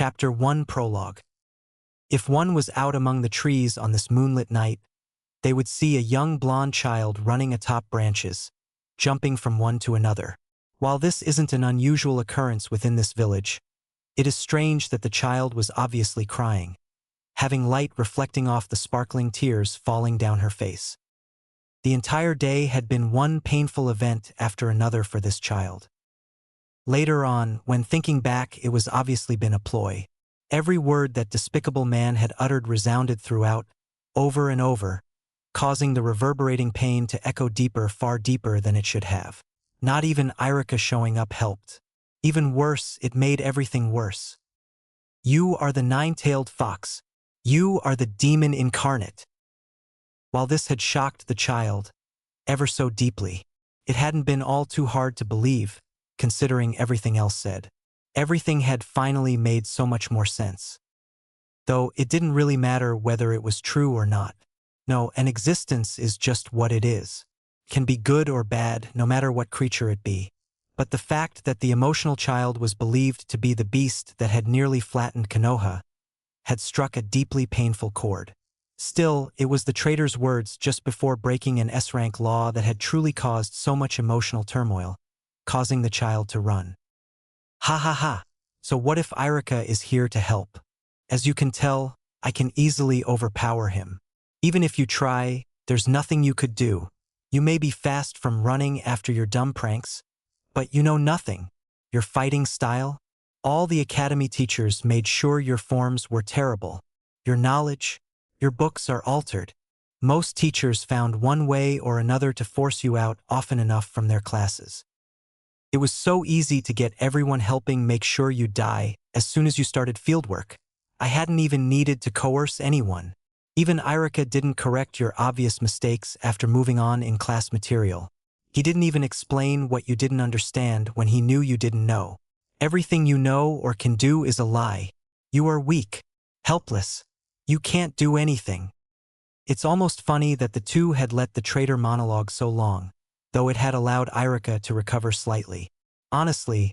Chapter 1 Prologue. If one was out among the trees on this moonlit night, they would see a young blonde child running atop branches, jumping from one to another. While this isn't an unusual occurrence within this village, it is strange that the child was obviously crying, having light reflecting off the sparkling tears falling down her face. The entire day had been one painful event after another for this child. Later on, when thinking back, it was obviously been a ploy. Every word that despicable man had uttered resounded throughout, over and over, causing the reverberating pain to echo deeper, far deeper than it should have. Not even Irika showing up helped. Even worse, it made everything worse. You are the nine-tailed fox. You are the demon incarnate. While this had shocked the child, ever so deeply, it hadn't been all too hard to believe, considering everything else said. Everything had finally made so much more sense. Though it didn't really matter whether it was true or not. No, an existence is just what it is. Can be good or bad, no matter what creature it be. But the fact that the emotional child was believed to be the beast that had nearly flattened Konoha had struck a deeply painful chord. Still, it was the traitor's words just before breaking an S-rank law that had truly caused so much emotional turmoil, causing the child to run. Ha ha ha. So what if Irika is here to help? As you can tell, I can easily overpower him. Even if you try, there's nothing you could do. You may be fast from running after your dumb pranks, but you know nothing. Your fighting style? All the academy teachers made sure your forms were terrible. Your knowledge? Your books are altered. Most teachers found one way or another to force you out often enough from their classes. It was so easy to get everyone helping make sure you die as soon as you started fieldwork. I hadn't even needed to coerce anyone. Even Irika didn't correct your obvious mistakes after moving on in class material. He didn't even explain what you didn't understand when he knew you didn't know. Everything you know or can do is a lie. You are weak, helpless. You can't do anything. It's almost funny that the two had let the traitor monologue so long, though it had allowed Irika to recover slightly. Honestly,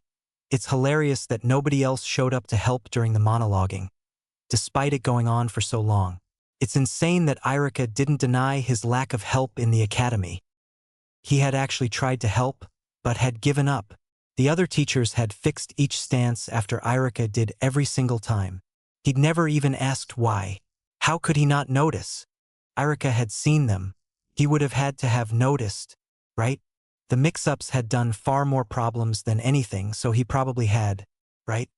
it's hilarious that nobody else showed up to help during the monologuing, despite it going on for so long. It's insane that Irika didn't deny his lack of help in the academy. He had actually tried to help, but had given up. The other teachers had fixed each stance after Irika did every single time. He'd never even asked why. How could he not notice? Irika had seen them. He would have had to have noticed, right? The mix-ups had done far more problems than anything, so he probably had, right?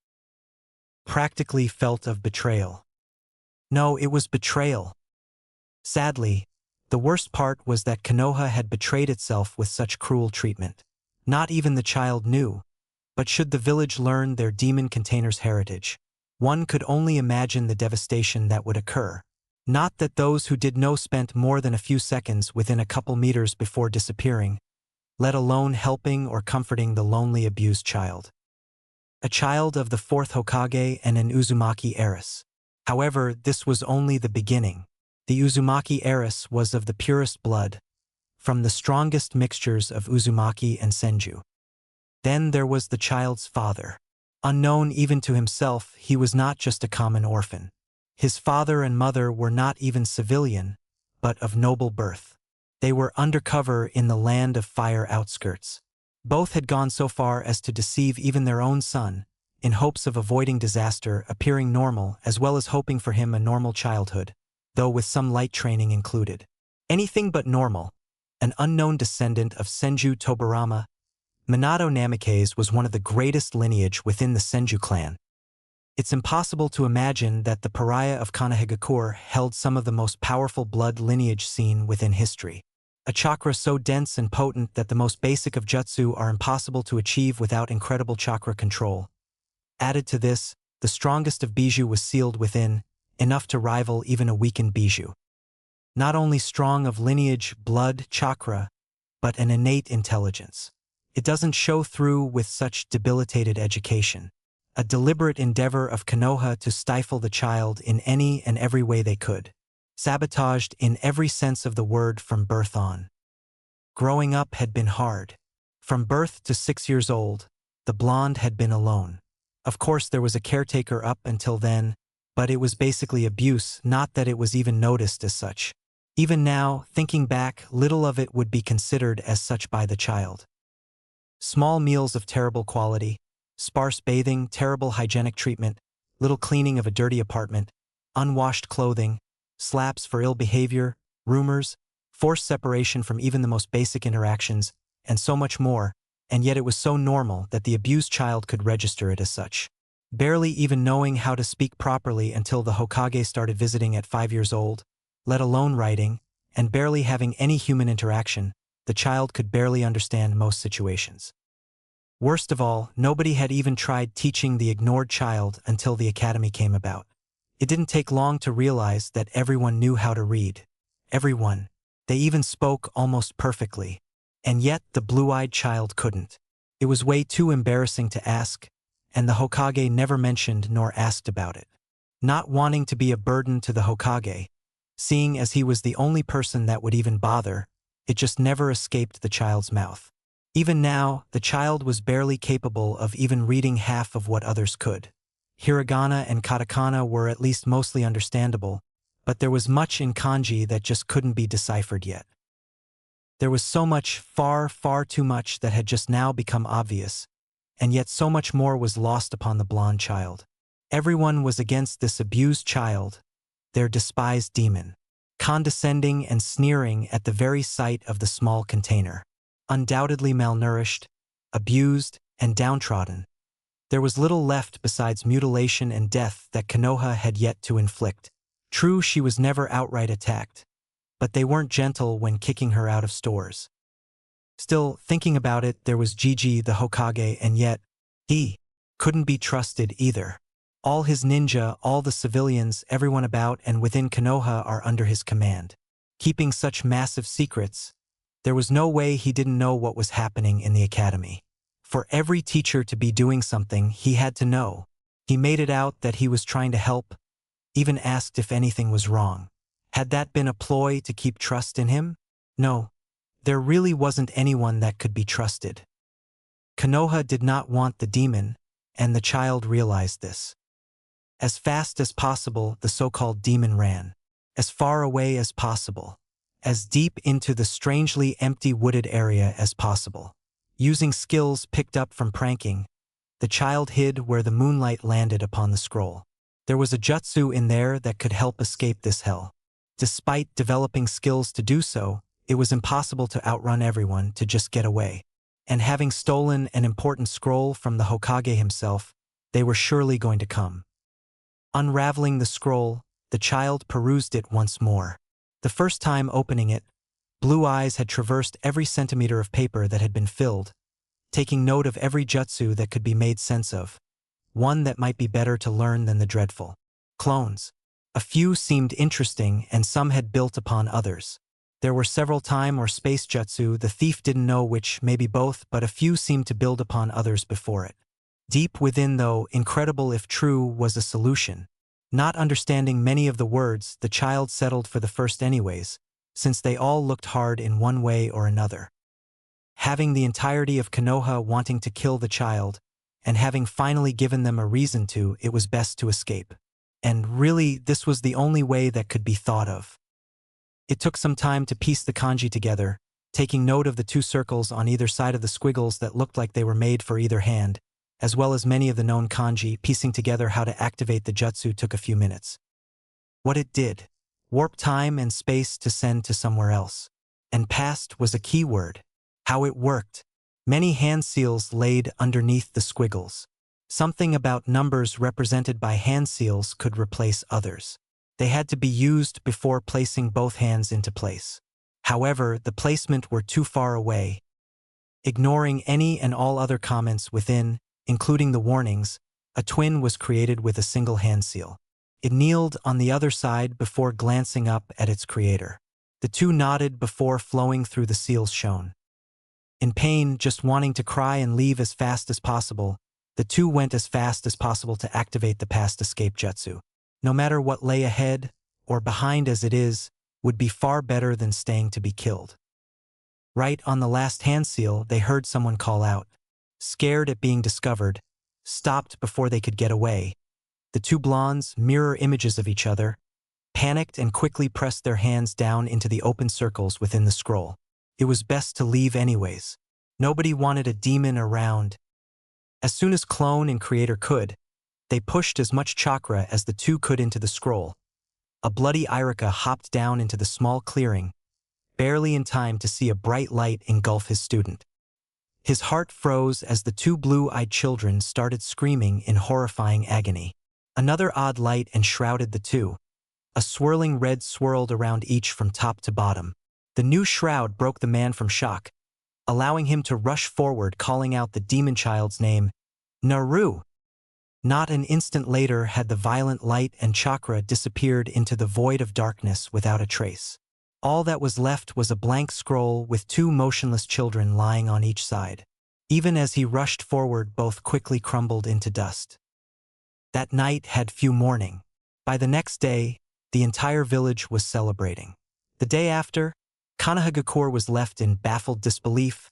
Practically felt of betrayal. No, it was betrayal. Sadly, the worst part was that Konoha had betrayed itself with such cruel treatment. Not even the child knew, but should the village learn their demon container's heritage, one could only imagine the devastation that would occur. Not that those who did know spent more than a few seconds within a couple meters before disappearing, let alone helping or comforting the lonely abused child. A child of the fourth Hokage and an Uzumaki heiress. However, this was only the beginning. The Uzumaki heiress was of the purest blood, from the strongest mixtures of Uzumaki and Senju. Then there was the child's father. Unknown even to himself, he was not just a common orphan. His father and mother were not even civilian, but of noble birth. They were undercover in the land of fire outskirts. Both had gone so far as to deceive even their own son, in hopes of avoiding disaster, appearing normal, as well as hoping for him a normal childhood, though with some light training included. Anything but normal. An unknown descendant of Senju Tobarama, Minato Namikaze was one of the greatest lineage within the Senju clan. It's impossible to imagine that the pariah of Konohagakure held some of the most powerful blood lineage seen within history. A chakra so dense and potent that the most basic of jutsu are impossible to achieve without incredible chakra control. Added to this, the strongest of bijou was sealed within, enough to rival even a weakened bijou. Not only strong of lineage, blood, chakra, but an innate intelligence. It doesn't show through with such debilitated education. A deliberate endeavor of Konoha to stifle the child in any and every way they could. Sabotaged in every sense of the word from birth on. Growing up had been hard. From birth to 6 years old, the blonde had been alone. Of course there was a caretaker up until then, but it was basically abuse, not that it was even noticed as such. Even now, thinking back, little of it would be considered as such by the child. Small meals of terrible quality, sparse bathing, terrible hygienic treatment, little cleaning of a dirty apartment, unwashed clothing, slaps for ill behavior, rumors, forced separation from even the most basic interactions, and so much more, and yet it was so normal that the abused child could register it as such. Barely even knowing how to speak properly until the Hokage started visiting at 5 years old, let alone writing, and barely having any human interaction, the child could barely understand most situations. Worst of all, nobody had even tried teaching the ignored child until the academy came about. It didn't take long to realize that everyone knew how to read. Everyone. They even spoke almost perfectly. And yet the blue-eyed child couldn't. It was way too embarrassing to ask, and the Hokage never mentioned nor asked about it. Not wanting to be a burden to the Hokage, seeing as he was the only person that would even bother, it just never escaped the child's mouth. Even now, the child was barely capable of even reading half of what others could. Hiragana and katakana were at least mostly understandable, but there was much in kanji that just couldn't be deciphered yet. There was so much, far, far too much that had just now become obvious, and yet so much more was lost upon the blonde child. Everyone was against this abused child, their despised demon, condescending and sneering at the very sight of the small container. Undoubtedly malnourished, abused, and downtrodden, there was little left besides mutilation and death that Konoha had yet to inflict. True, she was never outright attacked, but they weren't gentle when kicking her out of stores. Still, thinking about it, there was Gigi the Hokage, and yet, he couldn't be trusted either. All his ninja, all the civilians, everyone about and within Konoha are under his command. Keeping such massive secrets, there was no way he didn't know what was happening in the academy. For every teacher to be doing something, he had to know. He made it out that he was trying to help, even asked if anything was wrong. Had that been a ploy to keep trust in him? No. There really wasn't anyone that could be trusted. Konoha did not want the demon, and the child realized this. As fast as possible, the so-called demon ran. As far away as possible. As deep into the strangely empty wooded area as possible. Using skills picked up from pranking, the child hid where the moonlight landed upon the scroll. There was a jutsu in there that could help escape this hell. Despite developing skills to do so, it was impossible to outrun everyone, to just get away. And having stolen an important scroll from the Hokage himself, they were surely going to come. Unraveling the scroll, the child perused it once more. The first time opening it, blue eyes had traversed every centimeter of paper that had been filled, taking note of every jutsu that could be made sense of, one that might be better to learn than the dreadful clones. A few seemed interesting and some had built upon others. There were several time or space jutsu, the thief didn't know which, maybe both, but a few seemed to build upon others before it. Deep within, though, incredible if true, was a solution. Not understanding many of the words, the child settled for the first anyways, since they all looked hard in one way or another. Having the entirety of Konoha wanting to kill the child, and having finally given them a reason to, it was best to escape. And really, this was the only way that could be thought of. It took some time to piece the kanji together, taking note of the two circles on either side of the squiggles that looked like they were made for either hand, as well as many of the known kanji. Piecing together how to activate the jutsu took a few minutes. What it did: warp time and space to send to somewhere else. And past was a key word. How it worked: many hand seals laid underneath the squiggles. Something about numbers represented by hand seals could replace others. They had to be used before placing both hands into place. However, the placement were too far away. Ignoring any and all other comments within, including the warnings, a twin was created with a single hand seal. It kneeled on the other side before glancing up at its creator. The two nodded before flowing through the seal's shone. In pain, just wanting to cry and leave as fast as possible, the two went as fast as possible to activate the past escape jutsu. No matter what lay ahead, or behind as it is, would be far better than staying to be killed. Right on the last hand seal, they heard someone call out. Scared at being discovered, stopped before they could get away. The two blondes, mirror images of each other, panicked and quickly pressed their hands down into the open circles within the scroll. It was best to leave anyways. Nobody wanted a demon around. As soon as clone and creator could, they pushed as much chakra as the two could into the scroll. A bloody Irika hopped down into the small clearing, barely in time to see a bright light engulf his student. His heart froze as the two blue-eyed children started screaming in horrifying agony. Another odd light enshrouded the two. A swirling red swirled around each from top to bottom. The new shroud broke the man from shock, allowing him to rush forward, calling out the demon child's name, Naru. Not an instant later had the violent light and chakra disappeared into the void of darkness without a trace. All that was left was a blank scroll with two motionless children lying on each side. Even as he rushed forward, both quickly crumbled into dust. That night had few mourning. By the next day, the entire village was celebrating. The day after, Kanahagakure was left in baffled disbelief,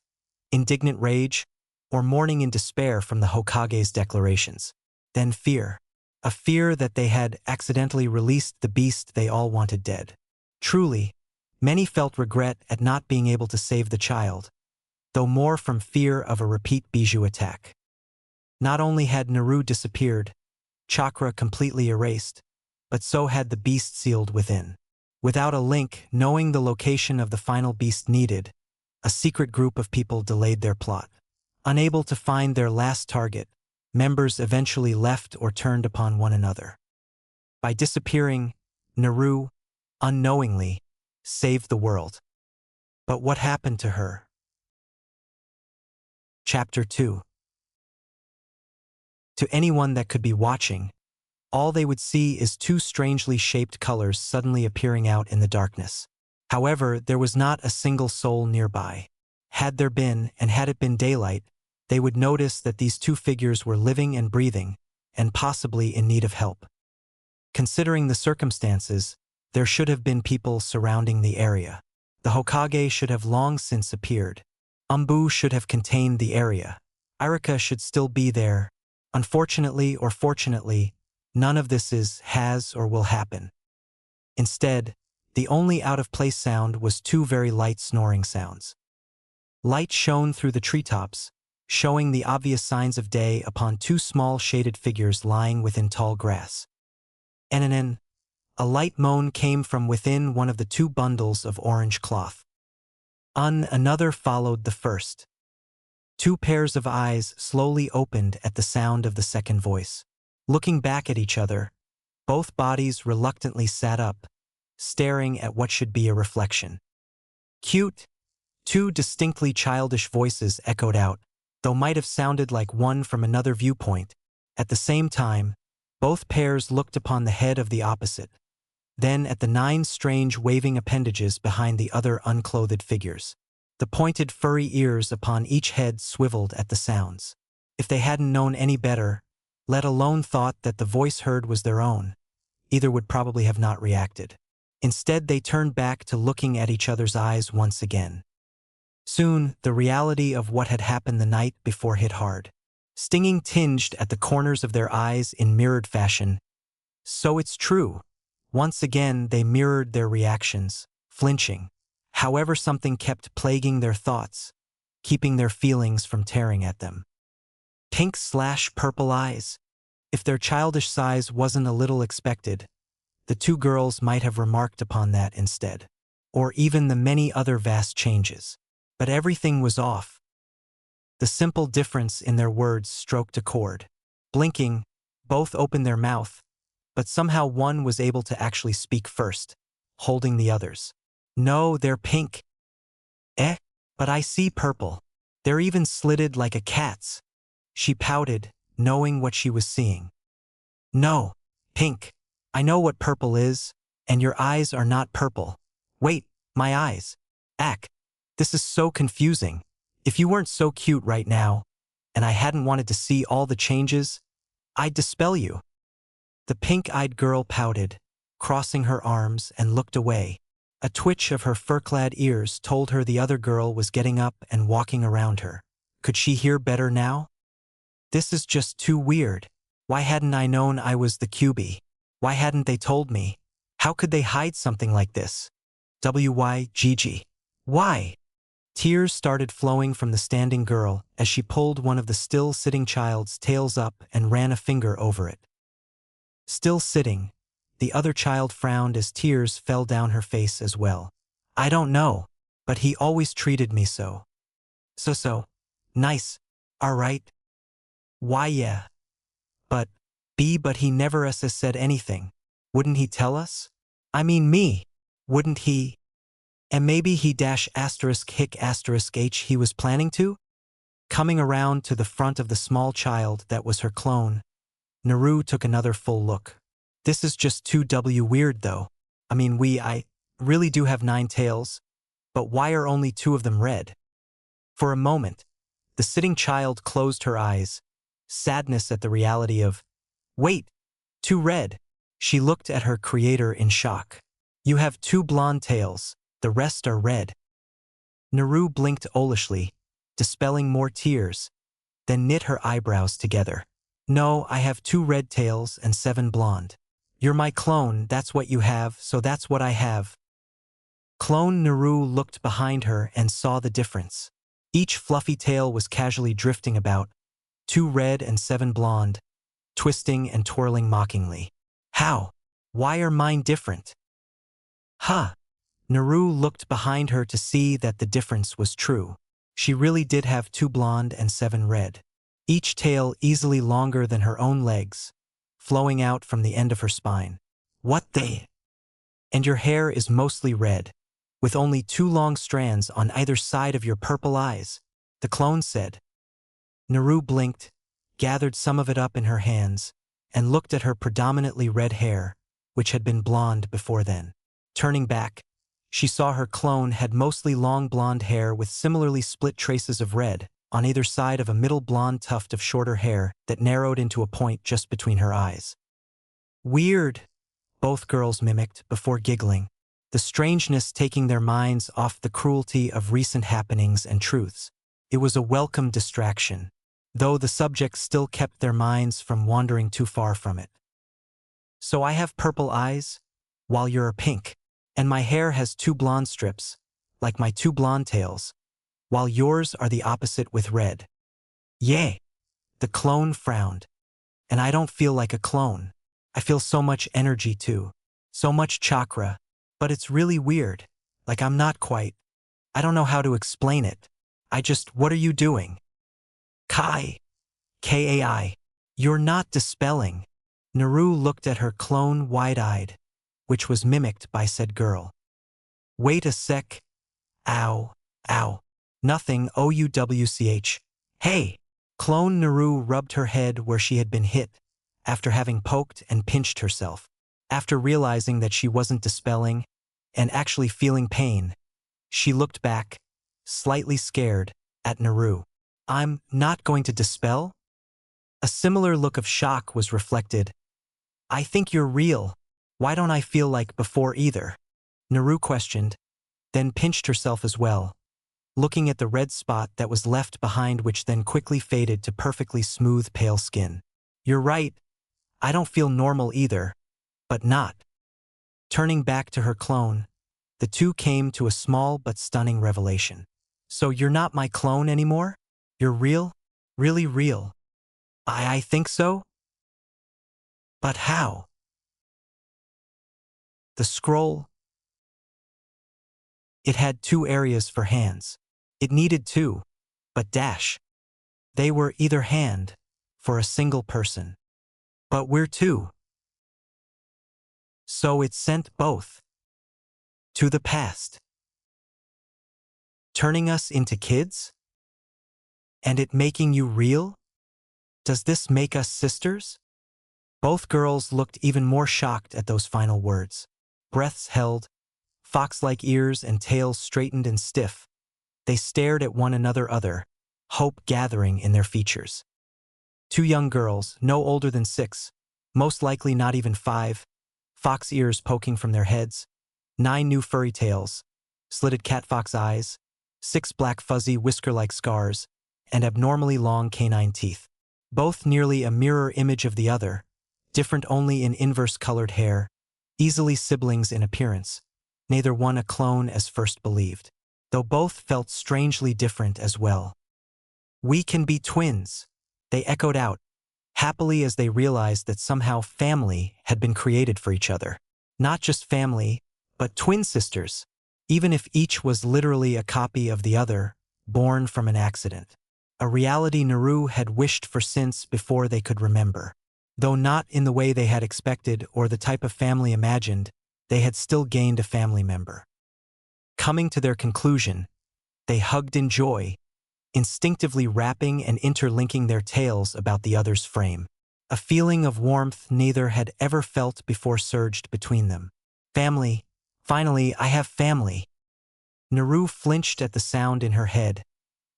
indignant rage, or mourning in despair from the Hokage's declarations. Then fear. A fear that they had accidentally released the beast they all wanted dead. Truly, many felt regret at not being able to save the child, though more from fear of a repeat Bijou attack. Not only had Naru disappeared, chakra completely erased, but so had the beast sealed within. Without a link, knowing the location of the final beast needed, a secret group of people delayed their plot. Unable to find their last target, members eventually left or turned upon one another. By disappearing, Naru, unknowingly, saved the world. But what happened to her? Chapter 2. To anyone that could be watching, all they would see is two strangely shaped colors suddenly appearing out in the darkness. However, there was not a single soul nearby. Had there been, and had it been daylight, they would notice that these two figures were living and breathing, and possibly in need of help. Considering the circumstances, there should have been people surrounding the area. The Hokage should have long since appeared. Umbu should have contained the area. Irika should still be there. Unfortunately or fortunately, none of this has or will happen. Instead, the only out-of-place sound was two very light snoring sounds. Light shone through the treetops, showing the obvious signs of day upon two small shaded figures lying within tall grass. And a light moan came from within one of the two bundles of orange cloth. Another followed the first. Two pairs of eyes slowly opened at the sound of the second voice. Looking back at each other, both bodies reluctantly sat up, staring at what should be a reflection. Cute. Two distinctly childish voices echoed out, though might have sounded like one from another viewpoint. At the same time, both pairs looked upon the head of the opposite, then at the 9 strange waving appendages behind the other unclothed figures. The pointed furry ears upon each head swiveled at the sounds. If they hadn't known any better, let alone thought that the voice heard was their own, either would probably have not reacted. Instead, they turned back to looking at each other's eyes once again. Soon, the reality of what had happened the night before hit hard. Stinging tinged at the corners of their eyes in mirrored fashion. So it's true. Once again, they mirrored their reactions, flinching. However, something kept plaguing their thoughts, keeping their feelings from tearing at them. Pink/purple eyes. If their childish size wasn't a little expected, the two girls might have remarked upon that instead. Or even the many other vast changes. But everything was off. The simple difference in their words stroked a chord. Blinking, both opened their mouth, but somehow one was able to actually speak first, holding the others. No, they're pink. But I see purple. They're even slitted like a cat's. She pouted, knowing what she was seeing. No, pink. I know what purple is, and your eyes are not purple. Wait, my eyes. This is so confusing. If you weren't so cute right now, and I hadn't wanted to see all the changes, I'd dispel you. The pink-eyed girl pouted, crossing her arms and looked away. A twitch of her fur-clad ears told her the other girl was getting up and walking around her. Could she hear better now? This is just too weird. Why hadn't I known I was the QB? Why hadn't they told me? How could they hide something like this? WYGG. Why? Tears started flowing from the standing girl as she pulled one of the still-sitting child's tails up and ran a finger over it. Still sitting, the other child frowned as tears fell down her face as well. I don't know, but he always treated me so. So. Nice. Alright. Why yeah. But he never said anything. Wouldn't he tell us? I mean me. Wouldn't he? And maybe he **H he was planning to? Coming around to the front of the small child that was her clone, Naru took another full look. This is just too weird though. I mean I really do have 9 tails, but why are only 2 of them red? For a moment, the sitting child closed her eyes, sadness at the reality of, wait, 2 red. She looked at her creator in shock. You have 2 blonde tails, the rest are red. Naru blinked owlishly, dispelling more tears, then knit her eyebrows together. No, I have 2 red tails and 7 blonde. You're my clone, that's what you have, so that's what I have. Clone Naru looked behind her and saw the difference. Each fluffy tail was casually drifting about, 2 red and 7 blonde, twisting and twirling mockingly. How? Why are mine different? Huh. Naru looked behind her to see that the difference was true. She really did have 2 blonde and 7 red. Each tail easily longer than her own legs, flowing out from the end of her spine. What the? And your hair is mostly red, with only 2 long strands on either side of your purple eyes, the clone said. Naru blinked, gathered some of it up in her hands, and looked at her predominantly red hair, which had been blonde before then. Turning back, she saw her clone had mostly long blonde hair with similarly split traces of red on either side of a middle blonde tuft of shorter hair that narrowed into a point just between her eyes. Weird, both girls mimicked before giggling, the strangeness taking their minds off the cruelty of recent happenings and truths. It was a welcome distraction, though the subjects still kept their minds from wandering too far from it. So I have purple eyes, while you're pink, and my hair has 2 blonde strips, like my 2 blonde tails, while yours are the opposite with red. Yay! The clone frowned. And I don't feel like a clone. I feel so much energy too, so much chakra, but it's really weird, like I'm not quite. I don't know how to explain it. What are you doing? Kai. Kai. You're not dispelling. Naru looked at her clone wide-eyed, which was mimicked by said girl. Wait a sec. Ow. Ow. Nothing, OUWCH. Hey! Clone Naru rubbed her head where she had been hit, after having poked and pinched herself. After realizing that she wasn't dispelling, and actually feeling pain, she looked back, slightly scared, at Naru. I'm not going to dispel? A similar look of shock was reflected. I think you're real. Why don't I feel like before either? Naru questioned, then pinched herself as well, looking at the red spot that was left behind, which then quickly faded to perfectly smooth pale skin. You're right. I don't feel normal either, but not. Turning back to her clone, the two came to a small but stunning revelation. So you're not my clone anymore? You're real? Really real? I think so? But how? The scroll. It had 2 areas for hands. It needed 2, but they were either hand, for a single person. But we're 2. So it sent both to the past, turning us into kids? And it making you real? Does this make us sisters? Both girls looked even more shocked at those final words. Breaths held, fox-like ears and tails straightened and stiff. They stared at one another, hope gathering in their features. 2 young girls, no older than 6, most likely not even 5, fox ears poking from their heads, 9 new furry tails, slitted catfox eyes, 6 black fuzzy whisker-like scars, and abnormally long canine teeth. both nearly a mirror image of the other, different only in inverse-colored hair, easily siblings in appearance, neither one a clone as first believed, though both felt strangely different as well. "We can be twins," they echoed out, happily as they realized that somehow family had been created for each other. Not just family, but twin sisters, even if each was literally a copy of the other, born from an accident. A reality Naru had wished for since before they could remember. Though not in the way they had expected or the type of family imagined, they had still gained a family member. Coming to their conclusion, they hugged in joy, instinctively wrapping and interlinking their tails about the other's frame. A feeling of warmth neither had ever felt before surged between them. Family. Finally, I have family. Naru flinched at the sound in her head,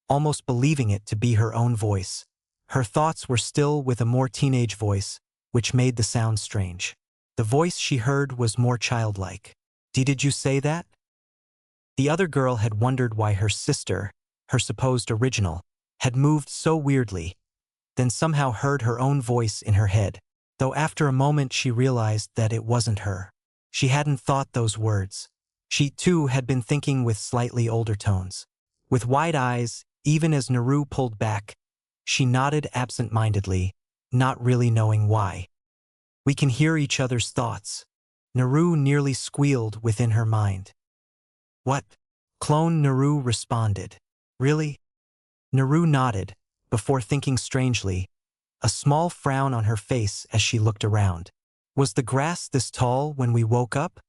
almost believing it to be her own voice. Her thoughts were still with a more teenage voice, which made the sound strange. The voice she heard was more childlike. Did you say that?" The other girl had wondered why her sister, her supposed original, had moved so weirdly, then somehow heard her own voice in her head, though after a moment she realized that it wasn't her. She hadn't thought those words. She, too, had been thinking with slightly older tones. With wide eyes, even as Naru pulled back, she nodded absent-mindedly, not really knowing why. "We can hear each other's thoughts." Naru nearly squealed within her mind. "What?" Clone Naru responded. "Really?" Naru nodded, before thinking strangely, a small frown on her face as she looked around. "Was the grass this tall when we woke up?"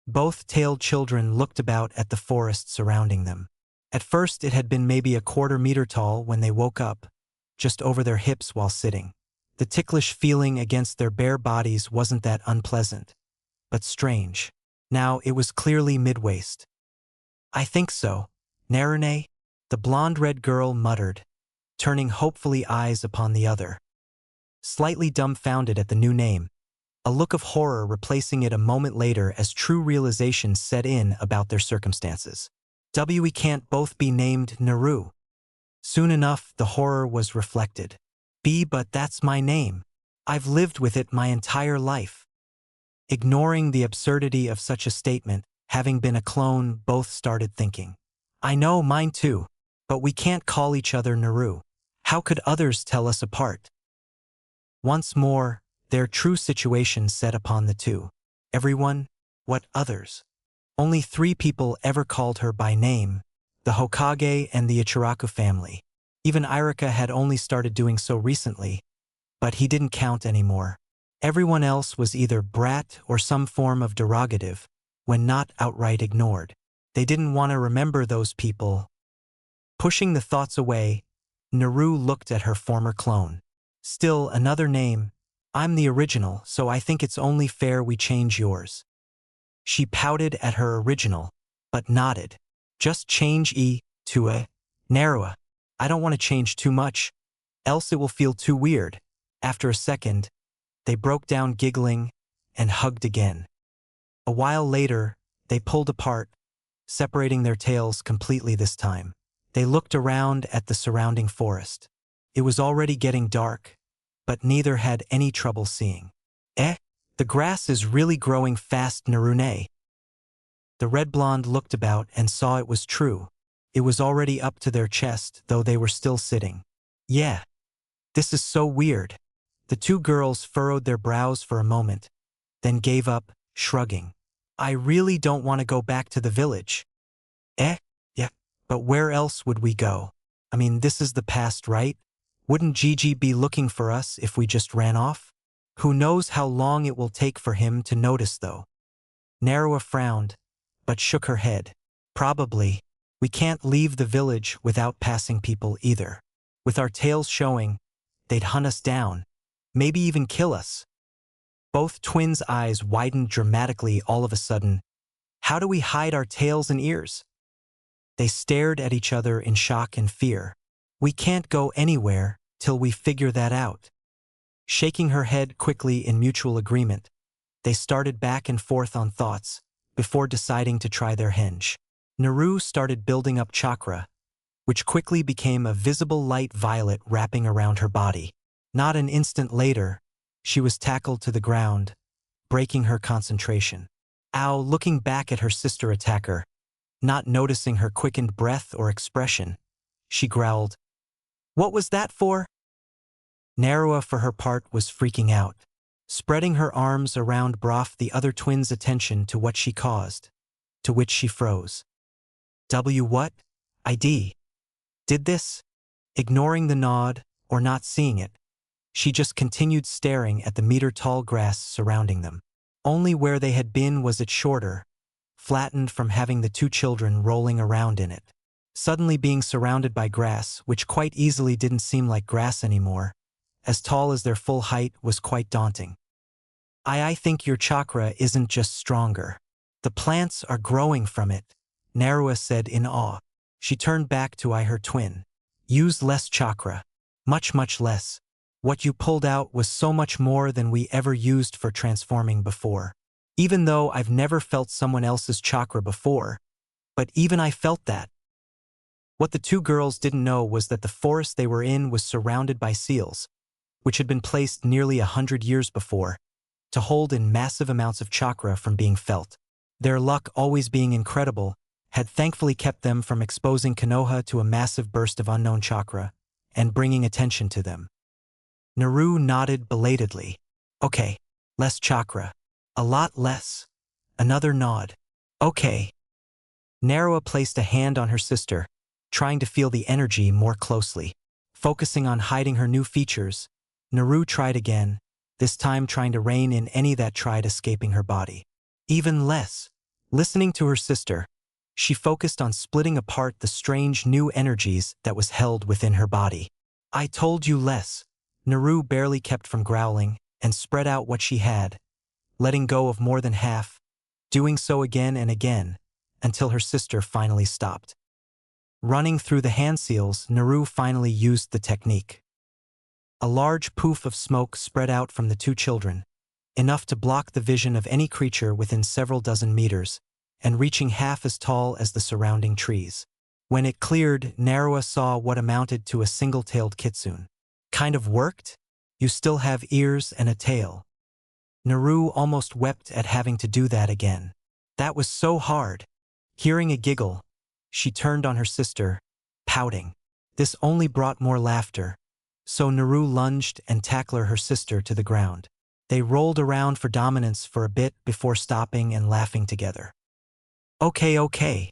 Both tailed children looked about at the forest surrounding them. At first it had been maybe a quarter-meter tall when they woke up, just over their hips while sitting. The ticklish feeling against their bare bodies wasn't that unpleasant, but strange. Now it was clearly mid-waist. "I think so. Narune?" the blonde-red girl muttered, turning hopefully eyes upon the other. Slightly dumbfounded at the new name, a look of horror replacing it a moment later as true realization set in about their circumstances. "We can't both be named Naru." Soon enough, the horror was reflected. But that's my name. I've lived with it my entire life." Ignoring the absurdity of such a statement, having been a clone, both started thinking. "I know, mine too. But we can't call each other Naru. How could others tell us apart?" Once more, their true situation set upon the two. Everyone? What others? Only 3 people ever called her by name, the Hokage and the Ichiraku family. Even Irika had only started doing so recently, but he didn't count anymore. Everyone else was either brat or some form of derogative, when not outright ignored. They didn't want to remember those people. Pushing the thoughts away, Naru looked at her former clone. "Still another name. I'm the original, so I think it's only fair we change yours." She pouted at her original, but nodded. "Just change to a Narua. I don't want to change too much, else it will feel too weird." After a second, they broke down giggling and hugged again. A while later, they pulled apart, separating their tails completely this time. They looked around at the surrounding forest. It was already getting dark, but neither had any trouble seeing. The grass is really growing fast, Narune." The red-blonde looked about and saw it was true. It was already up to their chest, though they were still sitting. "Yeah. This is so weird." The 2 girls furrowed their brows for a moment, then gave up, shrugging. "I really don't want to go back to the village." Yeah, but where else would we go? I mean, this is the past, right? Wouldn't Gigi be looking for us if we just ran off? Who knows how long it will take for him to notice, though." Narua frowned, but shook her head. "Probably. We can't leave the village without passing people either. With our tails showing, they'd hunt us down, maybe even kill us." Both twins' eyes widened dramatically all of a sudden. "How do we hide our tails and ears?" They stared at each other in shock and fear. "We can't go anywhere till we figure that out." Shaking her head quickly in mutual agreement, they started back and forth on thoughts, before deciding to try their henge. Naru started building up chakra, which quickly became a visible light violet wrapping around her body. Not an instant later, she was tackled to the ground, breaking her concentration. Ao, looking back at her sister attacker, not noticing her quickened breath or expression, she growled, "What was that for?" Narua, for her part, was freaking out, spreading her arms around Broth, the other twin's attention to what she caused, to which she froze. What? Did this? Ignoring the nod, or not seeing it, she just continued staring at the meter-tall grass surrounding them. Only where they had been was it shorter, flattened from having the two children rolling around in it. Suddenly being surrounded by grass, which quite easily didn't seem like grass anymore, as tall as their full height, was quite daunting. I think your chakra isn't just stronger. The plants are growing from it, Narua said in awe. She turned back to eye her twin. Use less chakra. Much less. What you pulled out was so much more than we ever used for transforming before. Even though I've never felt someone else's chakra before, but even I felt that. What the two girls didn't know was that the forest they were in was surrounded by seals, which had been placed nearly 100 years before, to hold in massive amounts of chakra from being felt. Their luck, always being incredible, had thankfully kept them from exposing Konoha to a massive burst of unknown chakra and bringing attention to them. Naru nodded belatedly. Okay, less chakra. A lot less. Another nod. Okay. Narua placed a hand on her sister, trying to feel the energy more closely. Focusing on hiding her new features, Naru tried again, this time trying to rein in any that tried escaping her body. Even less. Listening to her sister, she focused on splitting apart the strange new energies that was held within her body. I told you less. Naru barely kept from growling and spread out what she had, letting go of more than half, doing so again and again, until her sister finally stopped. Running through the hand seals, Naru finally used the technique. A large poof of smoke spread out from the two children, enough to block the vision of any creature within several dozen meters, and reaching half as tall as the surrounding trees. When it cleared, Narua saw what amounted to a single-tailed kitsune. Kind of worked? You still have ears and a tail. Naru almost wept at having to do that again. That was so hard. Hearing a giggle, she turned on her sister, pouting. This only brought more laughter, so Naru lunged and tackled her sister to the ground. They rolled around for dominance for a bit before stopping and laughing together. Okay.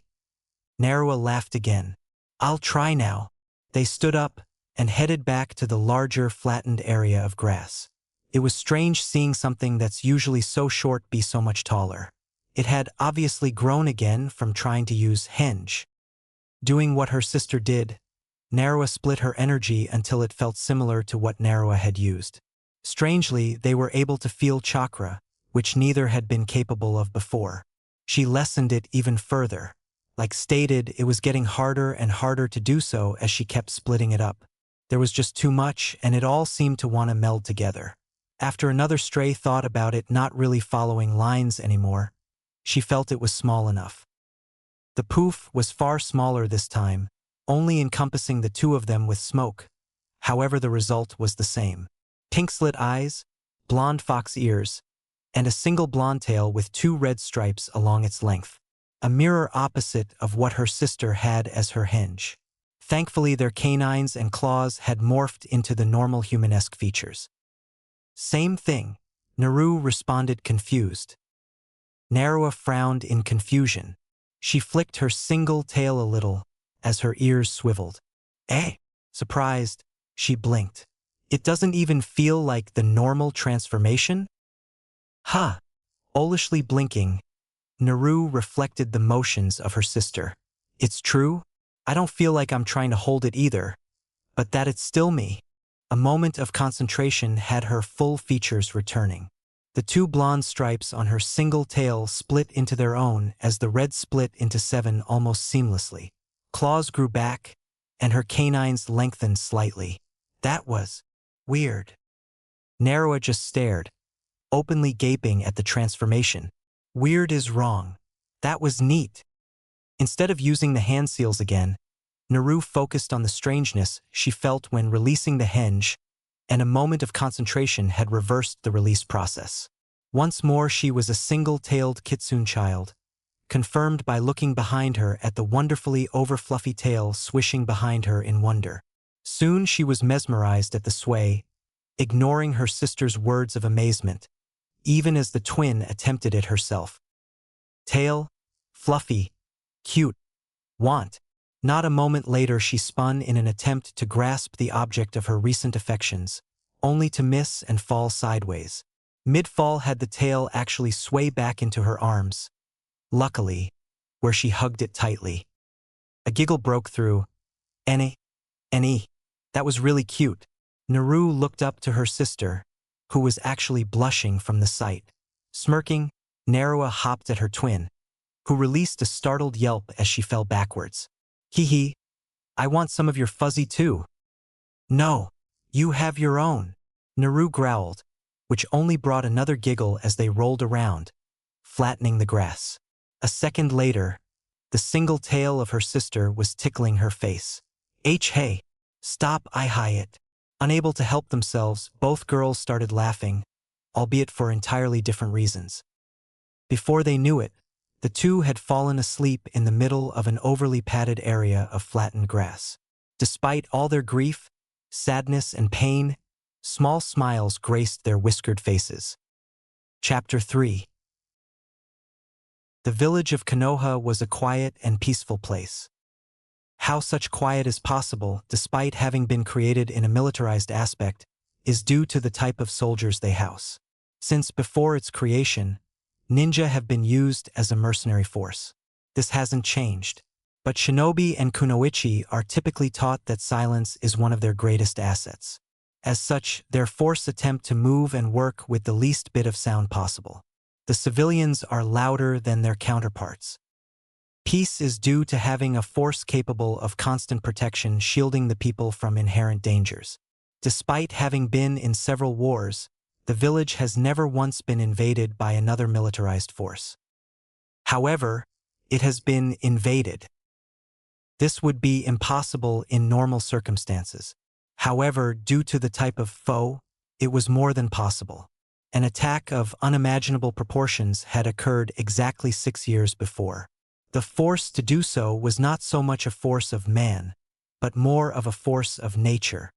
Narua laughed again. I'll try now. They stood up and headed back to the larger, flattened area of grass. It was strange seeing something that's usually so short be so much taller. It had obviously grown again from trying to use henge. Doing what her sister did, Narua split her energy until it felt similar to what Narua had used. Strangely, they were able to feel chakra, which neither had been capable of before. She lessened it even further. Like stated, it was getting harder and harder to do so as she kept splitting it up. There was just too much, and it all seemed to want to meld together. After another stray thought about it not really following lines anymore, she felt it was small enough. The poof was far smaller this time, only encompassing the two of them with smoke. However, the result was the same. Pink-slit eyes, blonde fox ears, and a single blonde tail with two red stripes along its length. A mirror opposite of what her sister had as her henge. Thankfully, their canines and claws had morphed into the normal humanesque features. Same thing, Naru responded confused. Narua frowned in confusion. She flicked her single tail a little as her ears swiveled. Surprised, she blinked. It doesn't even feel like the normal transformation? Olishly blinking, Naru reflected the motions of her sister. It's true, I don't feel like I'm trying to hold it either, but that it's still me. A moment of concentration had her full features returning. The two blonde stripes on her single tail split into their own as the red split into 7 almost seamlessly. Claws grew back, and her canines lengthened slightly. That was weird. Narua just stared, openly gaping at the transformation. Weird is wrong. That was neat. Instead of using the hand seals again, Naru focused on the strangeness she felt when releasing the henge and a moment of concentration had reversed the release process. Once more she was a single-tailed kitsune child, confirmed by looking behind her at the wonderfully over-fluffy tail swishing behind her in wonder. Soon she was mesmerized at the sway, ignoring her sister's words of amazement, even as the twin attempted it herself. Tail, fluffy, cute, want. Not a moment later she spun in an attempt to grasp the object of her recent affections, only to miss and fall sideways. Mid-fall had the tail actually sway back into her arms, luckily, where she hugged it tightly. A giggle broke through. Annie, that was really cute. Naru looked up to her sister, who was actually blushing from the sight. Smirking, Narua hopped at her twin, who released a startled yelp as she fell backwards. Hee hee, I want some of your fuzzy too. No, you have your own, Naru growled, which only brought another giggle as they rolled around, flattening the grass. A second later, the single tail of her sister was tickling her face. Hey, stop, I hi it. Unable to help themselves, both girls started laughing, albeit for entirely different reasons. Before they knew it, the two had fallen asleep in the middle of an overly padded area of flattened grass. Despite all their grief, sadness, and pain, small smiles graced their whiskered faces. Chapter 3. The village of Konoha was a quiet and peaceful place. How such quiet is possible, despite having been created in a militarized aspect, is due to the type of soldiers they house. Since before its creation, ninja have been used as a mercenary force. This hasn't changed. But shinobi and kunoichi are typically taught that silence is one of their greatest assets. As such, their force attempt to move and work with the least bit of sound possible. The civilians are louder than their counterparts. Peace is due to having a force capable of constant protection, shielding the people from inherent dangers. Despite having been in several wars, the village has never once been invaded by another militarized force. However, it has been invaded. This would be impossible in normal circumstances. However, due to the type of foe, it was more than possible. An attack of unimaginable proportions had occurred exactly 6 years before. The force to do so was not so much a force of man, but more of a force of nature.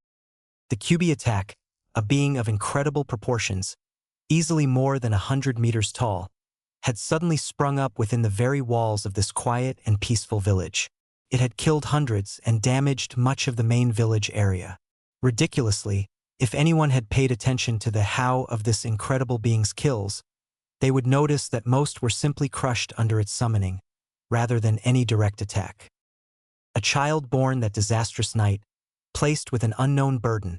The Kyuubi attack, a being of incredible proportions, easily more than 100 meters tall, had suddenly sprung up within the very walls of this quiet and peaceful village. It had killed hundreds and damaged much of the main village area. Ridiculously, if anyone had paid attention to the how of this incredible being's kills, they would notice that most were simply crushed under its summoning, rather than any direct attack. A child born that disastrous night, placed with an unknown burden.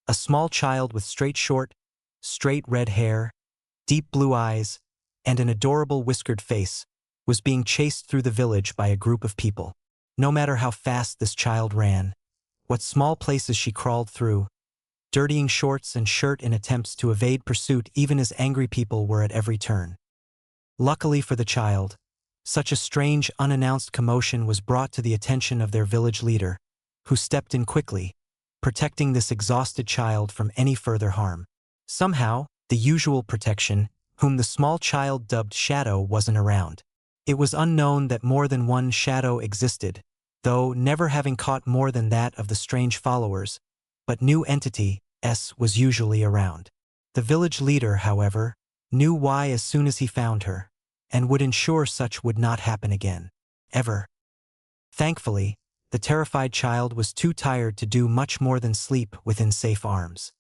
A small child with straight red hair, deep blue eyes, and an adorable whiskered face, was being chased through the village by a group of people. No matter how fast this child ran, what small places she crawled through, dirtying shorts and shirt in attempts to evade pursuit even as angry people were at every turn. Luckily for the child, such a strange, unannounced commotion was brought to the attention of their village leader, who stepped in quickly, protecting this exhausted child from any further harm. Somehow, the usual protection, whom the small child dubbed Shadow, wasn't around. It was unknown that more than one Shadow existed, though never having caught more than that of the strange followers, but new entity, S, was usually around. The village leader, however, knew why as soon as he found her, and would ensure such would not happen again. Ever. Thankfully, the terrified child was too tired to do much more than sleep within safe arms.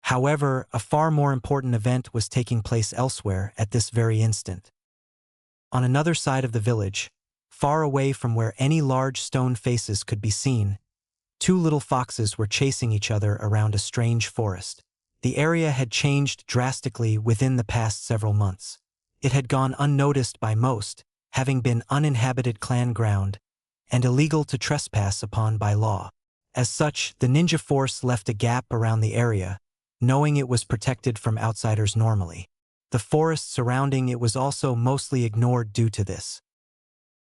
However, a far more important event was taking place elsewhere at this very instant. On another side of the village, far away from where any large stone faces could be seen, two little foxes were chasing each other around a strange forest. The area had changed drastically within the past several months. It had gone unnoticed by most, having been uninhabited clan ground, and illegal to trespass upon by law. As such, the ninja force left a gap around the area, knowing it was protected from outsiders normally. The forest surrounding it was also mostly ignored due to this.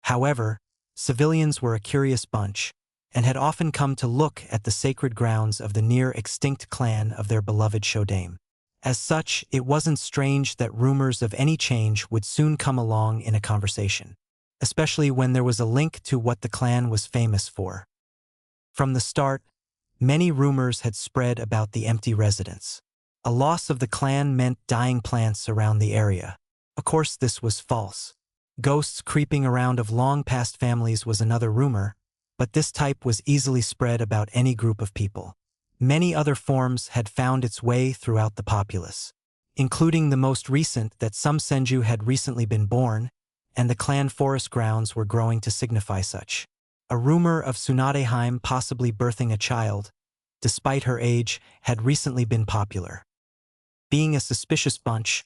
However, civilians were a curious bunch, and had often come to look at the sacred grounds of the near-extinct clan of their beloved Shodame. As such, it wasn't strange that rumors of any change would soon come along in a conversation, especially when there was a link to what the clan was famous for. From the start, many rumors had spread about the empty residence. A loss of the clan meant dying plants around the area. Of course, this was false. Ghosts creeping around of long-past families was another rumor, but this type was easily spread about any group of people. Many other forms had found its way throughout the populace, including the most recent that some Senju had recently been born, and the clan forest grounds were growing to signify such. A rumor of Tsunadeheim possibly birthing a child, despite her age, had recently been popular. Being a suspicious bunch,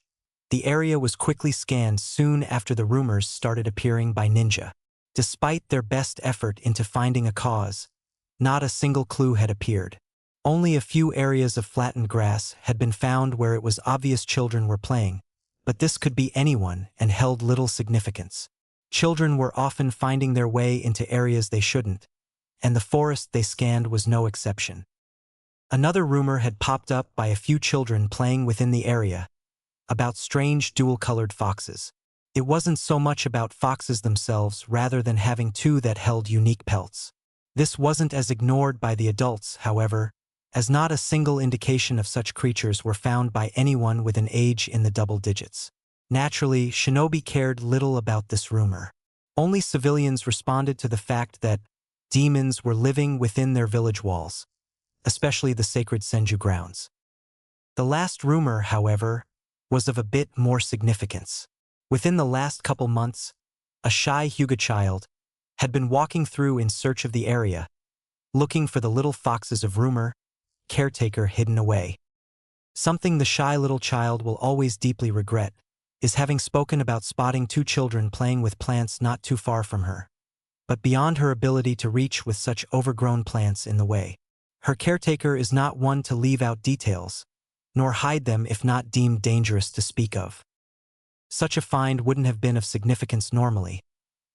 the area was quickly scanned soon after the rumors started appearing by ninja. Despite their best effort into finding a cause, not a single clue had appeared. Only a few areas of flattened grass had been found where it was obvious children were playing, but this could be anyone and held little significance. Children were often finding their way into areas they shouldn't, and the forest they scanned was no exception. Another rumor had popped up by a few children playing within the area, about strange dual-colored foxes. It wasn't so much about foxes themselves rather than having two that held unique pelts. This wasn't as ignored by the adults, however, as not a single indication of such creatures were found by anyone with an age in the double digits. Naturally, shinobi cared little about this rumor. Only civilians responded to the fact that demons were living within their village walls, especially the sacred Senju grounds. The last rumor, however, was of a bit more significance. Within the last couple months, a shy Hyuga child had been walking through in search of the area, looking for the little foxes of rumor, caretaker hidden away. Something the shy little child will always deeply regret is having spoken about spotting two children playing with plants not too far from her, but beyond her ability to reach with such overgrown plants in the way. Her caretaker is not one to leave out details, nor hide them if not deemed dangerous to speak of. Such a find wouldn't have been of significance normally,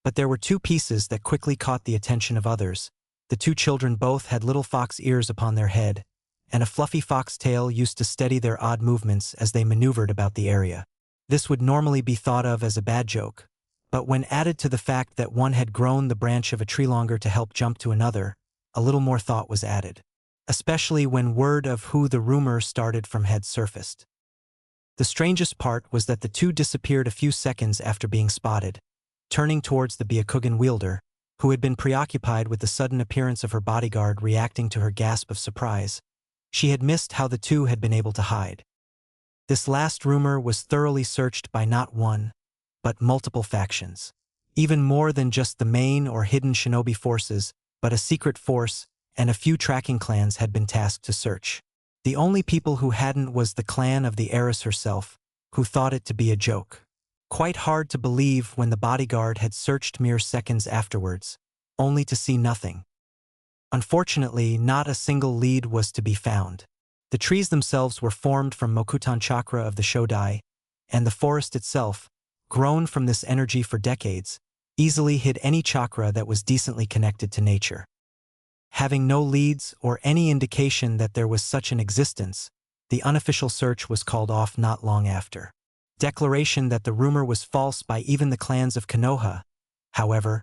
but there were two pieces that quickly caught the attention of others. The two children both had little fox ears upon their head, and a fluffy fox tail used to steady their odd movements as they maneuvered about the area. This would normally be thought of as a bad joke, but when added to the fact that one had grown the branch of a tree longer to help jump to another, a little more thought was added, especially when word of who the rumor started from had surfaced. The strangest part was that the two disappeared a few seconds after being spotted, turning towards the Byakugan wielder, who had been preoccupied with the sudden appearance of her bodyguard reacting to her gasp of surprise. She had missed how the two had been able to hide. This last rumor was thoroughly searched by not one, but multiple factions. Even more than just the main or hidden shinobi forces, but a secret force and a few tracking clans had been tasked to search. The only people who hadn't was the clan of the heiress herself, who thought it to be a joke. Quite hard to believe when the bodyguard had searched mere seconds afterwards, only to see nothing. Unfortunately, not a single lead was to be found. The trees themselves were formed from Mokutan chakra of the Shodai, and the forest itself, grown from this energy for decades, easily hid any chakra that was decently connected to nature. Having no leads or any indication that there was such an existence, the unofficial search was called off not long after. Declaration that the rumor was false by even the clans of Konoha, however,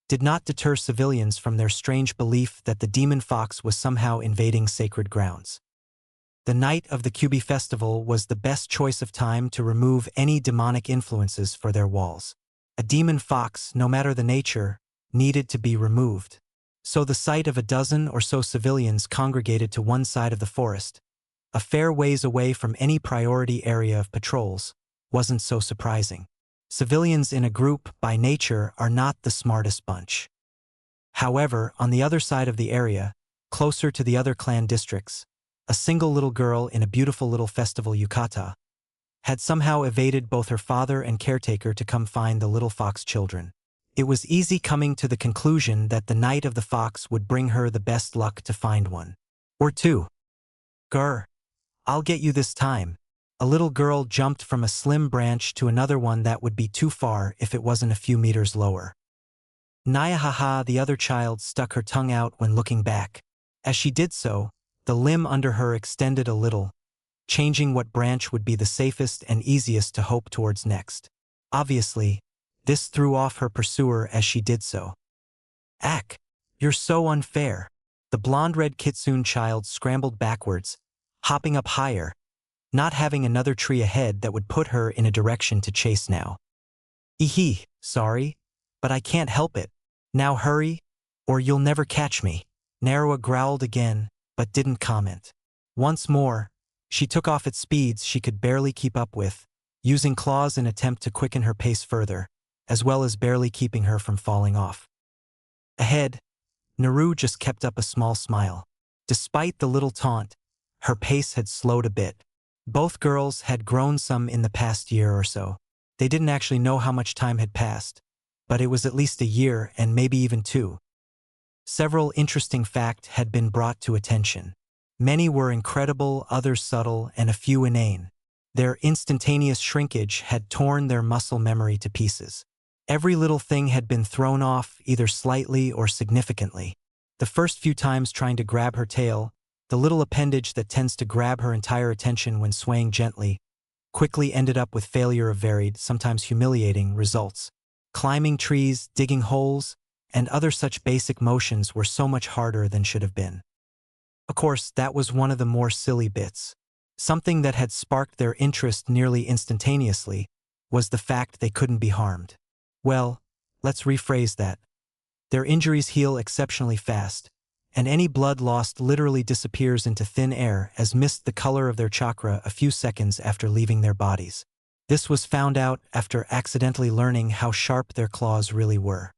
did not deter civilians from their strange belief that the demon fox was somehow invading sacred grounds. The night of the Kyubi festival was the best choice of time to remove any demonic influences for their walls. A demon fox, no matter the nature, needed to be removed. So the sight of a dozen or so civilians congregated to one side of the forest, a fair ways away from any priority area of patrols, wasn't so surprising. Civilians in a group, by nature, are not the smartest bunch. However, on the other side of the area, closer to the other clan districts, a single little girl in a beautiful little festival yukata had somehow evaded both her father and caretaker to come find the little fox children. It was easy coming to the conclusion that the night of the fox would bring her the best luck to find one. Or two. Grr. I'll get you this time. A little girl jumped from a slim branch to another one that would be too far if it wasn't a few meters lower. Nyahaha, the other child stuck her tongue out when looking back. As she did so, the limb under her extended a little, changing what branch would be the safest and easiest to hope towards next. Obviously, this threw off her pursuer as she did so. Ack, you're so unfair. The blonde-red kitsune child scrambled backwards, hopping up higher, not having another tree ahead that would put her in a direction to chase now. Eehee, sorry, but I can't help it. Now hurry, or you'll never catch me. Naruto growled again, but didn't comment. Once more, she took off at speeds she could barely keep up with, using claws in attempt to quicken her pace further, as well as barely keeping her from falling off. Ahead, Naruto just kept up a small smile. Despite the little taunt, her pace had slowed a bit. Both girls had grown some in the past year or so. They didn't actually know how much time had passed, but it was at least a year and maybe even 2. Several interesting facts had been brought to attention. Many were incredible, others subtle, and a few inane. Their instantaneous shrinkage had torn their muscle memory to pieces. Every little thing had been thrown off, either slightly or significantly. The first few times trying to grab her tail, the little appendage that tends to grab her entire attention when swaying gently, quickly ended up with failure of varied, sometimes humiliating, results. Climbing trees, digging holes, and other such basic motions were so much harder than should have been. Of course, that was one of the more silly bits. Something that had sparked their interest nearly instantaneously was the fact they couldn't be harmed. Well, let's rephrase that. Their injuries heal exceptionally fast, and any blood lost literally disappears into thin air as mist the color of their chakra a few seconds after leaving their bodies. This was found out after accidentally learning how sharp their claws really were.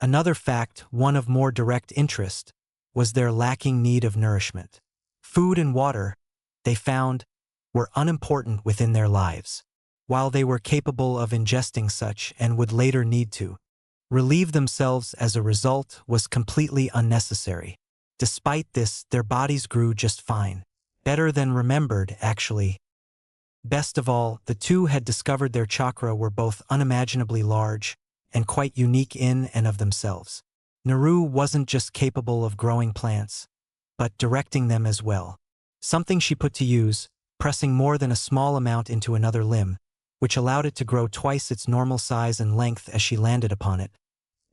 Another fact, one of more direct interest, was their lacking need of nourishment. Food and water, they found, were unimportant within their lives. While they were capable of ingesting such and would later need to relieve themselves as a result was completely unnecessary. Despite this, their bodies grew just fine. Better than remembered, actually. Best of all, the two had discovered their chakra were both unimaginably large and quite unique in and of themselves. Naruto wasn't just capable of growing plants, but directing them as well. Something she put to use, pressing more than a small amount into another limb, which allowed it to grow twice its normal size and length as she landed upon it,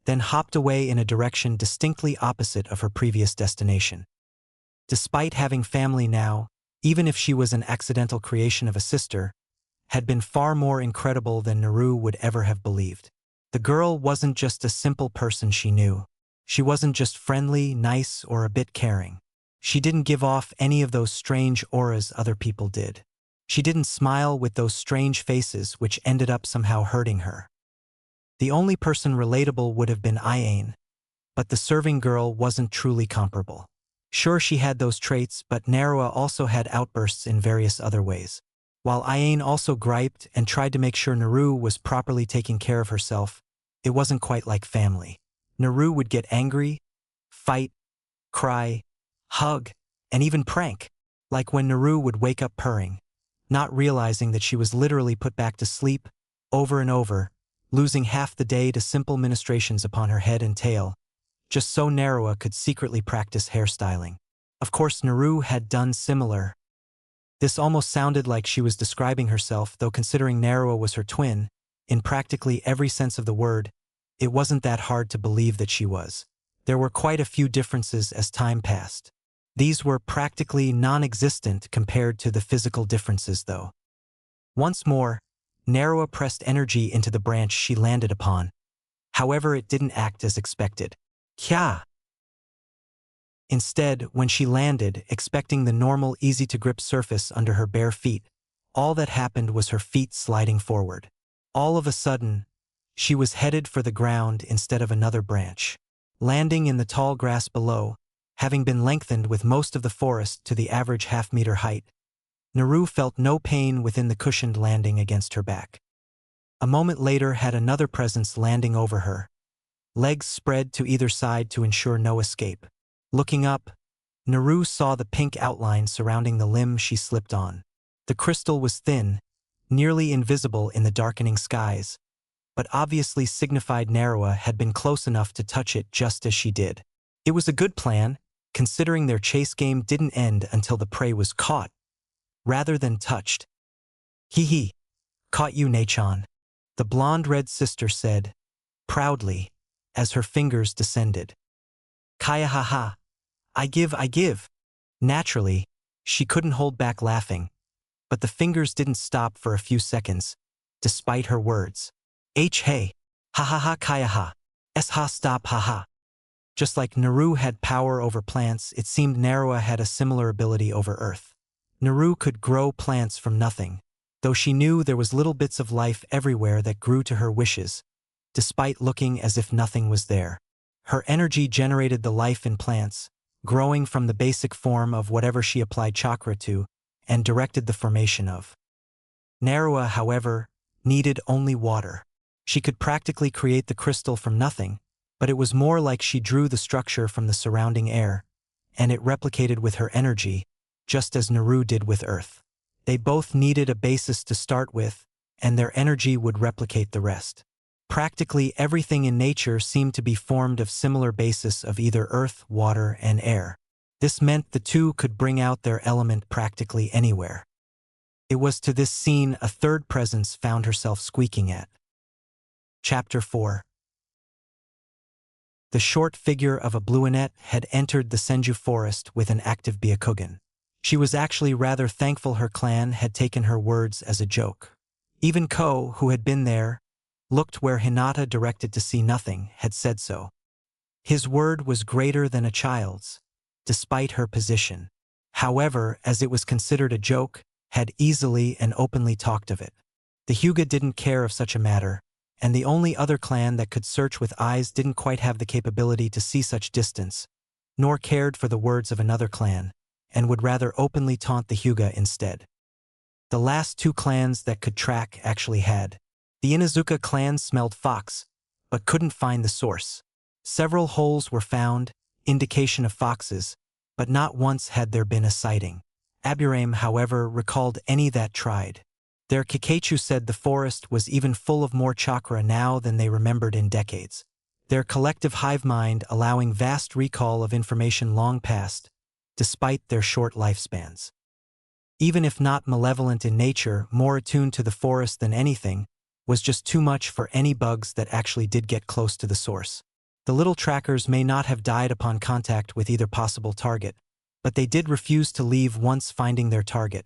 then hopped away in a direction distinctly opposite of her previous destination. Despite having family now, even if she was an accidental creation of a sister, had been far more incredible than Naruto would ever have believed. The girl wasn't just a simple person she knew. She wasn't just friendly, nice, or a bit caring. She didn't give off any of those strange auras other people did. She didn't smile with those strange faces which ended up somehow hurting her. The only person relatable would have been Hiraishin, but the serving girl wasn't truly comparable. Sure, she had those traits, but Naruto also had outbursts in various other ways. While Hiraishin also griped and tried to make sure Naruto was properly taking care of herself, it wasn't quite like family. Naruto would get angry, fight, cry, hug, and even prank, like when Naruto would wake up purring, not realizing that she was literally put back to sleep, over and over, losing half the day to simple ministrations upon her head and tail, just so Naruto could secretly practice hairstyling. Of course, Naruto had done similar. This almost sounded like she was describing herself, though considering Naruto was her twin, in practically every sense of the word, it wasn't that hard to believe that she was. There were quite a few differences as time passed. These were practically non-existent compared to the physical differences, though. Once more, Naruto pressed energy into the branch she landed upon. However, it didn't act as expected. Kya! Instead, when she landed, expecting the normal, easy-to-grip surface under her bare feet, all that happened was her feet sliding forward. All of a sudden, she was headed for the ground instead of another branch. Landing in the tall grass below, having been lengthened with most of the forest to the average half-meter height, Naruto felt no pain within the cushioned landing against her back. A moment later had another presence landing over her, legs spread to either side to ensure no escape. Looking up, Naruto saw the pink outline surrounding the limb she slipped on. The crystal was thin, nearly invisible in the darkening skies, but obviously signified Naruto had been close enough to touch it just as she did. It was a good plan, considering their chase game didn't end until the prey was caught, rather than touched. Hee hee, caught you, Nachan, the blonde-red sister said, proudly, as her fingers descended. Kaya ha ha, I give. Naturally, she couldn't hold back laughing, but the fingers didn't stop for a few seconds, despite her words. Hey, ha ha ha kaya ha, ha stop ha ha. Just like Naru had power over plants, it seemed Naruto had a similar ability over Earth. Naru could grow plants from nothing, though she knew there was little bits of life everywhere that grew to her wishes, despite looking as if nothing was there. Her energy generated the life in plants, growing from the basic form of whatever she applied chakra to, and directed the formation of. Naruto, however, needed only water. She could practically create the crystal from nothing, but it was more like she drew the structure from the surrounding air, and it replicated with her energy, just as Naru did with Earth. They both needed a basis to start with, and their energy would replicate the rest. Practically everything in nature seemed to be formed of similar basis of either earth, water, and air. This meant the two could bring out their element practically anywhere. It was to this scene a third presence found herself squeaking at. Chapter 4. The short figure of a blueonette had entered the Senju forest with an active Byakugan. She was actually rather thankful her clan had taken her words as a joke. Even Ko, who had been there, looked where Hinata directed to see nothing, had said so. His word was greater than a child's, despite her position. However, as it was considered a joke, had easily and openly talked of it. The Hyuga didn't care of such a matter, and the only other clan that could search with eyes didn't quite have the capability to see such distance, nor cared for the words of another clan, and would rather openly taunt the Hyuga instead. The last two clans that could track actually had. The Inuzuka clan smelled fox, but couldn't find the source. Several holes were found, indication of foxes, but not once had there been a sighting. Aburame, however, recalled any that tried. Their Kikeichu said the forest was even full of more chakra now than they remembered in decades. Their collective hive mind allowing vast recall of information long past, despite their short lifespans. Even if not malevolent in nature, more attuned to the forest than anything, was just too much for any bugs that actually did get close to the source. The little trackers may not have died upon contact with either possible target, but they did refuse to leave once finding their target,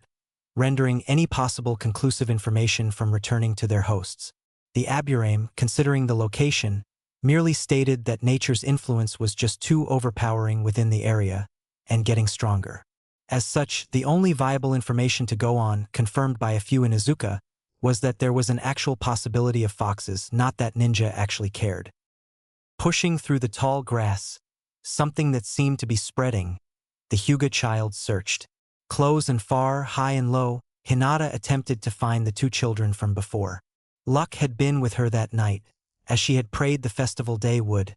rendering any possible conclusive information from returning to their hosts. The Aburame, considering the location, merely stated that nature's influence was just too overpowering within the area, and getting stronger. As such, the only viable information to go on, confirmed by a few Inuzuka, was that there was an actual possibility of foxes, not that ninja actually cared. Pushing through the tall grass, something that seemed to be spreading, the Hyuga child searched. Close and far, high and low, Hinata attempted to find the two children from before. Luck had been with her that night, as she had prayed the festival day would,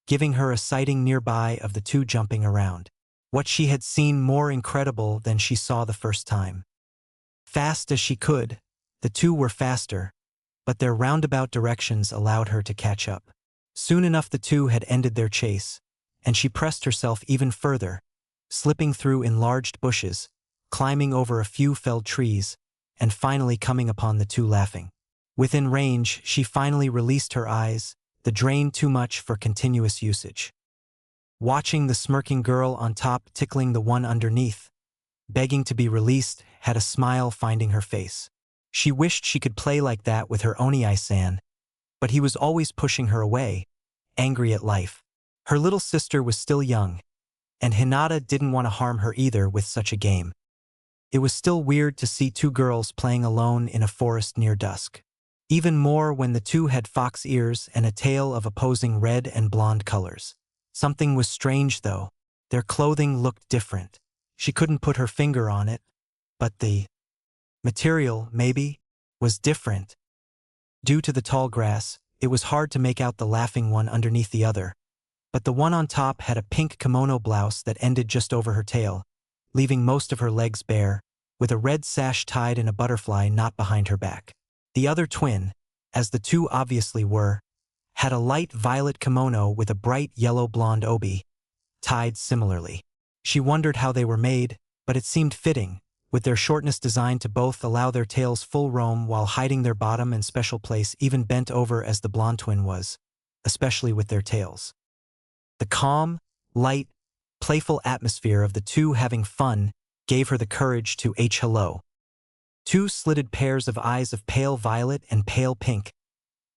giving her a sighting nearby of the two jumping around. What she had seen more incredible than she saw the first time. Fast as she could, the two were faster, but their roundabout directions allowed her to catch up. Soon enough the two had ended their chase, and she pressed herself even further, slipping through enlarged bushes, climbing over a few felled trees, and finally coming upon the two laughing. Within range, she finally released her eyes, the drain too much for continuous usage. Watching the smirking girl on top tickling the one underneath, begging to be released, had a smile finding her face. She wished she could play like that with her Oniai-san, but he was always pushing her away, angry at life. Her little sister was still young, and Hinata didn't want to harm her either with such a game. It was still weird to see two girls playing alone in a forest near dusk. Even more when the two had fox ears and a tail of opposing red and blonde colors. Something was strange though. Their clothing looked different. She couldn't put her finger on it, but the material, maybe, was different. Due to the tall grass, it was hard to make out the laughing one underneath the other, but the one on top had a pink kimono blouse that ended just over her tail, leaving most of her legs bare, with a red sash tied in a butterfly knot behind her back. The other twin, as the two obviously were, had a light violet kimono with a bright yellow-blonde obi, tied similarly. She wondered how they were made, but it seemed fitting, with their shortness designed to both allow their tails full roam while hiding their bottom and special place even bent over as the blonde twin was, especially with their tails. The calm, light, playful atmosphere of the two having fun gave her the courage to hello. Two slitted pairs of eyes of pale violet and pale pink,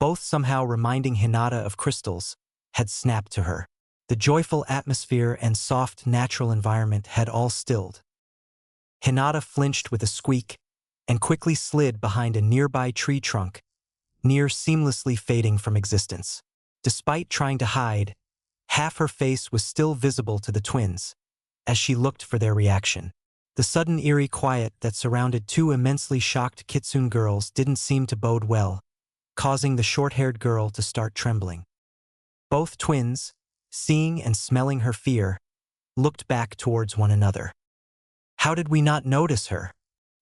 both somehow reminding Hinata of crystals, had snapped to her. The joyful atmosphere and soft natural environment had all stilled. Hinata flinched with a squeak and quickly slid behind a nearby tree trunk, near seamlessly fading from existence. Despite trying to hide, half her face was still visible to the twins, as she looked for their reaction. The sudden eerie quiet that surrounded two immensely shocked kitsune girls didn't seem to bode well, causing the short-haired girl to start trembling. Both twins, seeing and smelling her fear, looked back towards one another. How did we not notice her?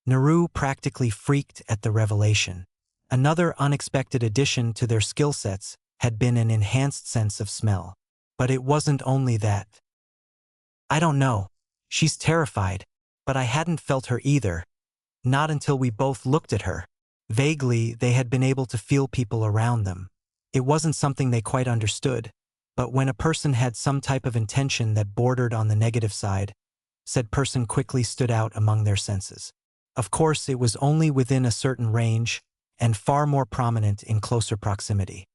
Naru practically freaked at the revelation. Another unexpected addition to their skill sets had been an enhanced sense of smell. But it wasn't only that. I don't know. She's terrified, but I hadn't felt her either. Not until we both looked at her. Vaguely, they had been able to feel people around them. It wasn't something they quite understood, but when a person had some type of intention that bordered on the negative side, said person quickly stood out among their senses. Of course, it was only within a certain range and far more prominent in closer proximity.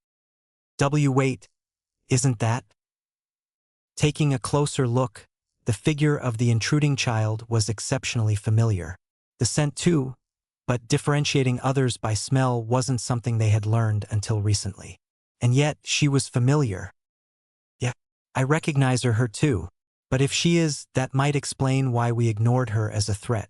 Wait, isn't that? Taking a closer look, the figure of the intruding child was exceptionally familiar. The scent too, but differentiating others by smell wasn't something they had learned until recently. And yet, she was familiar. Yeah, I recognize her too. But if she is, that might explain why we ignored her as a threat.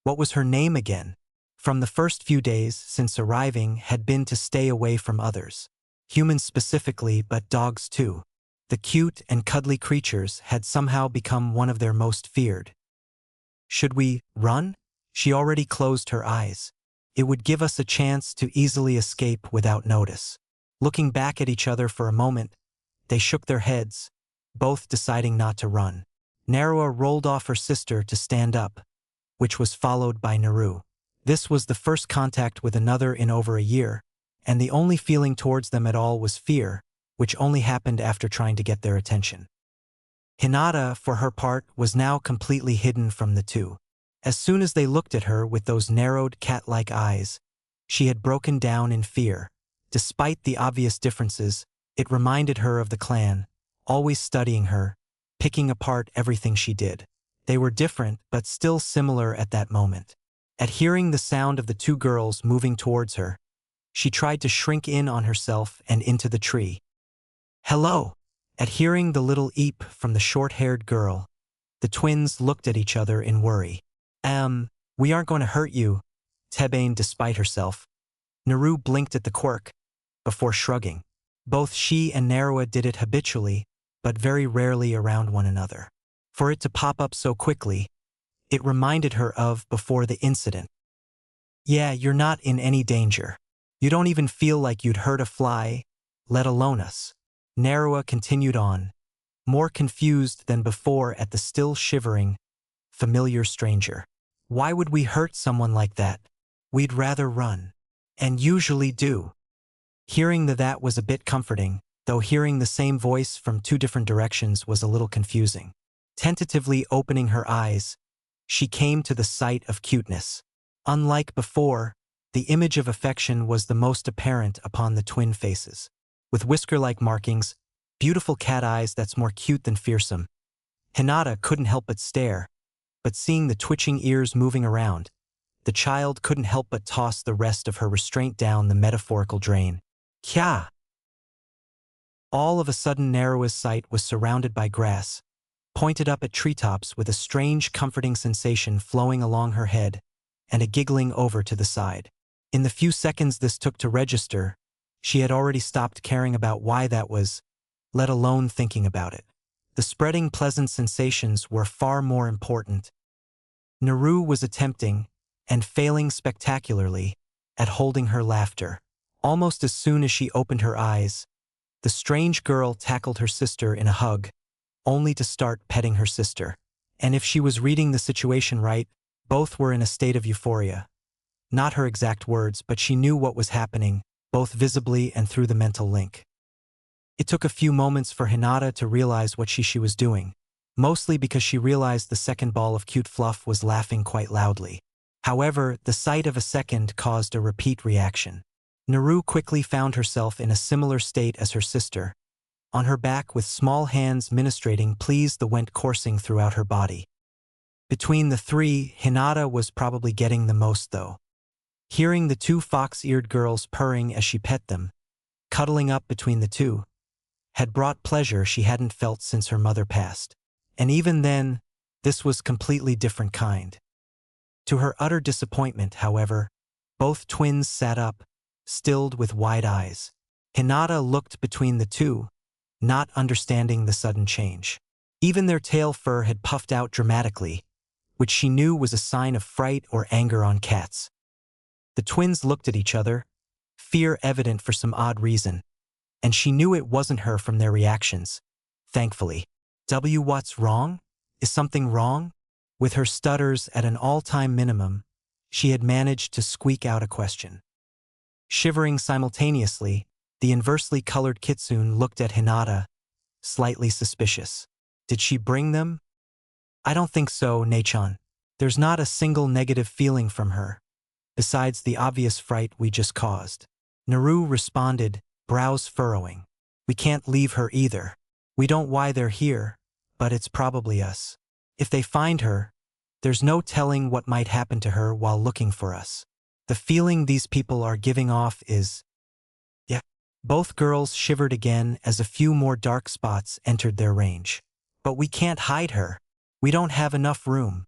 What was her name again? From the first few days since arriving had been to stay away from others. Humans specifically, but dogs too. The cute and cuddly creatures had somehow become one of their most feared. Should we run? She already closed her eyes. It would give us a chance to easily escape without notice. Looking back at each other for a moment, they shook their heads, both deciding not to run. Narua rolled off her sister to stand up, which was followed by Naru. This was the first contact with another in over a year, and the only feeling towards them at all was fear, which only happened after trying to get their attention. Hinata, for her part, was now completely hidden from the two. As soon as they looked at her with those narrowed cat-like eyes, she had broken down in fear. Despite the obvious differences, it reminded her of the clan, always studying her, picking apart everything she did. They were different, but still similar at that moment. At hearing the sound of the two girls moving towards her, she tried to shrink in on herself and into the tree. Hello! At hearing the little eep from the short-haired girl, the twins looked at each other in worry. We aren't going to hurt you, Tebane despite herself. Naru blinked at the quirk, before shrugging. Both she and Narua did it habitually, but very rarely around one another. For it to pop up so quickly, it reminded her of before the incident. Yeah, you're not in any danger. You don't even feel like you'd hurt a fly, let alone us. Narua continued on, more confused than before at the still shivering, familiar stranger. Why would we hurt someone like that? We'd rather run. And usually do. Hearing that was a bit comforting, though hearing the same voice from two different directions was a little confusing. Tentatively opening her eyes, she came to the sight of cuteness. Unlike before, the image of affection was the most apparent upon the twin faces. With whisker-like markings, beautiful cat eyes that's more cute than fearsome. Hinata couldn't help but stare, but seeing the twitching ears moving around, the child couldn't help but toss the rest of her restraint down the metaphorical drain. Kya! All of a sudden Narua's sight was surrounded by grass, pointed up at treetops with a strange comforting sensation flowing along her head, and a giggling over to the side. In the few seconds this took to register, she had already stopped caring about why that was, let alone thinking about it. The spreading pleasant sensations were far more important. Naru was attempting, and failing spectacularly, at holding her laughter. Almost as soon as she opened her eyes, the strange girl tackled her sister in a hug, only to start petting her sister. And if she was reading the situation right, both were in a state of euphoria. Not her exact words, but she knew what was happening, both visibly and through the mental link. It took a few moments for Hinata to realize what she was doing, mostly because she realized the second ball of cute fluff was laughing quite loudly. However, the sight of a second caused a repeat reaction. Naru quickly found herself in a similar state as her sister, on her back with small hands ministrating pleas that went coursing throughout her body. Between the three, Hinata was probably getting the most though. Hearing the two fox-eared girls purring as she pet them, cuddling up between the two, had brought pleasure she hadn't felt since her mother passed. And even then, this was completely different kind. To her utter disappointment, however, both twins sat up, stilled with wide eyes. Hinata looked between the two, not understanding the sudden change. Even their tail fur had puffed out dramatically, which she knew was a sign of fright or anger on cats. The twins looked at each other, fear evident for some odd reason, and she knew it wasn't her from their reactions, thankfully. What's wrong? Is something wrong? With her stutters at an all-time minimum, she had managed to squeak out a question. Shivering simultaneously, the inversely colored kitsune looked at Hinata, slightly suspicious. Did she bring them? I don't think so, Nechan. There's not a single negative feeling from her, besides the obvious fright we just caused. Naru responded, brows furrowing. We can't leave her either. We don't why they're here, but it's probably us. If they find her, there's no telling what might happen to her while looking for us. The feeling these people are giving off is... Yeah. Both girls shivered again as a few more dark spots entered their range. But we can't hide her. We don't have enough room.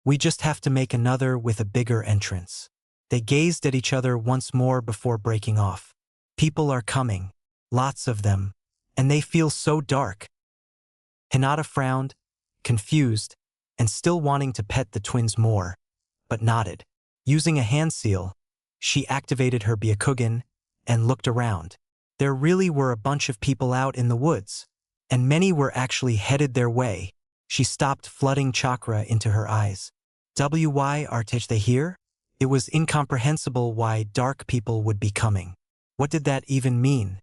We just have to make another with a bigger entrance. They gazed at each other once more before breaking off. People are coming. Lots of them. And they feel so dark. Hinata frowned, confused, and still wanting to pet the twins more, but nodded. Using a hand seal, she activated her Byakugan and looked around. There really were a bunch of people out in the woods, and many were actually headed their way. She stopped flooding chakra into her eyes. Why aren't they here? It was incomprehensible why dark people would be coming. What did that even mean?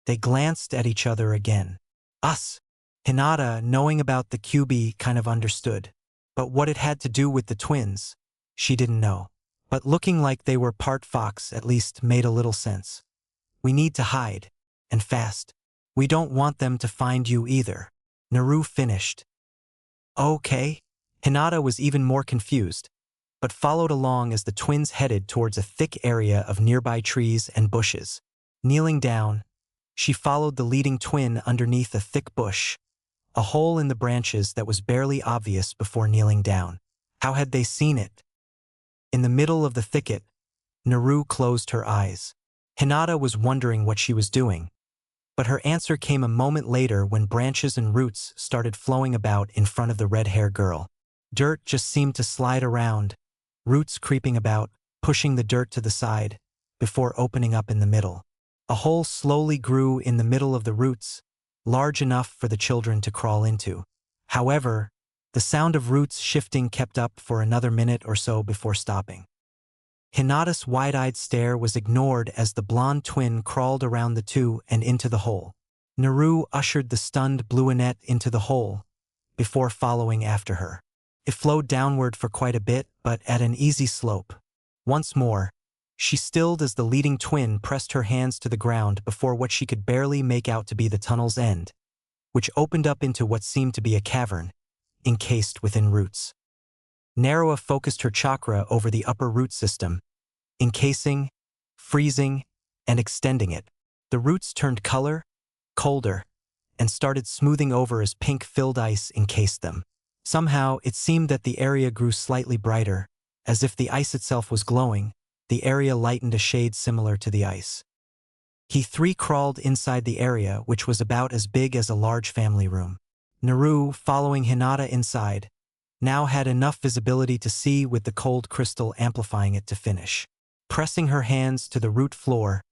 They glanced at each other again. Us. Hinata, knowing about the QB, kind of understood. But what it had to do with the twins, she didn't know. But looking like they were part fox at least made a little sense. We need to hide. And fast. We don't want them to find you either. Naru finished. Okay. Hinata was even more confused, but followed along as the twins headed towards a thick area of nearby trees and bushes. Kneeling down, she followed the leading twin underneath a thick bush, a hole in the branches that was barely obvious before kneeling down. How had they seen it? In the middle of the thicket, Naru closed her eyes. Hinata was wondering what she was doing, but her answer came a moment later when branches and roots started flowing about in front of the red-haired girl. Dirt just seemed to slide around, roots creeping about, pushing the dirt to the side, before opening up in the middle. A hole slowly grew in the middle of the roots, large enough for the children to crawl into. However, the sound of roots shifting kept up for another minute or so before stopping. Hinata's wide-eyed stare was ignored as the blonde twin crawled around the two and into the hole. Naru ushered the stunned Bluinette into the hole, before following after her. It flowed downward for quite a bit, but at an easy slope. Once more, she stilled as the leading twin pressed her hands to the ground before what she could barely make out to be the tunnel's end, which opened up into what seemed to be a cavern, encased within roots. Narua focused her chakra over the upper root system, encasing, freezing, and extending it. The roots turned color, colder, and started smoothing over as pink-filled ice encased them. Somehow, it seemed that the area grew slightly brighter, as if the ice itself was glowing. The area lightened a shade similar to the ice. He three crawled inside the area, which was about as big as a large family room. Naru, following Hinata inside, now had enough visibility to see with the cold crystal amplifying it to finish. Pressing her hands to the root floor,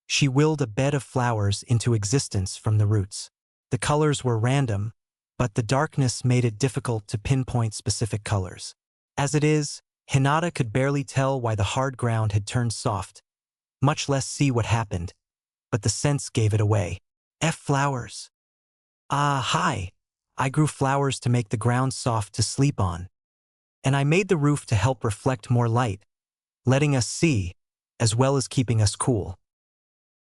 she willed a bed of flowers into existence from the roots. The colors were random, but the darkness made it difficult to pinpoint specific colors. As it is, Hinata could barely tell why the hard ground had turned soft, much less see what happened, but the sense gave it away. Flowers. Hi. I grew flowers to make the ground soft to sleep on. And I made the roof to help reflect more light, letting us see, as well as keeping us cool.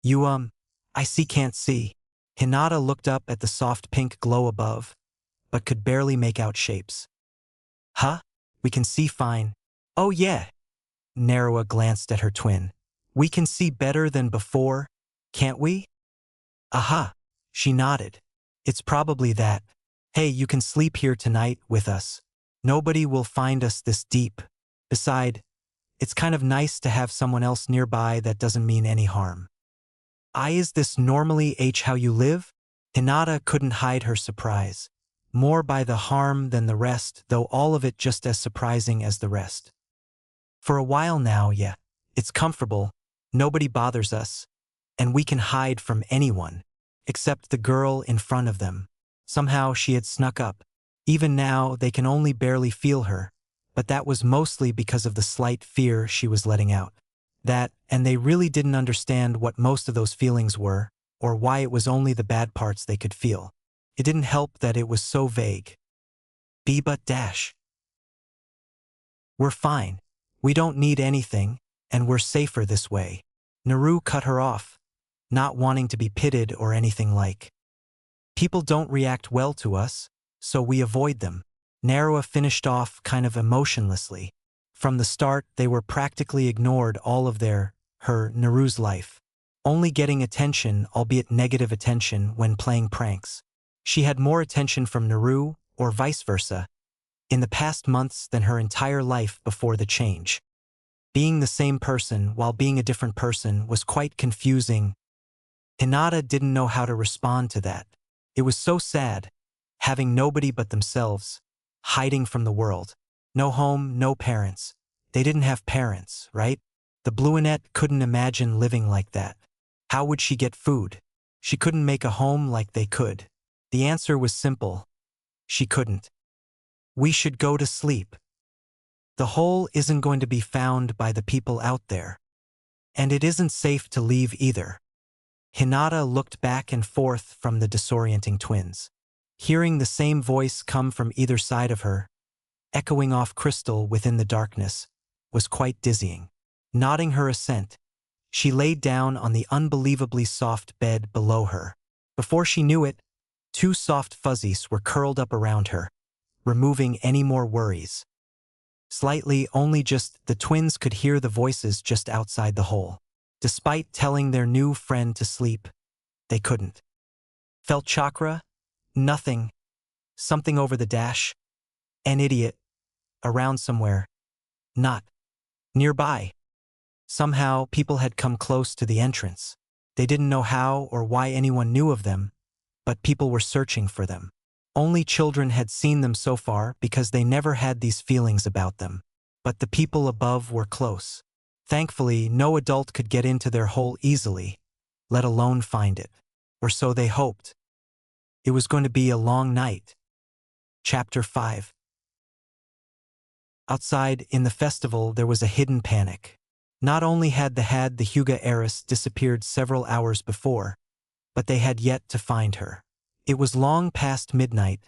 You, I can't see. Hinata looked up at the soft pink glow above, but could barely make out shapes. Huh? We can see fine. Oh yeah. Narua glanced at her twin. We can see better than before, can't we? Aha. She nodded. It's probably that. Hey, you can sleep here tonight with us. Nobody will find us this deep. Beside, it's kind of nice to have someone else nearby that doesn't mean any harm. Is this normally how you live? Hinata couldn't hide her surprise. More by the harm than the rest, though all of it just as surprising as the rest. For a while now, yeah, it's comfortable, nobody bothers us, and we can hide from anyone, except the girl in front of them. Somehow she had snuck up. Even now, they can only barely feel her, but that was mostly because of the slight fear she was letting out. That, and they really didn't understand what most of those feelings were, or why it was only the bad parts they could feel. It didn't help that it was so vague. But we're fine. We don't need anything, and we're safer this way. Naru cut her off, not wanting to be pitted or anything like. People don't react well to us, so we avoid them. Narua finished off kind of emotionlessly. From the start, they were practically ignored all of Naru's life. Only getting attention, albeit negative attention, when playing pranks. She had more attention from Naru, or vice versa, in the past months than her entire life before the change. Being the same person while being a different person was quite confusing. Hinata didn't know how to respond to that. It was so sad, having nobody but themselves, hiding from the world. No home, no parents. They didn't have parents, right? The Bluinette couldn't imagine living like that. How would she get food? She couldn't make a home like they could. The answer was simple. She couldn't. We should go to sleep. The hole isn't going to be found by the people out there. And it isn't safe to leave either. Hinata looked back and forth from the disorienting twins. Hearing the same voice come from either side of her, echoing off crystal within the darkness, was quite dizzying. Nodding her assent, she laid down on the unbelievably soft bed below her. Before she knew it, 2 soft fuzzies were curled up around her, removing any more worries. Slightly, only just, the twins could hear the voices just outside the hole. Despite telling their new friend to sleep, they couldn't. Felt chakra? Nothing. Something over the dash? An idiot. Around somewhere. Not. Nearby. Somehow, people had come close to the entrance. They didn't know how or why anyone knew of them, but people were searching for them. Only children had seen them so far because they never had these feelings about them. But the people above were close. Thankfully, no adult could get into their hole easily, let alone find it. Or so they hoped. It was going to be a long night. Chapter 5. Outside, in the festival, there was a hidden panic. Not only had the Hyuga heiress disappeared several hours before, but they had yet to find her. It was long past midnight,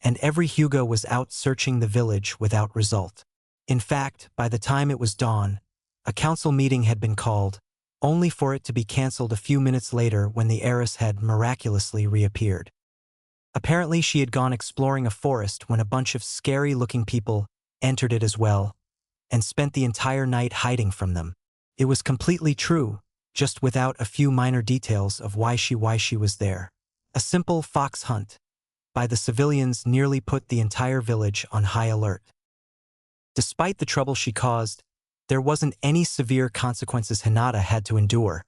and every Hyuga was out searching the village without result. In fact, by the time it was dawn, a council meeting had been called, only for it to be cancelled a few minutes later when the heiress had miraculously reappeared. Apparently she had gone exploring a forest when a bunch of scary-looking people entered it as well, and spent the entire night hiding from them. It was completely true, just without a few minor details of why she was there. A simple fox hunt by the civilians nearly put the entire village on high alert. Despite the trouble she caused, there wasn't any severe consequences Hinata had to endure,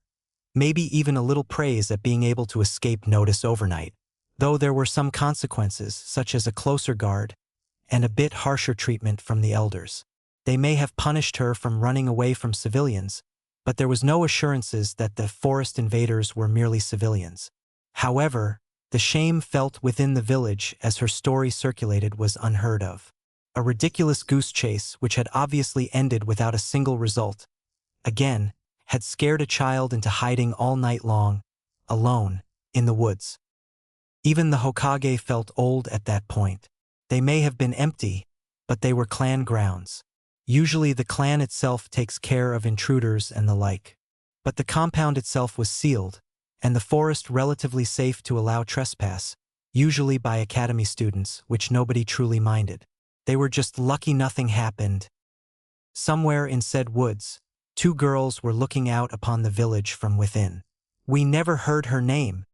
maybe even a little praise at being able to escape notice overnight. Though there were some consequences, such as a closer guard and a bit harsher treatment from the elders. They may have punished her from running away from civilians, but there was no assurances that the forest invaders were merely civilians. However, the shame felt within the village as her story circulated was unheard of. A ridiculous goose chase, which had obviously ended without a single result, again, had scared a child into hiding all night long, alone, in the woods. Even the Hokage felt old at that point. They may have been empty, but they were clan grounds. Usually the clan itself takes care of intruders and the like. But the compound itself was sealed, and the forest relatively safe to allow trespass, usually by academy students, which nobody truly minded. They were just lucky nothing happened. Somewhere in said woods, two girls were looking out upon the village from within. We never heard her name.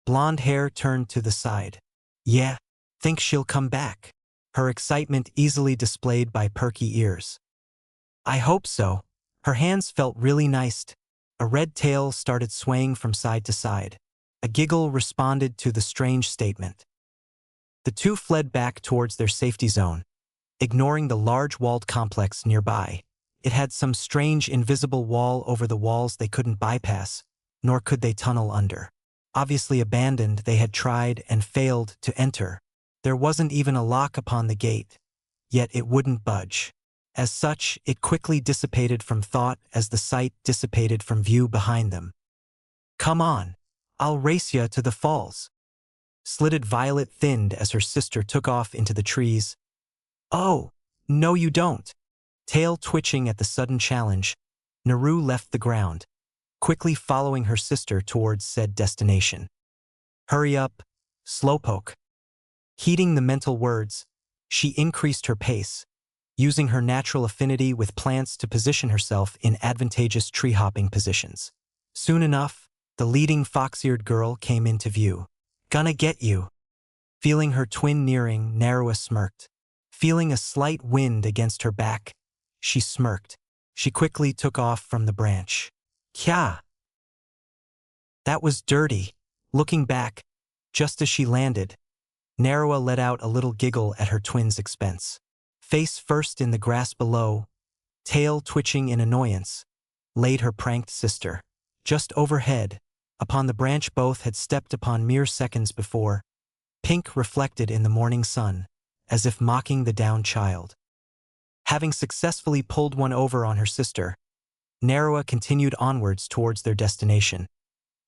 Blonde hair turned to the side. Yeah, think she'll come back. Her excitement easily displayed by perky ears. I hope so. Her hands felt really nice. A red tail started swaying from side to side. A giggle responded to the strange statement. The two fled back towards their safety zone, ignoring the large walled complex nearby. It had some strange invisible wall over the walls they couldn't bypass, nor could they tunnel under. Obviously abandoned, they had tried and failed to enter. There wasn't even a lock upon the gate, yet it wouldn't budge. As such, it quickly dissipated from thought as the sight dissipated from view behind them. Come on, I'll race ya to the falls. Slitted Violet thinned as her sister took off into the trees. Oh, no you don't. Tail twitching at the sudden challenge, Naru left the ground, quickly following her sister towards said destination. Hurry up, slowpoke. Heeding the mental words, she increased her pace, using her natural affinity with plants to position herself in advantageous tree-hopping positions. Soon enough, the leading fox-eared girl came into view. Gonna get you. Feeling her twin nearing, Naruto smirked. Feeling a slight wind against her back, she smirked. She quickly took off from the branch. Kya! That was dirty. Looking back, just as she landed, Naruto let out a little giggle at her twin's expense. Face first in the grass below, tail twitching in annoyance, laid her pranked sister. Just overhead, upon the branch both had stepped upon mere seconds before, pink reflected in the morning sun, as if mocking the downed child. Having successfully pulled one over on her sister, Naruto continued onwards towards their destination,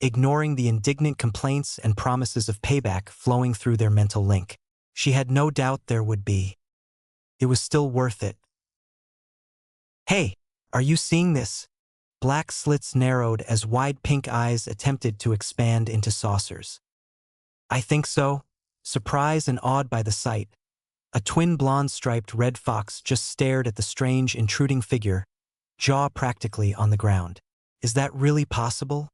ignoring the indignant complaints and promises of payback flowing through their mental link. She had no doubt there would be. It was still worth it. Hey, are you seeing this? Black slits narrowed as wide pink eyes attempted to expand into saucers. I think so. Surprised and awed by the sight, a twin blonde-striped red fox just stared at the strange, intruding figure, jaw practically on the ground. Is that really possible?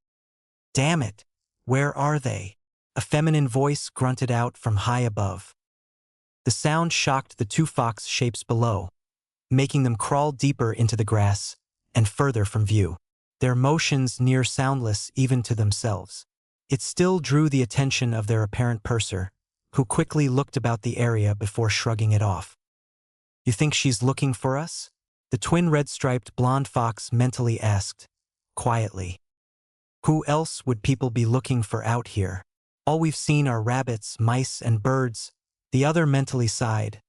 Damn it! Where are they? A feminine voice grunted out from high above. The sound shocked the two fox shapes below, making them crawl deeper into the grass and further from view, their motions near soundless even to themselves. It still drew the attention of their apparent purser, who quickly looked about the area before shrugging it off. You think she's looking for us? The twin red-striped blonde fox mentally asked, quietly. Who else would people be looking for out here? All we've seen are rabbits, mice, and birds, the other mentally sighed,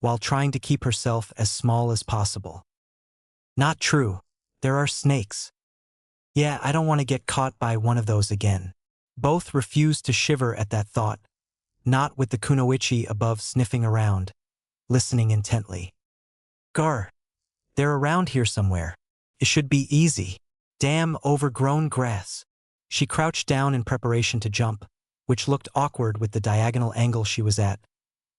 while trying to keep herself as small as possible. Not true. There are snakes. Yeah, I don't want to get caught by one of those again. Both refused to shiver at that thought, not with the kunoichi above sniffing around, listening intently. Gar. They're around here somewhere. It should be easy. Damn overgrown grass. She crouched down in preparation to jump, which looked awkward with the diagonal angle she was at,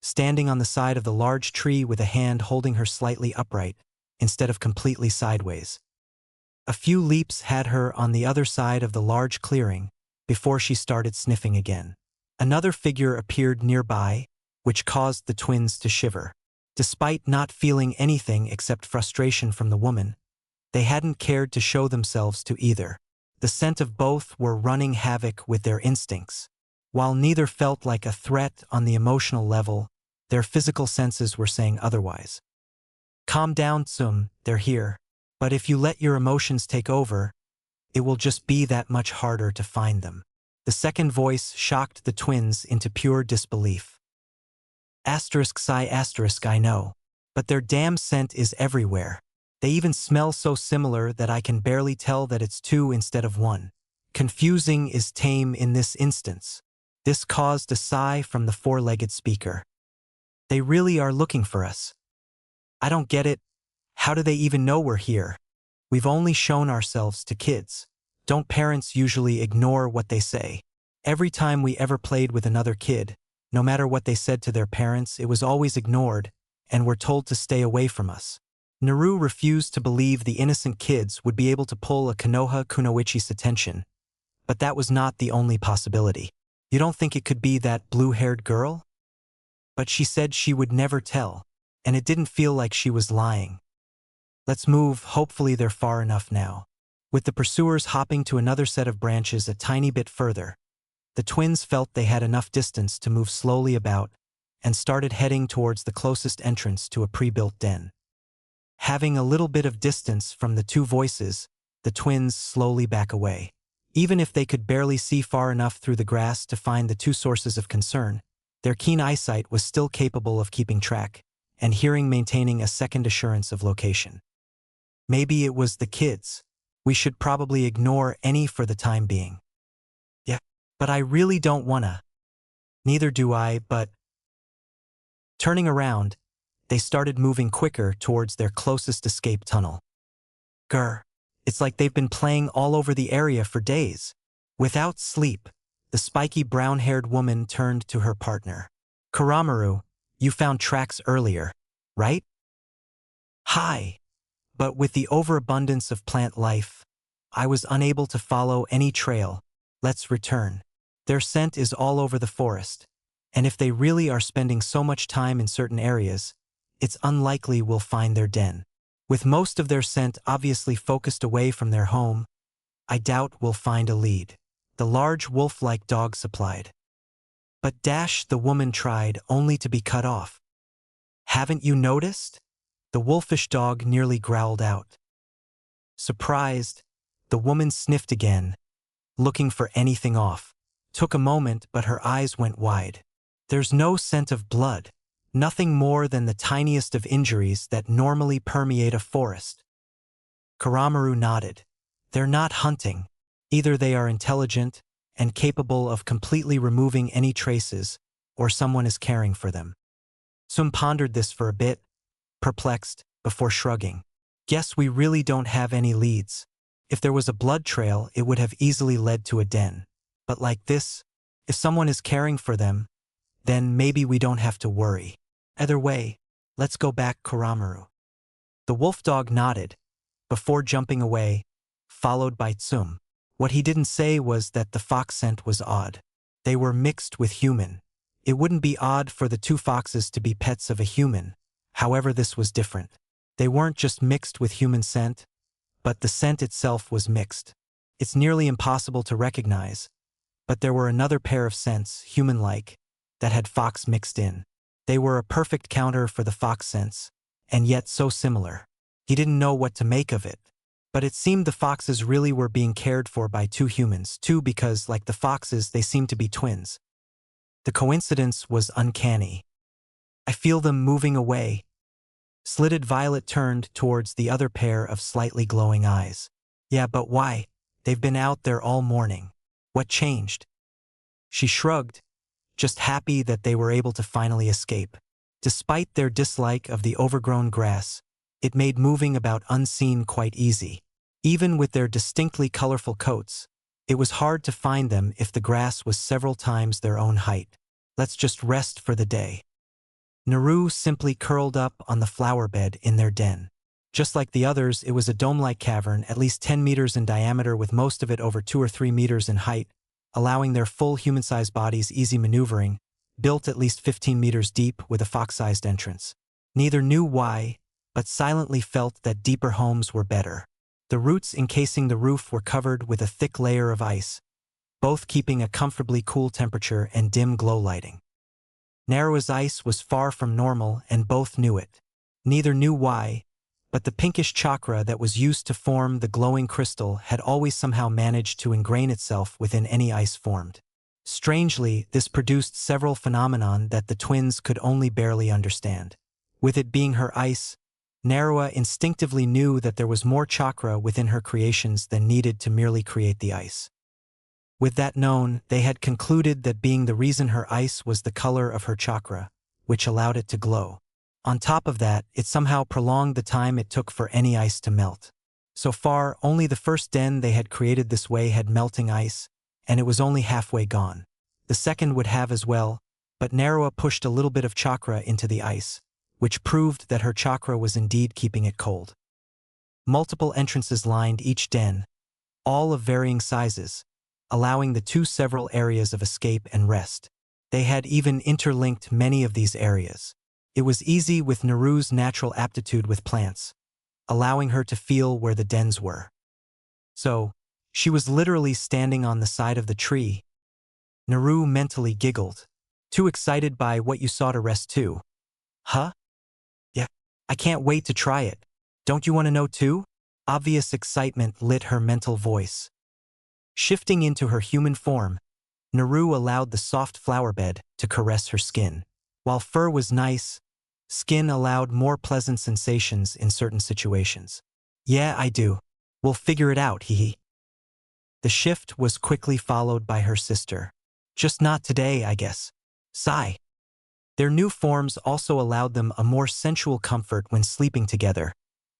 standing on the side of the large tree with a hand holding her slightly upright, instead of completely sideways. A few leaps had her on the other side of the large clearing, before she started sniffing again. Another figure appeared nearby, which caused the twins to shiver. Despite not feeling anything except frustration from the woman, they hadn't cared to show themselves to either. The scent of both were running havoc with their instincts. While neither felt like a threat on the emotional level, their physical senses were saying otherwise. Calm down, Tsum, they're here. But if you let your emotions take over, it will just be that much harder to find them. The second voice shocked the twins into pure disbelief. Asterisk sigh asterisk I know. But their damn scent is everywhere. They even smell so similar that I can barely tell that it's two instead of one. Confusing is tame in this instance. This caused a sigh from the four-legged speaker. They really are looking for us. I don't get it. How do they even know we're here? We've only shown ourselves to kids. Don't parents usually ignore what they say? Every time we ever played with another kid, no matter what they said to their parents, it was always ignored, and were told to stay away from us. Naru refused to believe the innocent kids would be able to pull a Konoha Kunoichi's attention, but that was not the only possibility. You don't think it could be that blue-haired girl? But she said she would never tell, and it didn't feel like she was lying. Let's move, hopefully they're far enough now. With the pursuers hopping to another set of branches a tiny bit further, the twins felt they had enough distance to move slowly about and started heading towards the closest entrance to a pre-built den. Having a little bit of distance from the two voices, the twins slowly back away. Even if they could barely see far enough through the grass to find the two sources of concern, their keen eyesight was still capable of keeping track, and hearing maintaining a second assurance of location. Maybe it was the kids. We should probably ignore any for the time being. Yeah, but I really don't wanna. Neither do I, but... Turning around, they started moving quicker towards their closest escape tunnel. Grr, it's like they've been playing all over the area for days. Without sleep, the spiky brown-haired woman turned to her partner. Kuramaru, you found tracks earlier, right? Hi. But with the overabundance of plant life, I was unable to follow any trail. Let's return. Their scent is all over the forest, and if they really are spending so much time in certain areas, it's unlikely we'll find their den. With most of their scent obviously focused away from their home, I doubt we'll find a lead. The large wolf-like dog supplied. But the woman tried, only to be cut off. Haven't you noticed? The wolfish dog nearly growled out. Surprised, the woman sniffed again, looking for anything off. Took a moment, but her eyes went wide. There's no scent of blood, nothing more than the tiniest of injuries that normally permeate a forest. Kuramaru nodded. They're not hunting. Either they are intelligent and capable of completely removing any traces, or someone is caring for them. Sum pondered this for a bit, perplexed, before shrugging. Guess we really don't have any leads. If there was a blood trail, it would have easily led to a den. But like this, if someone is caring for them, then maybe we don't have to worry. Either way, let's go back, Kuramaru. The wolf dog nodded, before jumping away, followed by Tsum. What he didn't say was that the fox scent was odd. They were mixed with human. It wouldn't be odd for the two foxes to be pets of a human. However, this was different. They weren't just mixed with human scent, but the scent itself was mixed. It's nearly impossible to recognize, but there were another pair of scents, human-like, that had fox mixed in. They were a perfect counter for the fox scents, and yet so similar. He didn't know what to make of it, but it seemed the foxes really were being cared for by two humans, too, because, like the foxes, they seemed to be twins. The coincidence was uncanny. I feel them moving away. Slitted Violet turned towards the other pair of slightly glowing eyes. Yeah, but why? They've been out there all morning. What changed? She shrugged, just happy that they were able to finally escape. Despite their dislike of the overgrown grass, it made moving about unseen quite easy. Even with their distinctly colorful coats, it was hard to find them if the grass was several times their own height. Let's just rest for the day. Naru simply curled up on the flower bed in their den. Just like the others, it was a dome-like cavern, at least 10 meters in diameter with most of it over 2 or 3 meters in height, allowing their full human-sized bodies easy maneuvering, built at least 15 meters deep with a fox-sized entrance. Neither knew why, but silently felt that deeper homes were better. The roots encasing the roof were covered with a thick layer of ice, both keeping a comfortably cool temperature and dim glow lighting. Narrow as ice was far from normal, and both knew it. Neither knew why, but the pinkish chakra that was used to form the glowing crystal had always somehow managed to ingrain itself within any ice formed. Strangely, this produced several phenomenon that the twins could only barely understand. With it being her ice, Narua instinctively knew that there was more chakra within her creations than needed to merely create the ice. With that known, they had concluded that being the reason her ice was the color of her chakra, which allowed it to glow. On top of that, it somehow prolonged the time it took for any ice to melt. So far, only the first den they had created this way had melting ice, and it was only halfway gone. The second would have as well, but Narua pushed a little bit of chakra into the ice, which proved that her chakra was indeed keeping it cold. Multiple entrances lined each den, all of varying sizes, allowing the two several areas of escape and rest. They had even interlinked many of these areas. It was easy with Naru's natural aptitude with plants, allowing her to feel where the dens were. So, she was literally standing on the side of the tree. Naru mentally giggled. Too excited by what you saw to rest too. Huh? Yeah, I can't wait to try it. Don't you want to know too? Obvious excitement lit her mental voice. Shifting into her human form, Naru allowed the soft flower bed to caress her skin. While fur was nice, skin allowed more pleasant sensations in certain situations. Yeah, I do. We'll figure it out, hee. The shift was quickly followed by her sister. Just not today, I guess. Sigh. Their new forms also allowed them a more sensual comfort when sleeping together,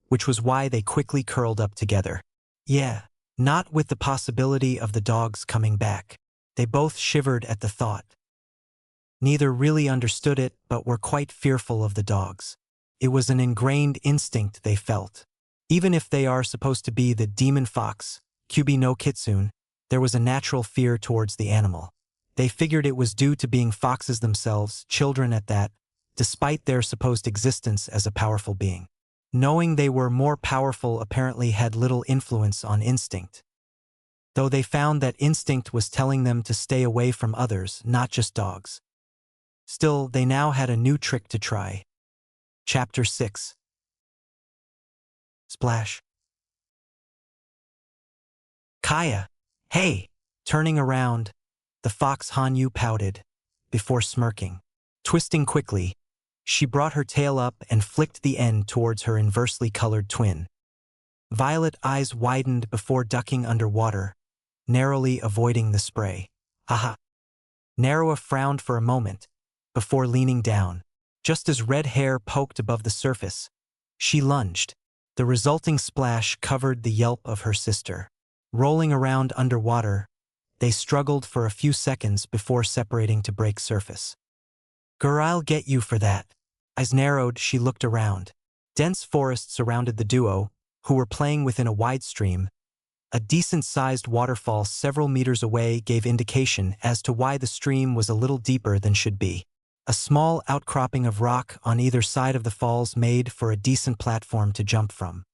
which was why they quickly curled up together. Yeah, not with the possibility of the dogs coming back. They both shivered at the thought. Neither really understood it, but were quite fearful of the dogs. It was an ingrained instinct they felt. Even if they are supposed to be the demon fox, Kyubi no Kitsune, there was a natural fear towards the animal. They figured it was due to being foxes themselves, children at that, despite their supposed existence as a powerful being. Knowing they were more powerful apparently had little influence on instinct, though they found that instinct was telling them to stay away from others, not just dogs. Still, they now had a new trick to try. Chapter 6. Splash. Kaya! Hey! Turning around, the fox Hanyu pouted, before smirking. Twisting quickly, she brought her tail up and flicked the end towards her inversely colored twin. Violet eyes widened before ducking underwater, narrowly avoiding the spray. Aha! Narua frowned for a moment, before leaning down. Just as red hair poked above the surface, she lunged. The resulting splash covered the yelp of her sister. Rolling around underwater, they struggled for a few seconds before separating to break surface. "Girl, I'll get you for that." Eyes narrowed, she looked around. Dense forest surrounded the duo, who were playing within a wide stream. A decent-sized waterfall several meters away gave indication as to why the stream was a little deeper than should be. A small outcropping of rock on either side of the falls made for a decent platform to jump from.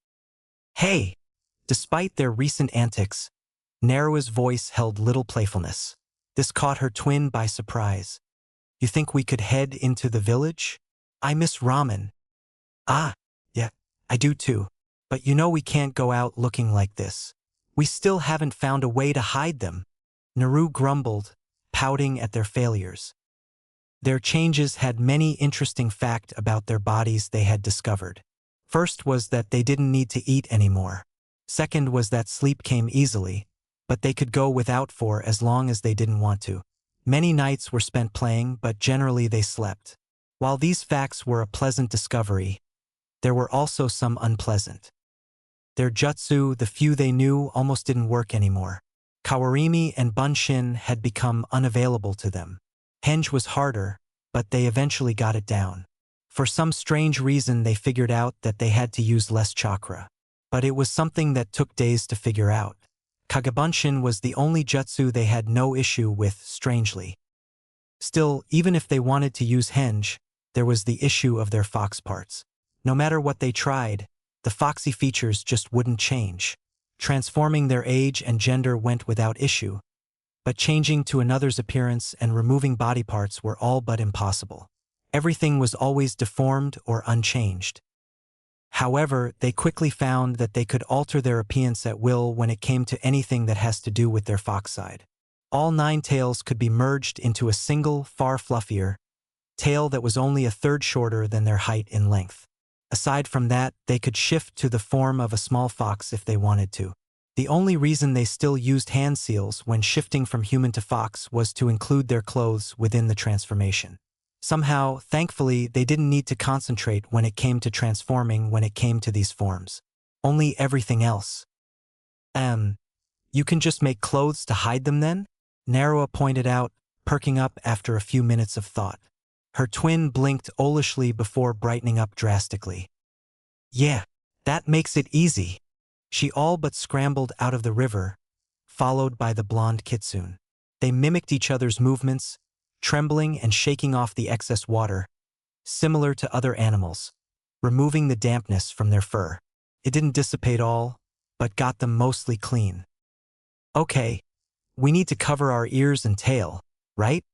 "Hey!" Despite their recent antics, Narua's voice held little playfulness. This caught her twin by surprise. "You think we could head into the village? I miss ramen." "Ah, yeah, I do too. But you know we can't go out looking like this. We still haven't found a way to hide them." Naru grumbled, pouting at their failures. Their changes had many interesting facts about their bodies they had discovered. First was that they didn't need to eat anymore. Second was that sleep came easily, but they could go without for as long as they didn't want to. Many nights were spent playing, but generally they slept. While these facts were a pleasant discovery, there were also some unpleasant. Their jutsu, the few they knew, almost didn't work anymore. Kawarimi and Bunshin had become unavailable to them. Henge was harder, but they eventually got it down. For some strange reason they figured out that they had to use less chakra. But it was something that took days to figure out. Kagabunshin was the only jutsu they had no issue with, strangely. Still, even if they wanted to use henge, there was the issue of their fox parts. No matter what they tried, the foxy features just wouldn't change. Transforming their age and gender went without issue, but changing to another's appearance and removing body parts were all but impossible. Everything was always deformed or unchanged. However, they quickly found that they could alter their appearance at will when it came to anything that has to do with their fox side. All 9 tails could be merged into a single, far fluffier, tail that was only a third shorter than their height in length. Aside from that, they could shift to the form of a small fox if they wanted to. The only reason they still used hand seals when shifting from human to fox was to include their clothes within the transformation. Somehow, thankfully, they didn't need to concentrate when it came to transforming when it came to these forms. Only everything else. You can just make clothes to hide them then? Narua pointed out, perking up after a few minutes of thought. Her twin blinked owlishly before brightening up drastically. Yeah, that makes it easy. She all but scrambled out of the river, followed by the blonde kitsune. They mimicked each other's movements, trembling and shaking off the excess water, similar to other animals, removing the dampness from their fur. It didn't dissipate all, but got them mostly clean. Okay, we need to cover our ears and tail, right?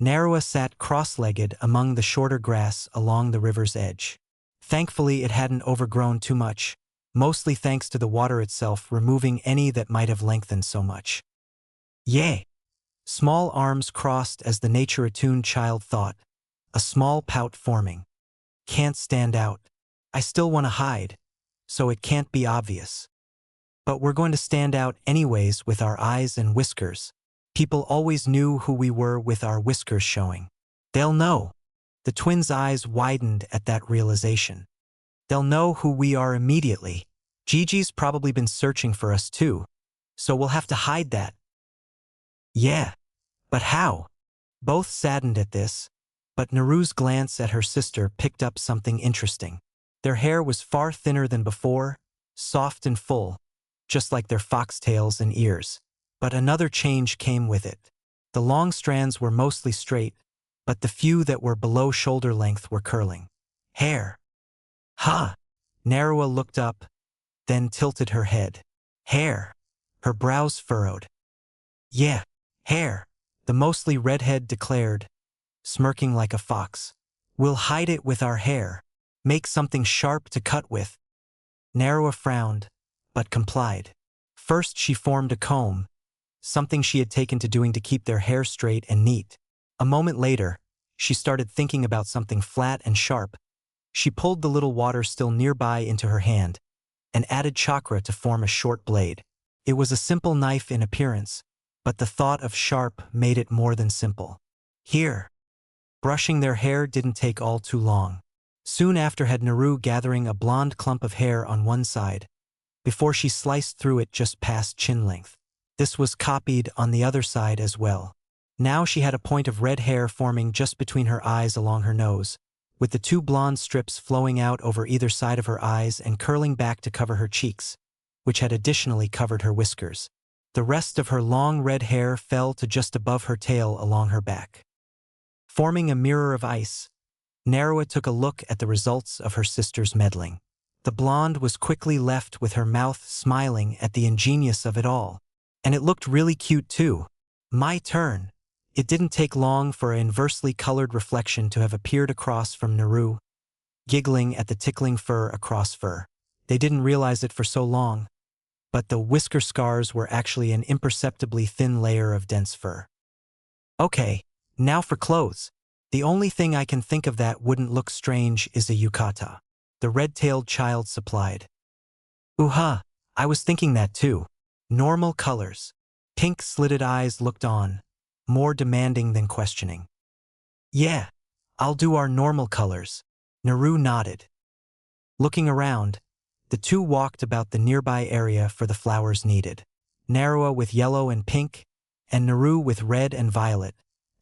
Narua sat cross-legged among the shorter grass along the river's edge. Thankfully, it hadn't overgrown too much, mostly thanks to the water itself removing any that might have lengthened so much. Yay! Small arms crossed as the nature-attuned child thought, a small pout forming. Can't stand out. I still want to hide, so it can't be obvious. But we're going to stand out anyways with our eyes and whiskers. People always knew who we were with our whiskers showing. They'll know. The twins' eyes widened at that realization. They'll know who we are immediately. Gigi's probably been searching for us too, so we'll have to hide that. Yeah, but how? Both saddened at this, but Naru's glance at her sister picked up something interesting. Their hair was far thinner than before, soft and full, just like their foxtails and ears. But another change came with it. The long strands were mostly straight, but the few that were below shoulder length were curling. Hair. Ha! Narua looked up, then tilted her head. Hair. Her brows furrowed. Yeah, hair, the mostly redhead declared, smirking like a fox. We'll hide it with our hair. Make something sharp to cut with. Narua frowned, but complied. First she formed a comb, something she had taken to doing to keep their hair straight and neat. A moment later, she started thinking about something flat and sharp. She pulled the little water still nearby into her hand and added chakra to form a short blade. It was a simple knife in appearance, but the thought of sharp made it more than simple. Here. Brushing their hair didn't take all too long. Soon after had Naru gathering a blonde clump of hair on one side, before she sliced through it just past chin length. This was copied on the other side as well. Now she had a point of red hair forming just between her eyes along her nose, with the 2 blonde strips flowing out over either side of her eyes and curling back to cover her cheeks, which had additionally covered her whiskers. The rest of her long red hair fell to just above her tail along her back. Forming a mirror of ice, Narua took a look at the results of her sister's meddling. The blonde was quickly left with her mouth smiling at the ingenious of it all. And it looked really cute too. My turn. It didn't take long for an inversely colored reflection to have appeared across from Naru, giggling at the tickling fur across fur. They didn't realize it for so long, but the whisker scars were actually an imperceptibly thin layer of dense fur. Okay, now for clothes. The only thing I can think of that wouldn't look strange is a yukata. The red-tailed child supplied. Ooh-ha, I was thinking that too. Normal colors. Pink slitted eyes looked on, more demanding than questioning. Yeah, I'll do our normal colors. Naru nodded. Looking around, the two walked about the nearby area for the flowers needed. Narua with yellow and pink, and Naru with red and violet,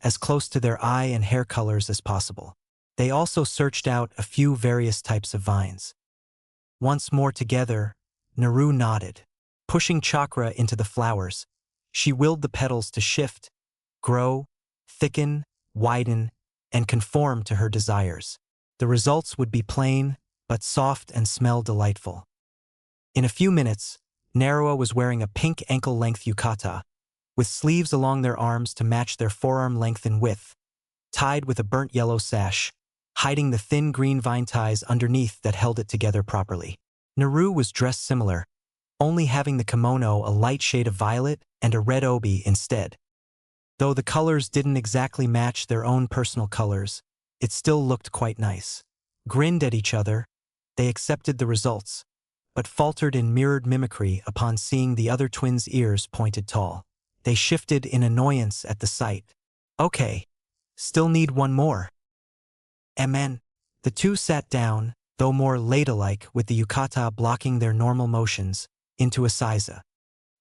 as close to their eye and hair colors as possible. They also searched out a few various types of vines. Once more together, Naru nodded. Pushing chakra into the flowers, she willed the petals to shift, grow, thicken, widen, and conform to her desires. The results would be plain, but soft and smell delightful. In a few minutes, Narua was wearing a pink ankle-length yukata, with sleeves along their arms to match their forearm length and width, tied with a burnt yellow sash, hiding the thin green vine ties underneath that held it together properly. Naru was dressed similar, only having the kimono a light shade of violet and a red obi instead. Though the colors didn't exactly match their own personal colors, it still looked quite nice. Grinned at each other, they accepted the results, but faltered in mirrored mimicry upon seeing the other twins' ears pointed tall. They shifted in annoyance at the sight. Okay, still need one more. Amen. The two sat down, though more ladylike with the yukata blocking their normal motions, into a seiza.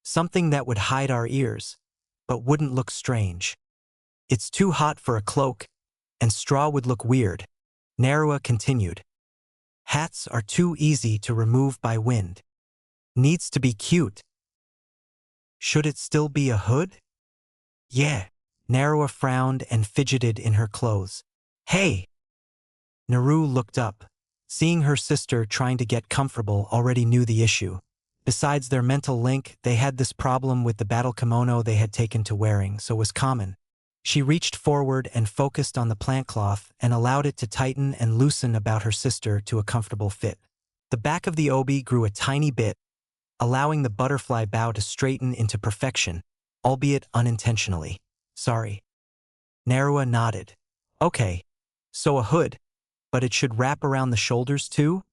Something that would hide our ears, but wouldn't look strange. It's too hot for a cloak, and straw would look weird, Narua continued. Hats are too easy to remove by wind. Needs to be cute. Should it still be a hood? Yeah. Narua frowned and fidgeted in her clothes. Hey! Naru looked up. Seeing her sister trying to get comfortable already knew the issue. Besides their mental link, they had this problem with the battle kimono they had taken to wearing, so it was common. She reached forward and focused on the plant cloth and allowed it to tighten and loosen about her sister to a comfortable fit. The back of the obi grew a tiny bit, allowing the butterfly bow to straighten into perfection, albeit unintentionally. Sorry. Narua nodded. Okay, so a hood, but it should wrap around the shoulders too?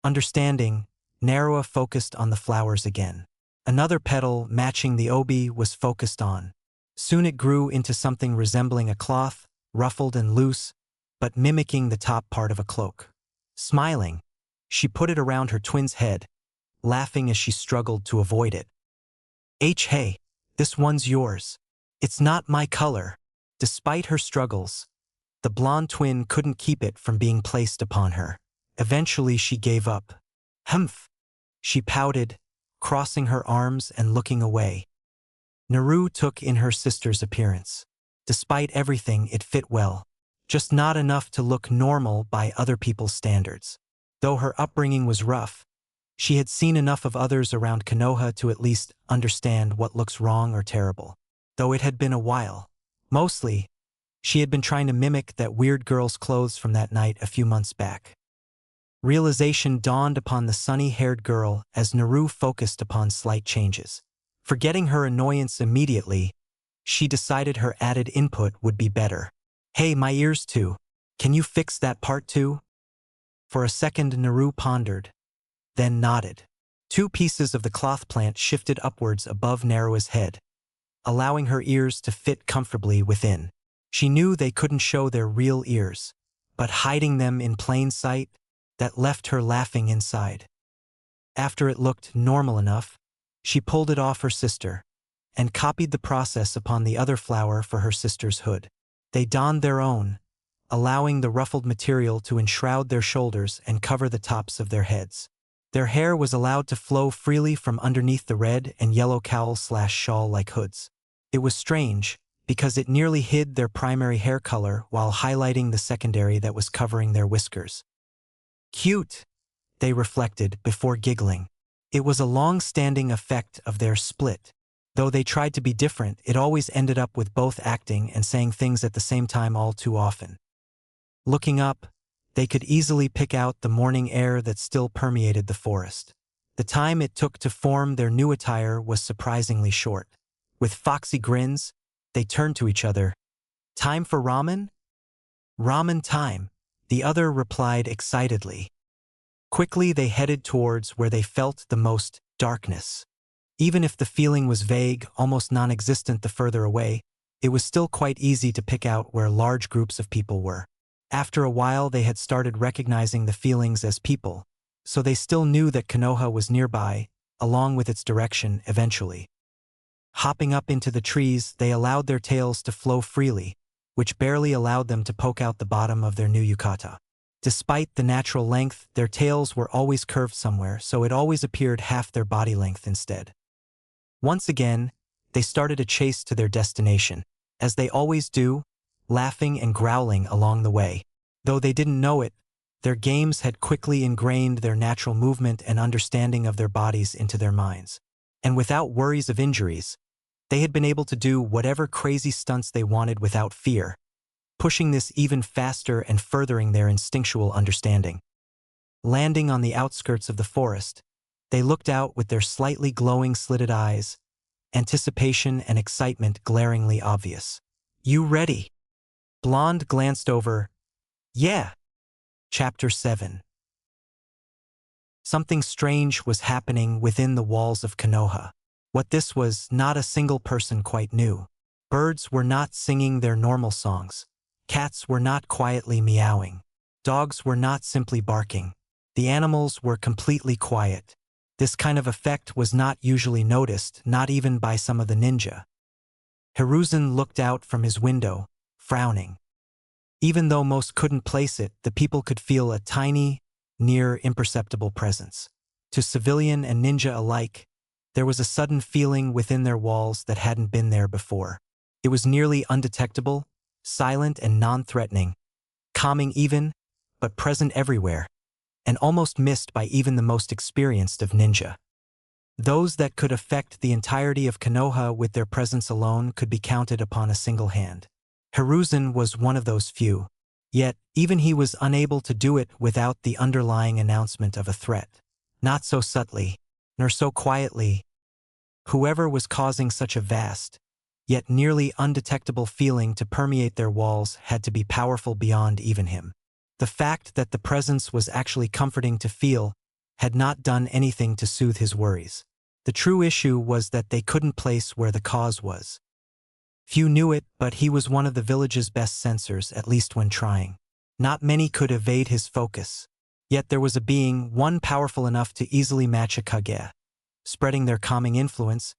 Understanding, Narua focused on the flowers again. Another petal matching the obi was focused on. Soon it grew into something resembling a cloth, ruffled and loose, but mimicking the top part of a cloak. Smiling, she put it around her twin's head, laughing as she struggled to avoid it. Hey, this one's yours. It's not my color. Despite her struggles, the blonde twin couldn't keep it from being placed upon her. Eventually she gave up. Humph! She pouted, crossing her arms and looking away. Naru took in her sister's appearance. Despite everything, it fit well. Just not enough to look normal by other people's standards. Though her upbringing was rough, she had seen enough of others around Konoha to at least understand what looks wrong or terrible. Though it had been a while. Mostly, she had been trying to mimic that weird girl's clothes from that night a few months back. Realization dawned upon the sunny-haired girl as Naru focused upon slight changes. Forgetting her annoyance immediately, she decided her added input would be better. Hey, my ears too. Can you fix that part too? For a second Naru pondered, then nodded. Two pieces of the cloth plant shifted upwards above Narua's head, allowing her ears to fit comfortably within. She knew they couldn't show their real ears, but hiding them in plain sight, that left her laughing inside. After it looked normal enough, she pulled it off her sister, and copied the process upon the other flower for her sister's hood. They donned their own, allowing the ruffled material to enshroud their shoulders and cover the tops of their heads. Their hair was allowed to flow freely from underneath the red and yellow cowl/shawl like hoods. It was strange, because it nearly hid their primary hair color while highlighting the secondary that was covering their whiskers. Cute, they reflected before giggling. It was a long-standing effect of their split. Though they tried to be different, it always ended up with both acting and saying things at the same time all too often. Looking up, they could easily pick out the morning air that still permeated the forest. The time it took to form their new attire was surprisingly short. With foxy grins, they turned to each other. Time for ramen? Ramen time, the other replied excitedly. Quickly they headed towards where they felt the most darkness. Even if the feeling was vague, almost non-existent the further away, it was still quite easy to pick out where large groups of people were. After a while they had started recognizing the feelings as people, so they still knew that Konoha was nearby, along with its direction eventually. Hopping up into the trees, they allowed their tails to flow freely, which barely allowed them to poke out the bottom of their new yukata. Despite the natural length, their tails were always curved somewhere, so it always appeared half their body length instead. Once again, they started a chase to their destination, as they always do, laughing and growling along the way. Though they didn't know it, their games had quickly ingrained their natural movement and understanding of their bodies into their minds. And without worries of injuries, they had been able to do whatever crazy stunts they wanted without fear. pushing this even faster and furthering their instinctual understanding. Landing on the outskirts of the forest, they looked out with their slightly glowing slitted eyes, anticipation and excitement glaringly obvious. "You ready?" Blonde glanced over. "Yeah." Chapter 7. Something strange was happening within the walls of Konoha. What this was, not a single person quite knew. Birds were not singing their normal songs. Cats were not quietly meowing. Dogs were not simply barking. The animals were completely quiet. This kind of effect was not usually noticed, not even by some of the ninja. Hiraishin looked out from his window, frowning. Even though most couldn't place it, the people could feel a tiny, near imperceptible presence. To civilian and ninja alike, there was a sudden feeling within their walls that hadn't been there before. It was nearly undetectable, silent and non-threatening, calming even, but present everywhere, and almost missed by even the most experienced of ninja. Those that could affect the entirety of Konoha with their presence alone could be counted upon a single hand. Hiraishin was one of those few, yet even he was unable to do it without the underlying announcement of a threat. Not so subtly, nor so quietly. Whoever was causing such a vast, yet nearly undetectable feeling to permeate their walls had to be powerful beyond even him. The fact that the presence was actually comforting to feel had not done anything to soothe his worries. The true issue was that they couldn't place where the cause was. Few knew it, but he was one of the village's best sensors, at least when trying. Not many could evade his focus. Yet there was a being, one powerful enough to easily match a Kage, spreading their calming influence,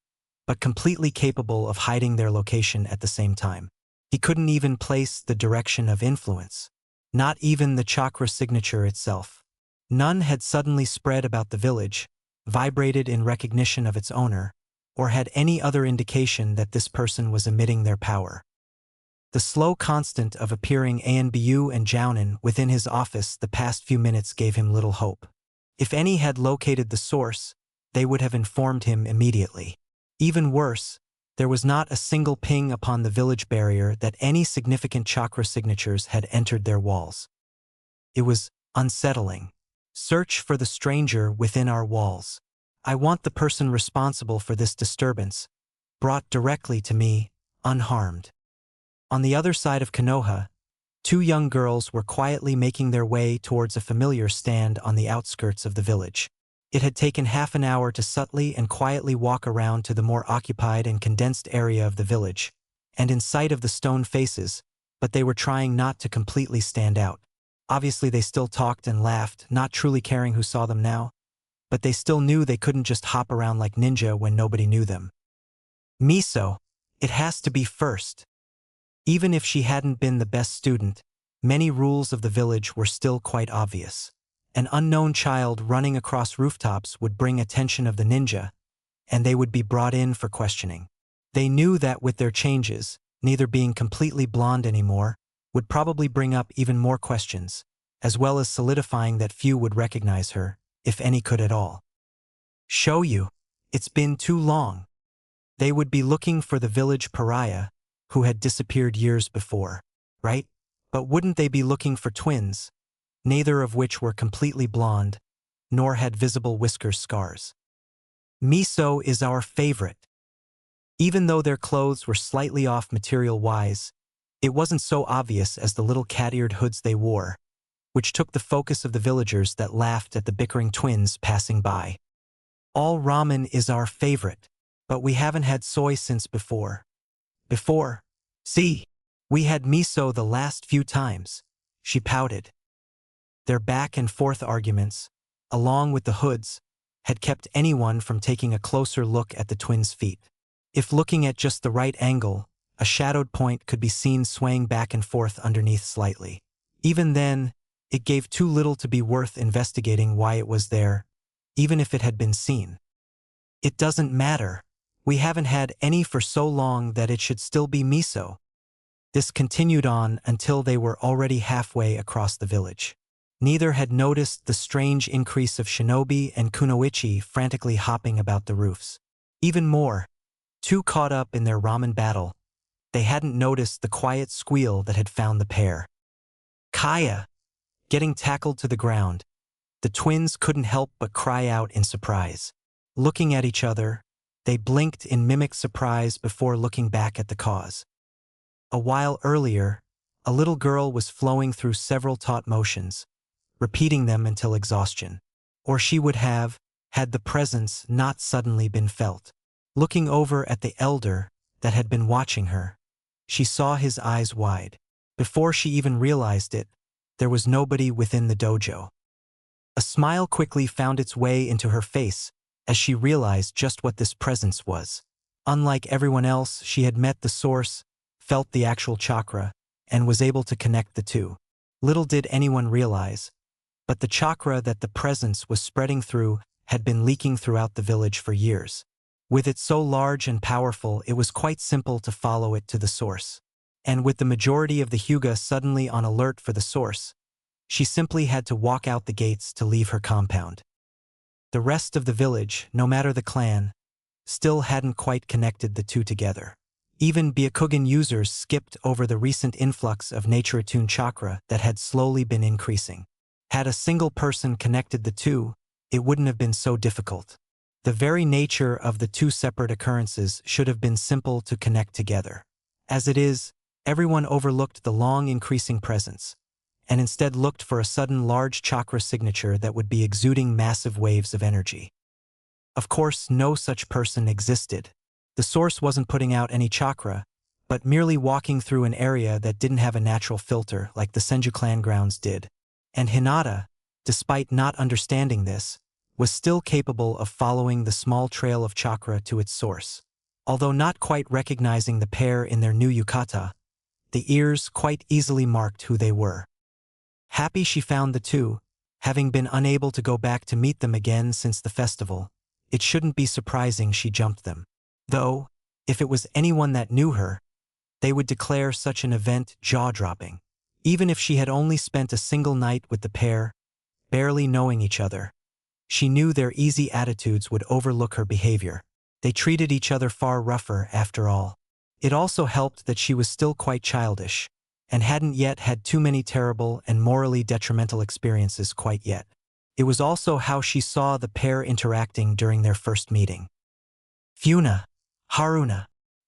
but completely capable of hiding their location at the same time. He couldn't even place the direction of influence. Not even the chakra signature itself. None had suddenly spread about the village, vibrated in recognition of its owner, or had any other indication that this person was emitting their power. The slow constant of appearing Anbu and Jounin within his office the past few minutes gave him little hope. If any had located the source, they would have informed him immediately. Even worse, there was not a single ping upon the village barrier that any significant chakra signatures had entered their walls. It was unsettling. Search for the stranger within our walls. I want the person responsible for this disturbance brought directly to me, unharmed. On the other side of Konoha, two young girls were quietly making their way towards a familiar stand on the outskirts of the village. It had taken half an hour to subtly and quietly walk around to the more occupied and condensed area of the village, and in sight of the stone faces, but they were trying not to completely stand out. Obviously they still talked and laughed, not truly caring who saw them now, but they still knew they couldn't just hop around like ninja when nobody knew them. Miso, it has to be first. Even if she hadn't been the best student, many rules of the village were still quite obvious. An unknown child running across rooftops would bring attention of the ninja, and they would be brought in for questioning. They knew that with their changes, neither being completely blonde anymore, would probably bring up even more questions, as well as solidifying that few would recognize her, if any could at all. Show you, it's been too long. They would be looking for the village pariah, who had disappeared years before, right? But wouldn't they be looking for twins, neither of which were completely blonde, nor had visible whisker scars? Miso is our favorite. Even though their clothes were slightly off material-wise, it wasn't so obvious as the little cat-eared hoods they wore, which took the focus of the villagers that laughed at the bickering twins passing by. All ramen is our favorite, but we haven't had soy since before. See, we had miso the last few times, she pouted. Their back and forth arguments, along with the hoods, had kept anyone from taking a closer look at the twins' feet. If looking at just the right angle, a shadowed point could be seen swaying back and forth underneath slightly. Even then, it gave too little to be worth investigating why it was there, even if it had been seen. It doesn't matter. We haven't had any for so long that it should still be miso. This continued on until they were already halfway across the village. Neither had noticed the strange increase of shinobi and kunoichi frantically hopping about the roofs. Even more, too caught up in their ramen battle, they hadn't noticed the quiet squeal that had found the pair. Kaya! Getting tackled to the ground, the twins couldn't help but cry out in surprise. Looking at each other, they blinked in mimic surprise before looking back at the cause. A while earlier, a little girl was flowing through several taut motions, repeating them until exhaustion. Or she would have, had the presence not suddenly been felt. Looking over at the elder that had been watching her, she saw his eyes wide. Before she even realized it, there was nobody within the dojo. A smile quickly found its way into her face as she realized just what this presence was. Unlike everyone else, she had met the source, felt the actual chakra, and was able to connect the two. Little did anyone realize, but the chakra that the presence was spreading through had been leaking throughout the village for years. With it so large and powerful, it was quite simple to follow it to the source. And with the majority of the Hyuga suddenly on alert for the source, she simply had to walk out the gates to leave her compound. The rest of the village, no matter the clan, still hadn't quite connected the two together. Even Byakugan users skipped over the recent influx of nature-attuned chakra that had slowly been increasing. Had a single person connected the two, it wouldn't have been so difficult. The very nature of the two separate occurrences should have been simple to connect together. As it is, everyone overlooked the long increasing presence, and instead looked for a sudden large chakra signature that would be exuding massive waves of energy. Of course, no such person existed. The source wasn't putting out any chakra, but merely walking through an area that didn't have a natural filter like the Senju clan grounds did. And Hinata, despite not understanding this, was still capable of following the small trail of chakra to its source. Although not quite recognizing the pair in their new yukata, the ears quite easily marked who they were. Happy she found the two, having been unable to go back to meet them again since the festival, it shouldn't be surprising she jumped them. Though, if it was anyone that knew her, they would declare such an event jaw-dropping. Even if she had only spent a single night with the pair, barely knowing each other, she knew their easy attitudes would overlook her behavior. They treated each other far rougher after all. It also helped that she was still quite childish, and hadn't yet had too many terrible and morally detrimental experiences quite yet. It was also how she saw the pair interacting during their first meeting. Funa, Haruna,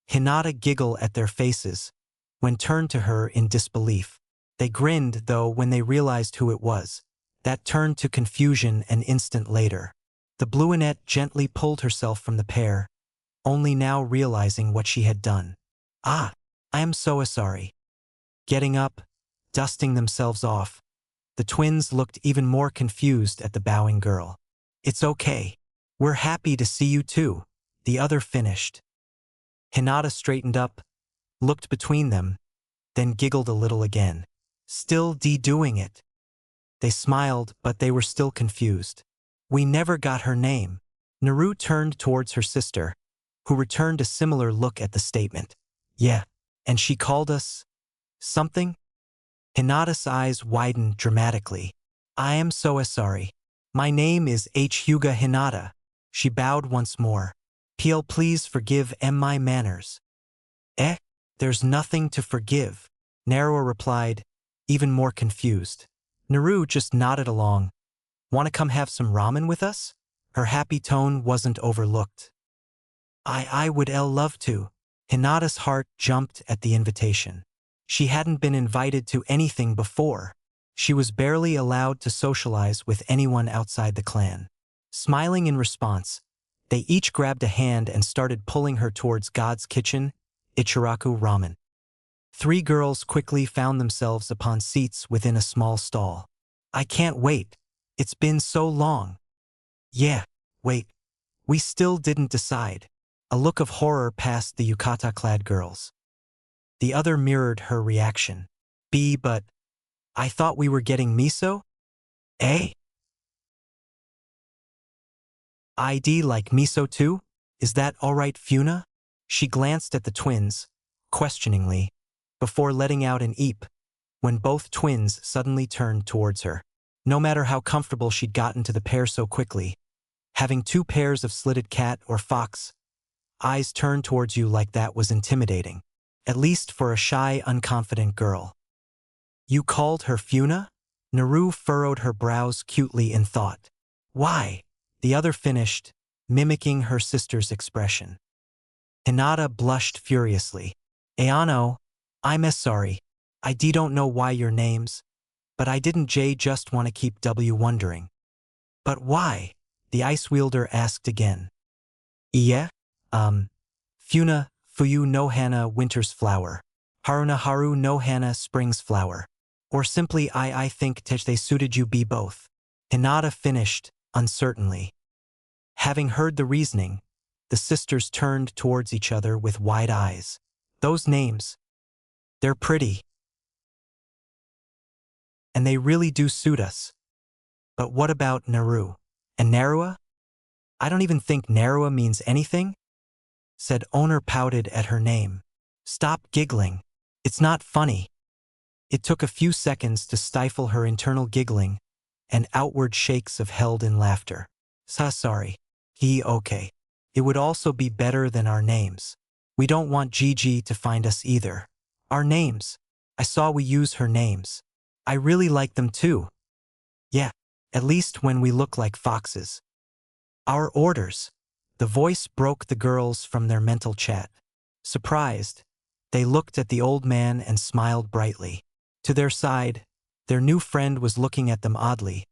Hinata giggle at their faces, when turned to her in disbelief. They grinned, though, when they realized who it was. That turned to confusion an instant later. The Bluinette gently pulled herself from the pair, only now realizing what she had done. "Ah, I am so sorry." Getting up, dusting themselves off, the twins looked even more confused at the bowing girl. "It's okay. We're happy to see you too," the other finished. Hinata straightened up, looked between them, then giggled a little again. "Still doing it." They smiled, but they were still confused. "We never got her name." Naru turned towards her sister, who returned a similar look at the statement. "Yeah, and she called us something?" Hinata's eyes widened dramatically. "I am so sorry. My name is Hyuga Hinata." She bowed once more. Please forgive my manners." There's nothing to forgive," Naruto replied, even more confused. Naru just nodded along. "Want to come have some ramen with us?" Her happy tone wasn't overlooked. I would love to." Hinata's heart jumped at the invitation. She hadn't been invited to anything before. She was barely allowed to socialize with anyone outside the clan. Smiling in response, they each grabbed a hand and started pulling her towards God's Kitchen, Ichiraku Ramen. 3 girls quickly found themselves upon seats within a small stall. "I can't wait. It's been so long." "Yeah, wait. We still didn't decide." A look of horror passed the yukata-clad girls. The other mirrored her reaction. But I thought we were getting miso?" "I'd like miso too? Is that alright, Funa?" She glanced at the twins, questioningly, before letting out an eep, when both twins suddenly turned towards her. No matter how comfortable she'd gotten to the pair so quickly, having 2 pairs of slitted cat or fox eyes turned towards you like that was intimidating. at least for a shy, unconfident girl. You called her Funa? Naru furrowed her brows cutely in thought. Why? The other finished, mimicking her sister's expression. Hinata blushed furiously. Ayano, I'm sorry. I don't know why your names, but I didn't just want to keep wondering. But why? The ice wielder asked again. Yeah? Funa, Fuyu no Hana winter's flower. Haruna Haru no Hana spring's flower. Or simply I think they suited you be both. Hinata finished, uncertainly. Having heard the reasoning, the sisters turned towards each other with wide eyes. Those names. They're pretty. And they really do suit us. But what about Naru? And Narua? I don't even think Narua means anything, said Owner pouted at her name. Stop giggling. It's not funny. It took a few seconds to stifle her internal giggling and outward shakes of held-in laughter. Sorry. Okay. It would also be better than our names. We don't want Gigi to find us either. Our names. I saw we use her names. I really like them too. Yeah, at least when we look like foxes. Our orders. The voice broke the girls from their mental chat. Surprised, they looked at the old man and smiled brightly. To their side, their new friend was looking at them oddly,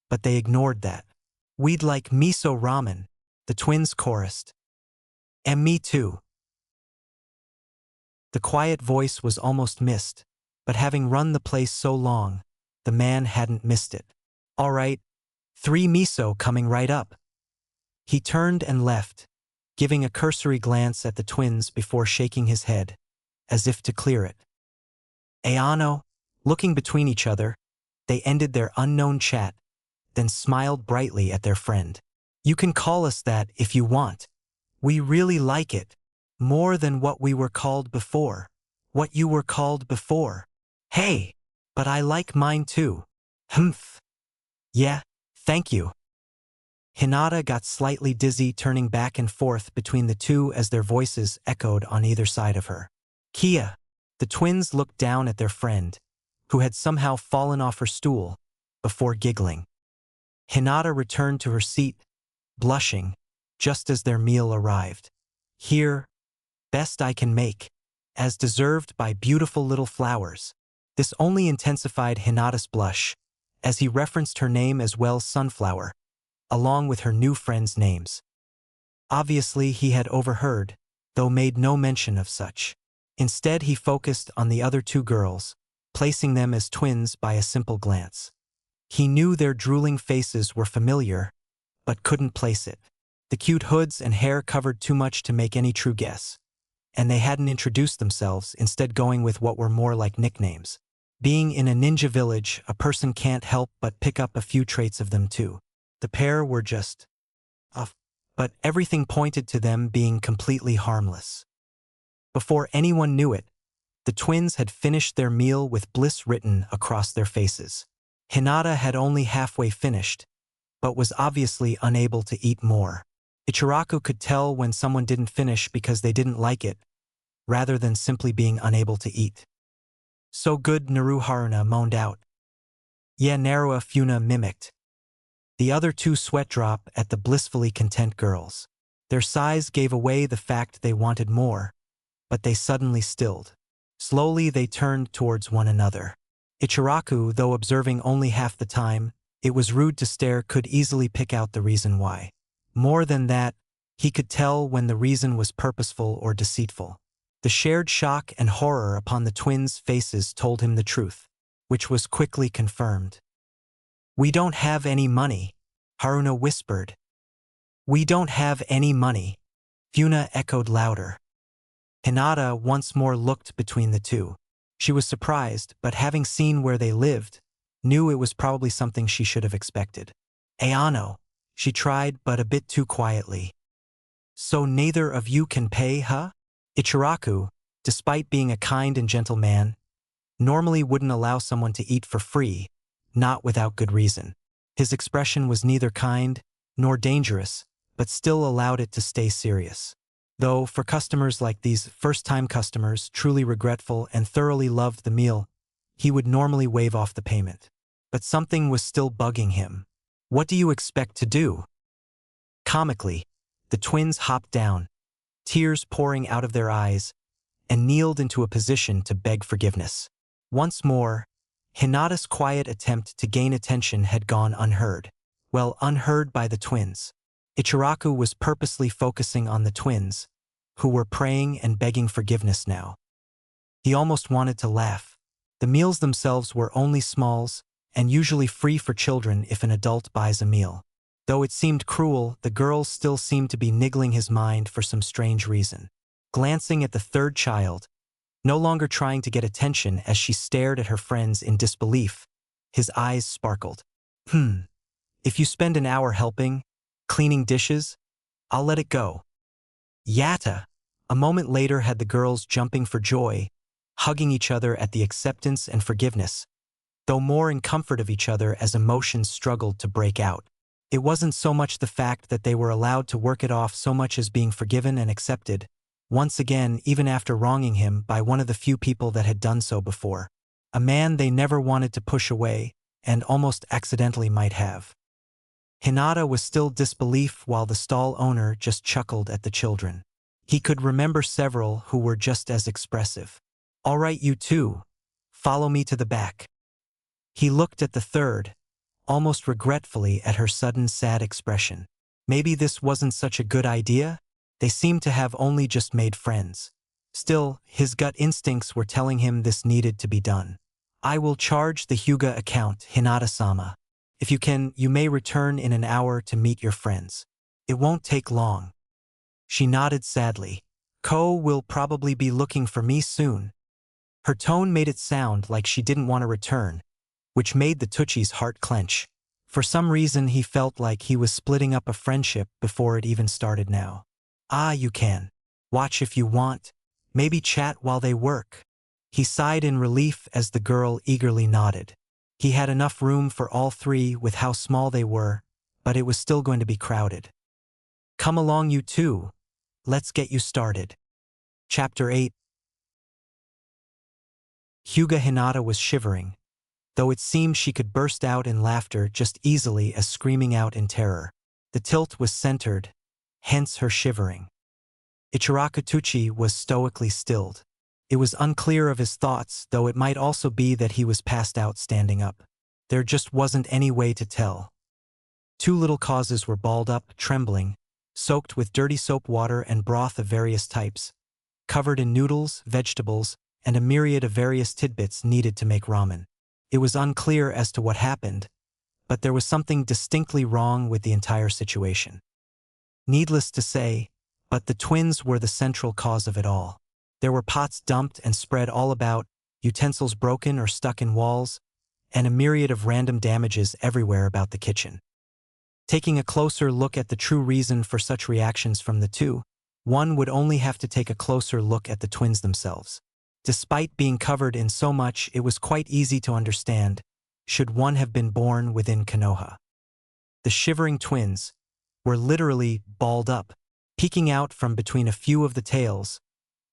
but they ignored that. We'd like miso ramen, the twins chorused. And me too. The quiet voice was almost missed, but having run the place so long, the man hadn't missed it. All right, 3 miso coming right up. He turned and left, giving a cursory glance at the twins before shaking his head, as if to clear it. Ayano, looking between each other, they ended their unknown chat, then smiled brightly at their friend. You can call us that if you want. We really like it. More than what we were called before. What you were called before. Hey, but I like mine too. Humph. Yeah, thank you. Hinata got slightly dizzy turning back and forth between the two as their voices echoed on either side of her. Kia. The twins looked down at their friend, who had somehow fallen off her stool, before giggling. Hinata returned to her seat, blushing, just as their meal arrived. Here, best I can make, as deserved by beautiful little flowers. This only intensified Hinata's blush, as he referenced her name as well, Sunflower, along with her new friends' names. Obviously he had overheard, though made no mention of such. Instead he focused on the other 2 girls, placing them as twins by a simple glance. He knew their drooling faces were familiar, but couldn't place it. The cute hoods and hair covered too much to make any true guess. And they hadn't introduced themselves, instead going with what were more like nicknames. Being in a ninja village, a person can't help but pick up a few traits of them too. The pair were just off, but everything pointed to them being completely harmless. Before anyone knew it, the twins had finished their meal with bliss written across their faces. Hinata had only halfway finished, but was obviously unable to eat more. Ichiraku could tell when someone didn't finish because they didn't like it, rather than simply being unable to eat. So good, Naru Haruna moaned out. Yeah, Narua Funa mimicked. The other 2 sweat drop at the blissfully content girls. Their sighs gave away the fact they wanted more, but they suddenly stilled. Slowly they turned towards one another. Ichiraku, though observing only half the time, it was rude to stare, could easily pick out the reason why. More than that, he could tell when the reason was purposeful or deceitful. The shared shock and horror upon the twins' faces told him the truth, which was quickly confirmed. We don't have any money, Haruna whispered. We don't have any money, Funa echoed louder. Hinata once more looked between the two. She was surprised, but having seen where they lived, knew it was probably something she should have expected. Ayano, she tried, but a bit too quietly. So neither of you can pay, huh? Ichiraku, despite being a kind and gentle man, normally wouldn't allow someone to eat for free, not without good reason. His expression was neither kind nor dangerous, but still allowed it to stay serious. Though, for customers like these first-time customers, truly regretful and thoroughly loved the meal, he would normally waive off the payment. But something was still bugging him. "What do you expect to do?" Comically, the twins hopped down, tears pouring out of their eyes, and kneeled into a position to beg forgiveness. Once more, Hinata's quiet attempt to gain attention had gone unheard. Well, unheard by the twins. Ichiraku was purposely focusing on the twins, who were praying and begging forgiveness now. He almost wanted to laugh. The meals themselves were only smalls, and usually free for children if an adult buys a meal. Though it seemed cruel, the girls still seemed to be niggling his mind for some strange reason. Glancing at the third child, no longer trying to get attention as she stared at her friends in disbelief, his eyes sparkled. If you spend an hour helping, cleaning dishes, I'll let it go." Yatta! A moment later had the girls jumping for joy, hugging each other at the acceptance and forgiveness, though more in comfort of each other as emotions struggled to break out. It wasn't so much the fact that they were allowed to work it off so much as being forgiven and accepted, once again even after wronging him by one of the few people that had done so before. A man they never wanted to push away, and almost accidentally might have. Hinata was still disbelief while the stall owner just chuckled at the children. He could remember several who were just as expressive. "All right, you two, follow me to the back." He looked at the third, almost regretfully at her sudden sad expression. Maybe this wasn't such a good idea? They seemed to have only just made friends. Still, his gut instincts were telling him this needed to be done. "I will charge the Hyuga account, Hinata-sama. If you can, you may return in an hour to meet your friends. It won't take long." She nodded sadly. "Ko will probably be looking for me soon." Her tone made it sound like she didn't want to return, which made the Tuchi's heart clench. For some reason he felt like he was splitting up a friendship before it even started now. "Ah, you can. Watch if you want. Maybe chat while they work." He sighed in relief as the girl eagerly nodded. He had enough room for all three with how small they were, but it was still going to be crowded. "Come along you two. Let's get you started." Chapter 8. Hyuga Hinata was shivering, though it seemed she could burst out in laughter just easily as screaming out in terror. The tilt was centered, hence her shivering. Ichiraku Tuchi was stoically stilled. It was unclear of his thoughts, though it might also be that he was passed out standing up. There just wasn't any way to tell. Two little causes were balled up, trembling, soaked with dirty soap water and broth of various types, covered in noodles, vegetables, and a myriad of various tidbits needed to make ramen. It was unclear as to what happened, but there was something distinctly wrong with the entire situation. Needless to say, but the twins were the central cause of it all. There were pots dumped and spread all about, utensils broken or stuck in walls, and a myriad of random damages everywhere about the kitchen. Taking a closer look at the true reason for such reactions from the two, one would only have to take a closer look at the twins themselves. Despite being covered in so much, it was quite easy to understand, should one have been born within Konoha. The shivering twins were literally balled up, peeking out from between a few of the tails.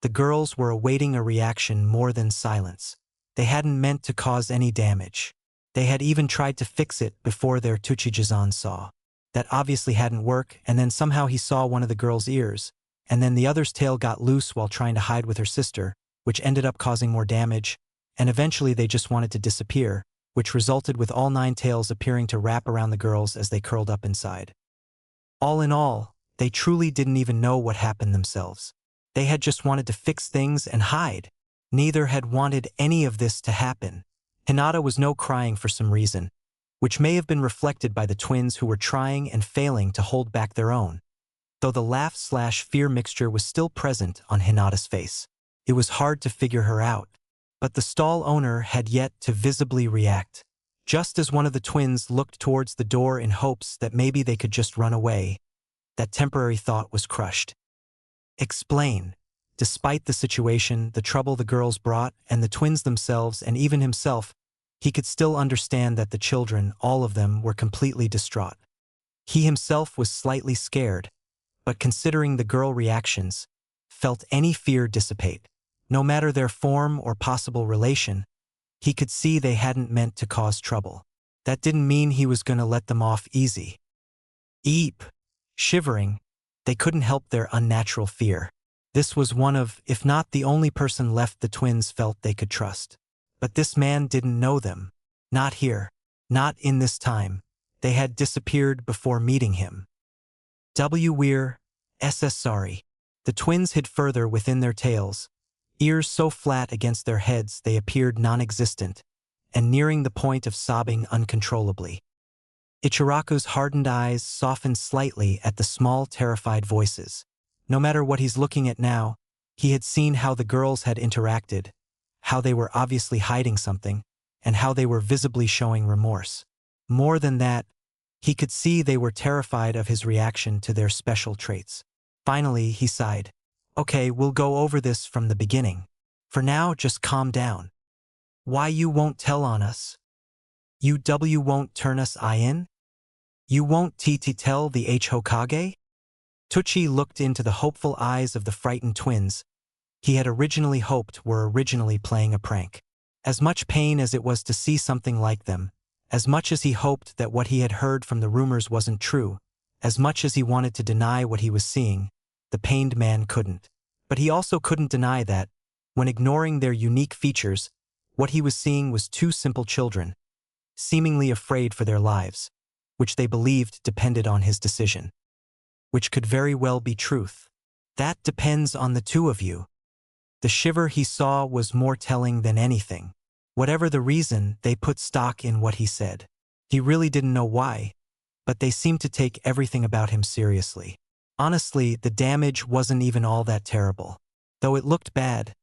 The girls were awaiting a reaction more than silence. They hadn't meant to cause any damage. They had even tried to fix it before their Tuchijizan saw. That obviously hadn't worked, and then somehow he saw one of the girl's ears, and then the other's tail got loose while trying to hide with her sister, which ended up causing more damage, and eventually they just wanted to disappear, which resulted with all 9 tails appearing to wrap around the girls as they curled up inside. All in all, they truly didn't even know what happened themselves. They had just wanted to fix things and hide. Neither had wanted any of this to happen. Hinata was no crying for some reason, which may have been reflected by the twins who were trying and failing to hold back their own, though the laugh/fear mixture was still present on Hinata's face. It was hard to figure her out, but the stall owner had yet to visibly react. Just as one of the twins looked towards the door in hopes that maybe they could just run away, that temporary thought was crushed. Explain. Despite the situation, the trouble the girls brought, and the twins themselves, and even himself, he could still understand that the children, all of them, were completely distraught. He himself was slightly scared, but considering the girl reactions, felt any fear dissipate. No matter their form or possible relation, he could see they hadn't meant to cause trouble. That didn't mean he was going to let them off easy. Eep! Shivering, they couldn't help their unnatural fear. This was one of, if not the only person left the twins felt they could trust. But this man didn't know them. Not here. Not in this time. They had disappeared before meeting him. We're sorry. The twins hid further within their tails, ears so flat against their heads they appeared non-existent, and nearing the point of sobbing uncontrollably. Ichiraku's hardened eyes softened slightly at the small, terrified voices. No matter what he's looking at now, he had seen how the girls had interacted, how they were obviously hiding something, and how they were visibly showing remorse. More than that, he could see they were terrified of his reaction to their special traits. Finally, he sighed. Okay, we'll go over this from the beginning. For now, just calm down. Why you won't tell on us? You won't turn us in? You won't tell the Hokage? Tucci looked into the hopeful eyes of the frightened twins he had originally hoped were originally playing a prank. As much pain as it was to see something like them, as much as he hoped that what he had heard from the rumors wasn't true, as much as he wanted to deny what he was seeing, the pained man couldn't. But he also couldn't deny that, when ignoring their unique features, what he was seeing was two simple children, seemingly afraid for their lives, which they believed depended on his decision. Which could very well be truth. That depends on the two of you. The shiver he saw was more telling than anything. Whatever the reason, they put stock in what he said. He really didn't know why, but they seemed to take everything about him seriously. Honestly, the damage wasn't even all that terrible. Though it looked bad,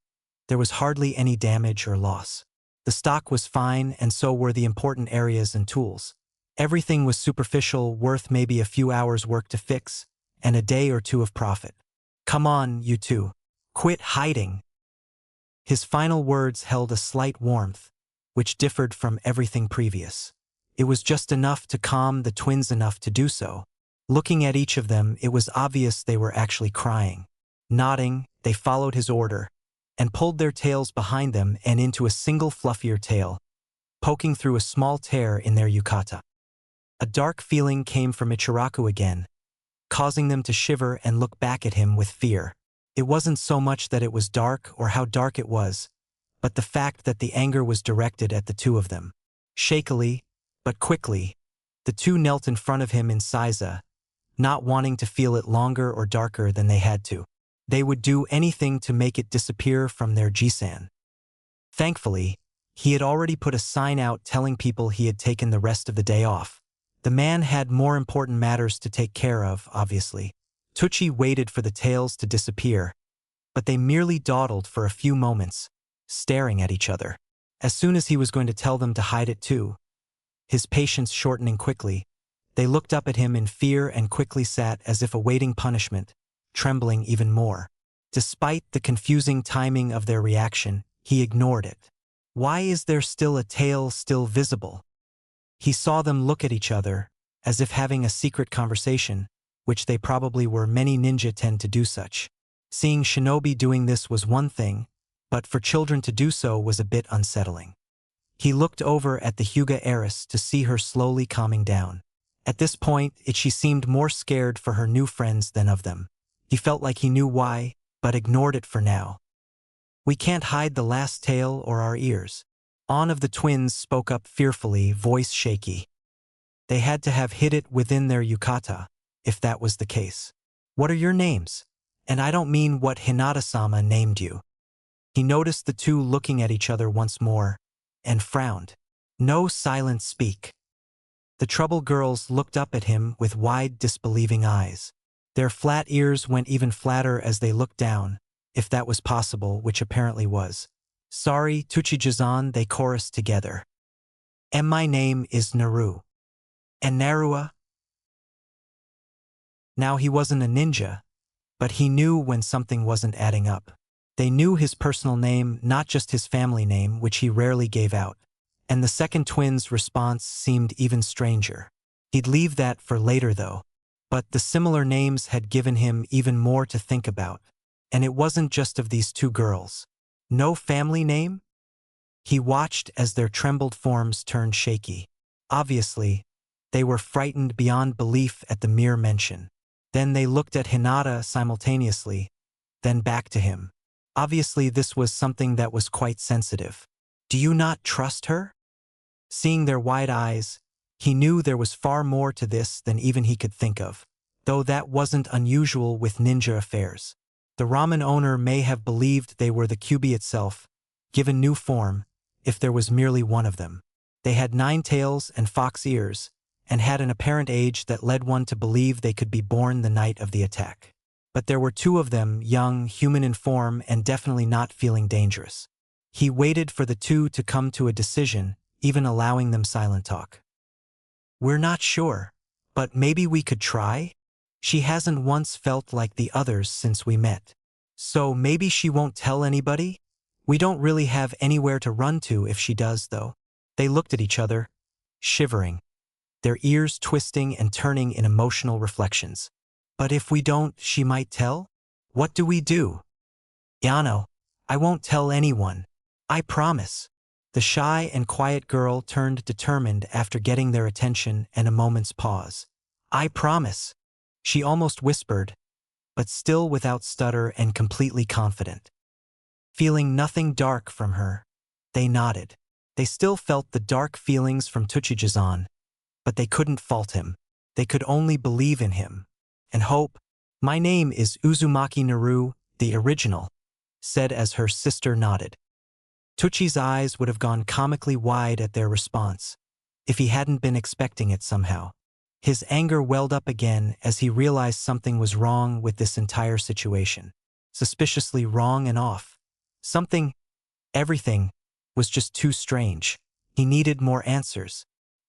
there was hardly any damage or loss. The stock was fine, and so were the important areas and tools. Everything was superficial, worth maybe a few hours' work to fix, and a day or two of profit. Come on, you two. Quit hiding. His final words held a slight warmth, which differed from everything previous. It was just enough to calm the twins enough to do so. Looking at each of them, it was obvious they were actually crying. Nodding, they followed his order, and pulled their tails behind them and into a single fluffier tail, poking through a small tear in their yukata. A dark feeling came from Ichiraku again, causing them to shiver and look back at him with fear. It wasn't so much that it was dark or how dark it was, but the fact that the anger was directed at the two of them. Shakily, but quickly, the two knelt in front of him in Seiza, not wanting to feel it longer or darker than they had to. They would do anything to make it disappear from their Jisan. Thankfully, he had already put a sign out telling people he had taken the rest of the day off. The man had more important matters to take care of, obviously. Tucci waited for the tails to disappear, but they merely dawdled for a few moments, staring at each other. As soon as he was going to tell them to hide it too, his patience shortening quickly, they looked up at him in fear and quickly sat as if awaiting punishment, trembling even more. Despite the confusing timing of their reaction, he ignored it. Why is there still a tail still visible? He saw them look at each other, as if having a secret conversation, which they probably were. Many ninja tend to do such. Seeing shinobi doing this was one thing, but for children to do so was a bit unsettling. He looked over at the Hyuga heiress to see her slowly calming down. At this point, she seemed more scared for her new friends than of them. He felt like he knew why, but ignored it for now. We can't hide the last tail or our ears. One of the twins spoke up fearfully, voice shaky. They had to have hid it within their yukata, if that was the case. What are your names? And I don't mean what Hinata-sama named you. He noticed the two looking at each other once more, and frowned. No, silent speak. The trouble girls looked up at him with wide, disbelieving eyes. Their flat ears went even flatter as they looked down, if that was possible, which apparently was. Sorry, Tuchijizan, they chorused together. And my name is Naru. And Narua? Now he wasn't a ninja, but he knew when something wasn't adding up. They knew his personal name, not just his family name, which he rarely gave out. And the second twin's response seemed even stranger. He'd leave that for later though. But the similar names had given him even more to think about. And it wasn't just of these two girls. No family name? He watched as their trembled forms turned shaky. Obviously, they were frightened beyond belief at the mere mention. Then they looked at Hinata simultaneously, then back to him. Obviously, this was something that was quite sensitive. Do you not trust her? Seeing their wide eyes, he knew there was far more to this than even he could think of, though that wasn't unusual with ninja affairs. The ramen owner may have believed they were the Kyuubi itself, given new form, if there was merely one of them. They had 9 tails and fox ears, and had an apparent age that led one to believe they could be born the night of the attack. But there were 2 of them, young, human in form, and definitely not feeling dangerous. He waited for the 2 to come to a decision, even allowing them silent talk. We're not sure, but maybe we could try? She hasn't once felt like the others since we met. So maybe she won't tell anybody? We don't really have anywhere to run to if she does, though. They looked at each other, shivering, their ears twisting and turning in emotional reflections. But if we don't, she might tell? What do we do? Yano, I won't tell anyone. I promise. The shy and quiet girl turned determined after getting their attention and a moment's pause. I promise. She almost whispered, but still without stutter and completely confident. Feeling nothing dark from her, they nodded. They still felt the dark feelings from Tsuchijizan, but they couldn't fault him. They could only believe in him and hope. My name is Uzumaki Naru, the original, said as her sister nodded. Tuchi's eyes would have gone comically wide at their response, if he hadn't been expecting it somehow. His anger welled up again as he realized something was wrong with this entire situation. Suspiciously wrong and off. Everything, was just too strange. He needed more answers.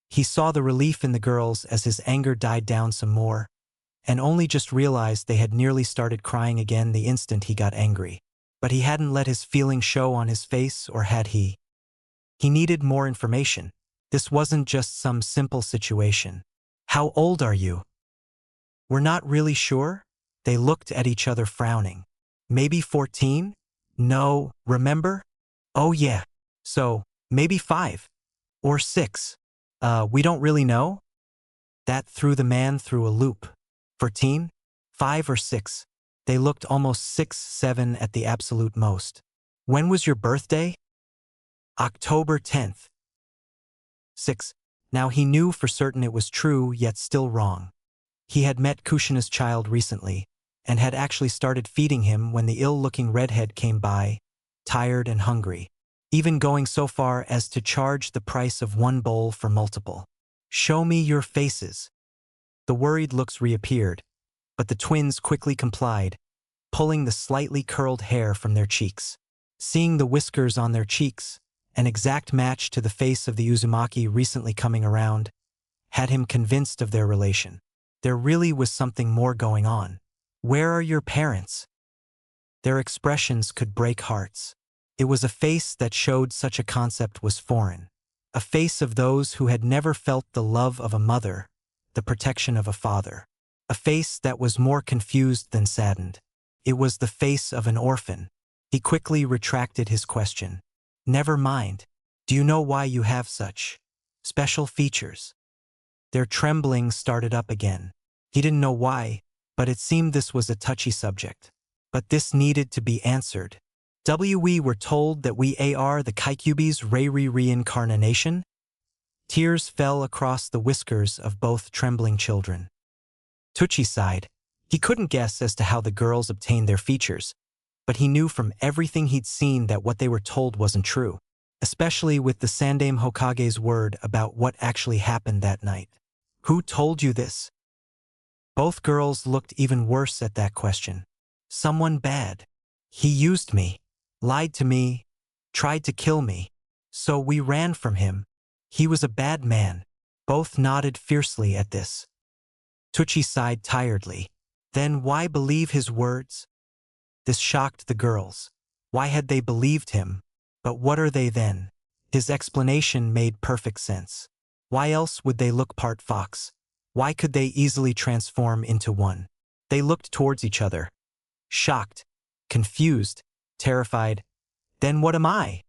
He saw the relief in the girls as his anger died down some more, and only just realized they had nearly started crying again the instant he got angry. But he hadn't let his feelings show on his face, or had he? He needed more information. This wasn't just some simple situation. How old are you? We're not really sure. They looked at each other frowning. Maybe 14? No, remember? Oh yeah. So, maybe 5. Or 6. We don't really know? That threw the man through a loop. 14? 5 or 6? They looked almost 6, 7 at the absolute most. When was your birthday? October 10th. 6. Now he knew for certain it was true, yet still wrong. He had met Kushina's child recently, and had actually started feeding him when the ill-looking redhead came by, tired and hungry, even going so far as to charge the price of 1 bowl for multiple. Show me your faces. The worried looks reappeared, but the twins quickly complied, pulling the slightly curled hair from their cheeks. Seeing the whiskers on their cheeks, an exact match to the face of the Uzumaki recently coming around, had him convinced of their relation. There really was something more going on. Where are your parents? Their expressions could break hearts. It was a face that showed such a concept was foreign. A face of those who had never felt the love of a mother, the protection of a father. A face that was more confused than saddened. It was the face of an orphan. He quickly retracted his question. Never mind. Do you know why you have such special features? Their trembling started up again. He didn't know why, but it seemed this was a touchy subject. But this needed to be answered. We were told that we are the Kaikyubi's Reiri reincarnation? Tears fell across the whiskers of both trembling children. Tuchi sighed. He couldn't guess as to how the girls obtained their features, but he knew from everything he'd seen that what they were told wasn't true, especially with the Sandaime Hokage's word about what actually happened that night. Who told you this? Both girls looked even worse at that question. Someone bad. He used me, lied to me, tried to kill me. So we ran from him. He was a bad man. Both nodded fiercely at this. Tuchi sighed tiredly. Then why believe his words? This shocked the girls. Why had they believed him? But what are they then? His explanation made perfect sense. Why else would they look part fox? Why could they easily transform into one? They looked towards each other, shocked, confused, terrified. Then what am I?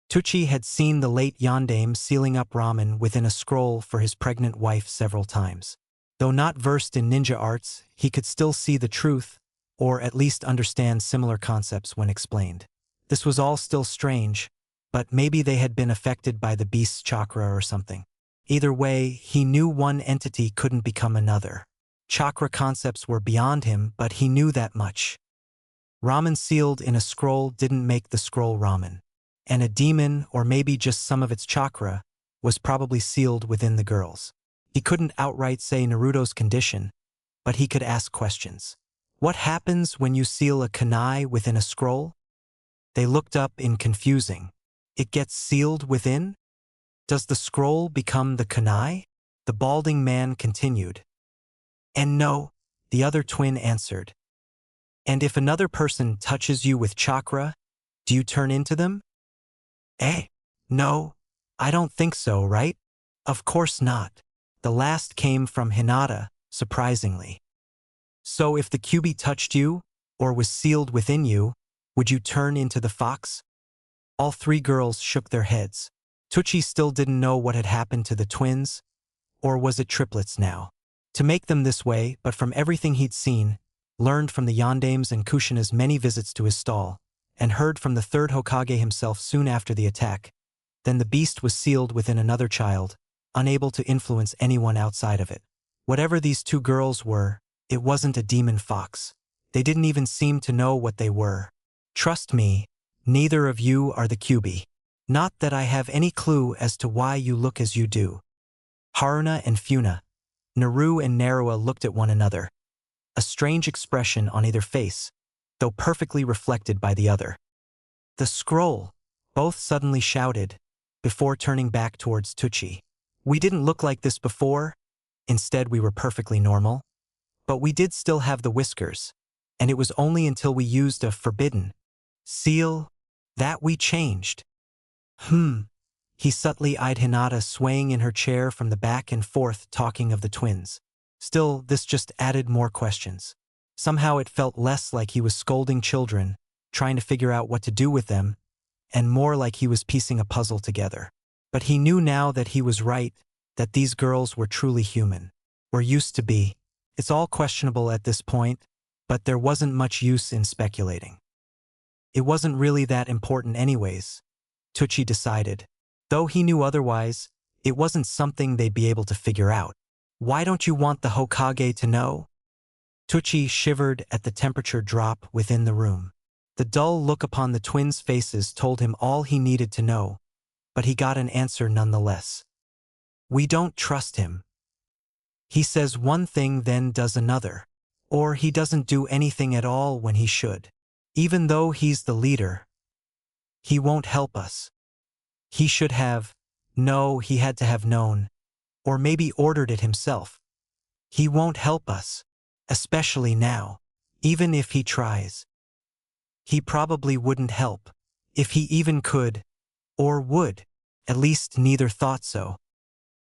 Tucci had seen the late Yondaime sealing up ramen within a scroll for his pregnant wife several times. Though not versed in ninja arts, he could still see the truth, or at least understand similar concepts when explained. This was all still strange, but maybe they had been affected by the beast's chakra or something. Either way, he knew one entity couldn't become another. Chakra concepts were beyond him, but he knew that much. Ramen sealed in a scroll didn't make the scroll ramen. And a demon, or maybe just some of its chakra, was probably sealed within the girls. He couldn't outright say Naruto's condition, but he could ask questions. What happens when you seal a kunai within a scroll? They looked up in confusing. It gets sealed within? Does the scroll become the kunai? The balding man continued. And no, the other twin answered. And if another person touches you with chakra, do you turn into them? No, I don't think so, right? Of course not. The last came from Hinata, surprisingly. So if the Kyuubi touched you, or was sealed within you, would you turn into the fox? All three girls shook their heads. Tucci still didn't know what had happened to the twins, or was it triplets now? To make them this way, but from everything he'd seen, learned from the Yondaimes and Kushina's many visits to his stall, and heard from the third Hokage himself soon after the attack, then the beast was sealed within another child, unable to influence anyone outside of it. Whatever these two girls were, it wasn't a demon fox. They didn't even seem to know what they were. Trust me, neither of you are the Kyuubi. Not that I have any clue as to why you look as you do. Haruna and Funa, Naru and Narua looked at one another. A strange expression on either face, though perfectly reflected by the other. The scroll, both suddenly shouted, before turning back towards Tucci. We didn't look like this before. Instead, we were perfectly normal. But we did still have the whiskers, and it was only until we used a forbidden seal that we changed. He subtly eyed Hinata swaying in her chair from the back and forth talking of the twins. Still, this just added more questions. Somehow it felt less like he was scolding children, trying to figure out what to do with them, and more like he was piecing a puzzle together. But he knew now that he was right, that these girls were truly human. Or used to be. It's all questionable at this point, but there wasn't much use in speculating. It wasn't really that important anyways, Tucci decided. Though he knew otherwise, it wasn't something they'd be able to figure out. Why don't you want the Hokage to know? Tucci shivered at the temperature drop within the room. The dull look upon the twins' faces told him all he needed to know, but he got an answer nonetheless. We don't trust him. He says one thing then does another, or he doesn't do anything at all when he should. Even though he's the leader, he won't help us. He should have, no, he had to have known, or maybe ordered it himself. He won't help us, especially now, even if he tries. He probably wouldn't help, if he even could, or would, at least neither thought so.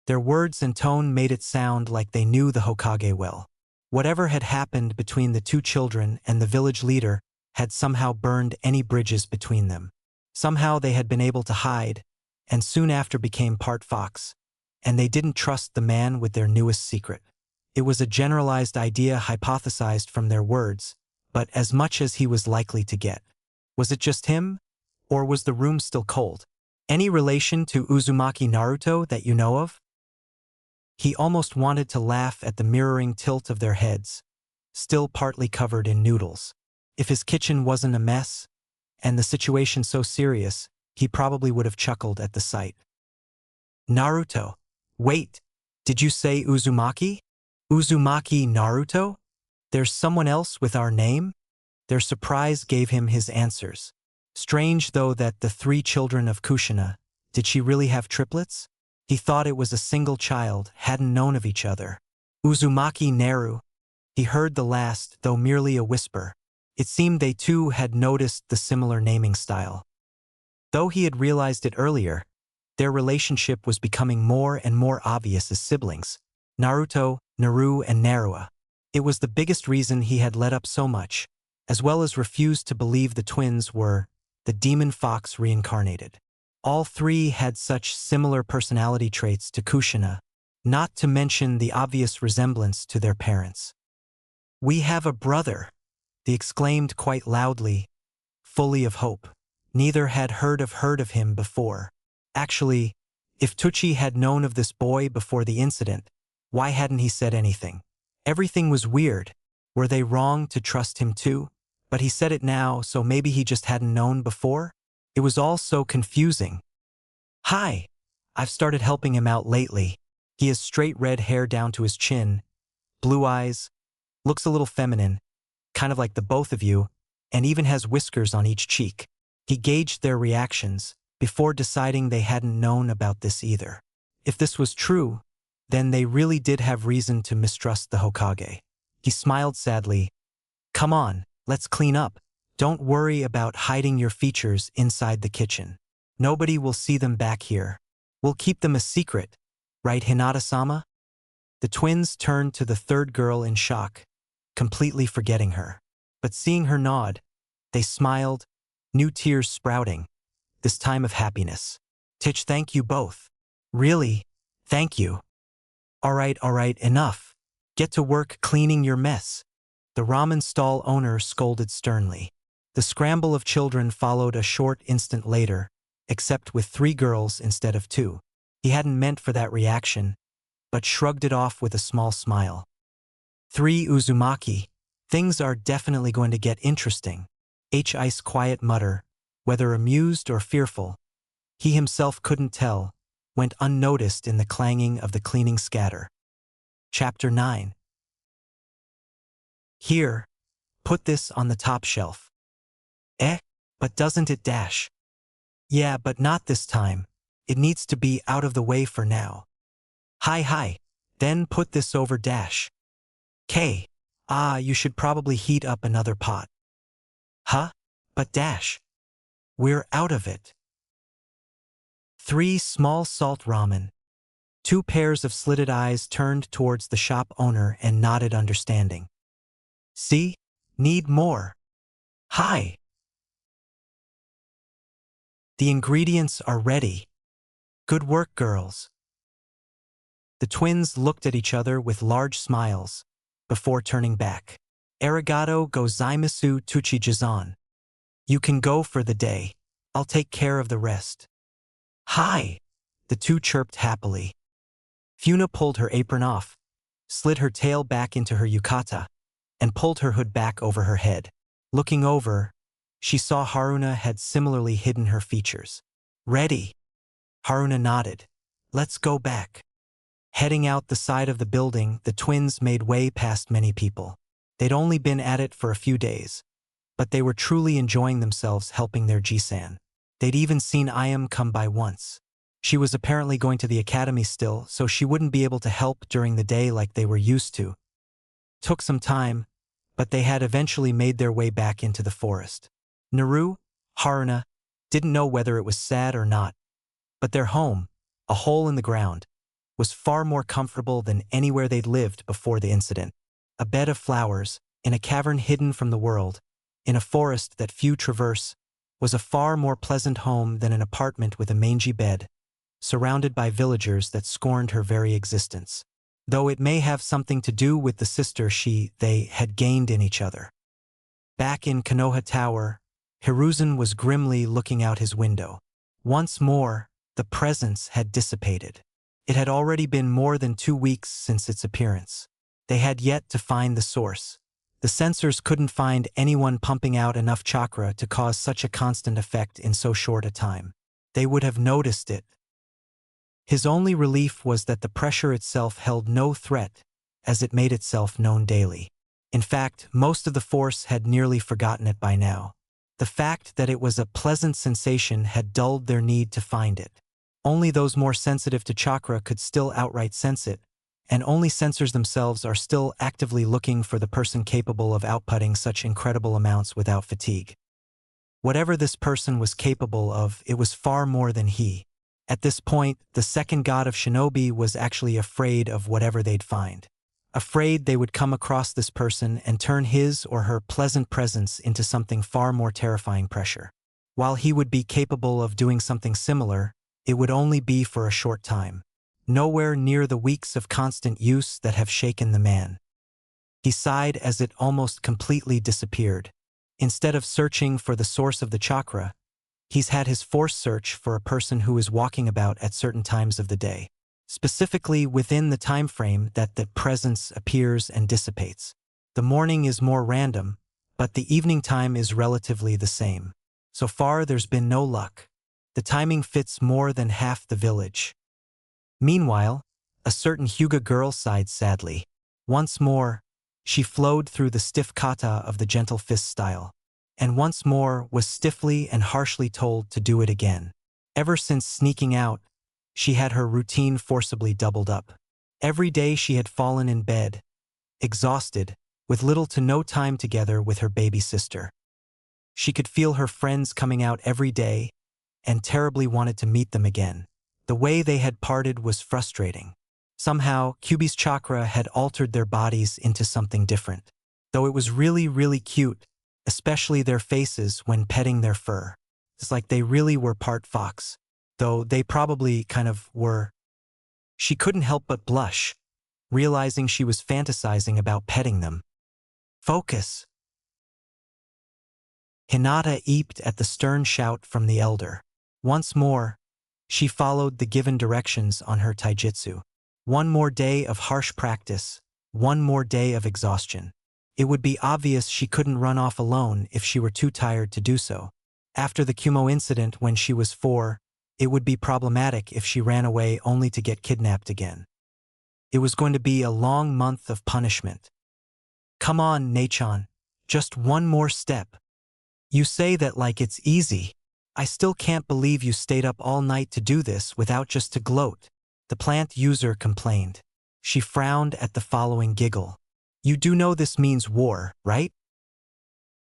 Their words and tone made it sound like they knew the Hokage well. Whatever had happened between the two children and the village leader had somehow burned any bridges between them. Somehow they had been able to hide, and soon after became part fox, and they didn't trust the man with their newest secret. It was a generalized idea hypothesized from their words, but as much as he was likely to get. Was it just him, or was the room still cold? Any relation to Uzumaki Naruto that you know of? He almost wanted to laugh at the mirroring tilt of their heads, still partly covered in noodles. If his kitchen wasn't a mess, and the situation so serious, he probably would have chuckled at the sight. Naruto. Wait, did you say Uzumaki? Uzumaki Naruto? There's someone else with our name? Their surprise gave him his answers. Strange though that the three children of Kushina, did she really have triplets? He thought it was a single child, hadn't known of each other. Uzumaki Naru. He heard the last, though merely a whisper. It seemed they too had noticed the similar naming style. Though he had realized it earlier, their relationship was becoming more and more obvious as siblings. Naruto, Naru, and Narua. It was the biggest reason he had let up so much, as well as refused to believe the twins were the demon fox reincarnated. All three had such similar personality traits to Kushina, not to mention the obvious resemblance to their parents. "We have a brother," they exclaimed quite loudly, fully of hope. Neither had heard of him before. Actually, if Tucci had known of this boy before the incident, why hadn't he said anything? Everything was weird. Were they wrong to trust him too? But he said it now, so maybe he just hadn't known before? It was all so confusing. "Hi. I've started helping him out lately. He has straight red hair down to his chin, blue eyes, looks a little feminine, kind of like the both of you, and even has whiskers on each cheek." He gauged their reactions before deciding they hadn't known about this either. If this was true, then they really did have reason to mistrust the Hokage. He smiled sadly. "Come on, let's clean up. Don't worry about hiding your features inside the kitchen. Nobody will see them back here. We'll keep them a secret, right, Hinata-sama?" The twins turned to the third girl in shock, completely forgetting her. But seeing her nod, they smiled, new tears sprouting, this time of happiness. "Titch, thank you both. Really, thank you." All right, enough. Get to work cleaning your mess," the ramen stall owner scolded sternly. The scramble of children followed a short instant later, except with 3 girls instead of 2. He hadn't meant for that reaction, but shrugged it off with a small smile. 3 Uzumaki. Things are definitely going to get interesting. Ice quiet mutter, whether amused or fearful, he himself couldn't tell, went unnoticed in the clanging of the cleaning scatter. Chapter 9. "Here, put this on the top shelf." But doesn't it dash?" "Yeah, but not this time. It needs to be out of the way for now." Hi. Then put this over dash." "K. You should probably heat up another pot." "Huh? But dash. We're out of it." 3 small salt ramen. 2 pairs of slitted eyes turned towards the shop owner and nodded understanding. "See? Need more." "Hi. The ingredients are ready. Good work, girls." The twins looked at each other with large smiles, before turning back. "Arigato gozaimasu Tuchi-jizan. You can go for the day. I'll take care of the rest." "Hi," the 2 chirped happily. Funa pulled her apron off, slid her tail back into her yukata, and pulled her hood back over her head. Looking over, she saw Haruna had similarly hidden her features. "Ready?" Haruna nodded. "Let's go back." Heading out the side of the building, the twins made way past many people. They'd only been at it for a few days, but they were truly enjoying themselves helping their Jisan. They'd even seen Ayam come by once. She was apparently going to the academy still, so she wouldn't be able to help during the day like they were used to. Took some time, but they had eventually made their way back into the forest. Naru, Haruna, didn't know whether it was sad or not, but their home, a hole in the ground, was far more comfortable than anywhere they'd lived before the incident. A bed of flowers, in a cavern hidden from the world, in a forest that few traverse, was a far more pleasant home than an apartment with a mangy bed, surrounded by villagers that scorned her very existence. Though it may have something to do with the sister they had gained in each other. Back in Konoha Tower, Hiruzen was grimly looking out his window. Once more, the presence had dissipated. It had already been more than 2 weeks since its appearance. They had yet to find the source. The sensors couldn't find anyone pumping out enough chakra to cause such a constant effect in so short a time. They would have noticed it. His only relief was that the pressure itself held no threat, as it made itself known daily. In fact, most of the force had nearly forgotten it by now. The fact that it was a pleasant sensation had dulled their need to find it. Only those more sensitive to chakra could still outright sense it, and only sensors themselves are still actively looking for the person capable of outputting such incredible amounts without fatigue. Whatever this person was capable of, it was far more than he. At this point, the second god of shinobi was actually afraid of whatever they'd find. afraid they would come across this person and turn his or her pleasant presence into something far more terrifying pressure. While he would be capable of doing something similar, it would only be for a short time. Nowhere near the weeks of constant use that have shaken the man. He sighed as it almost completely disappeared. Instead of searching for the source of the chakra, he's had his force search for a person who is walking about at certain times of the day, specifically within the time frame that the presence appears and dissipates. The morning is more random, but the evening time is relatively the same. So far there's been no luck. The timing fits more than half the village. Meanwhile, a certain Hyuga girl sighed sadly. Once more, she flowed through the stiff kata of the gentle fist style, and once more was stiffly and harshly told to do it again. Ever since sneaking out, she had her routine forcibly doubled up. Every day she had fallen in bed, exhausted, with little to no time together with her baby sister. She could feel her friends coming out every day and terribly wanted to meet them again. The way they had parted was frustrating. Somehow, Kyubi's chakra had altered their bodies into something different. Though it was really cute, especially their faces when petting their fur. It's like they really were part fox. Though they probably kind of were. She couldn't help but blush, realizing she was fantasizing about petting them. Focus! Hinata eeped at the stern shout from the elder. Once more, she followed the given directions on her taijutsu. One more day of harsh practice, one more day of exhaustion. It would be obvious she couldn't run off alone if she were too tired to do so. After the Kumo incident when she was 4, it would be problematic if she ran away only to get kidnapped again. It was going to be a long month of punishment. Come on, Nachan, just one more step. You say that like it's easy. I still can't believe you stayed up all night to do this without just to gloat. The plant user complained. She frowned at the following giggle. You do know this means war, right?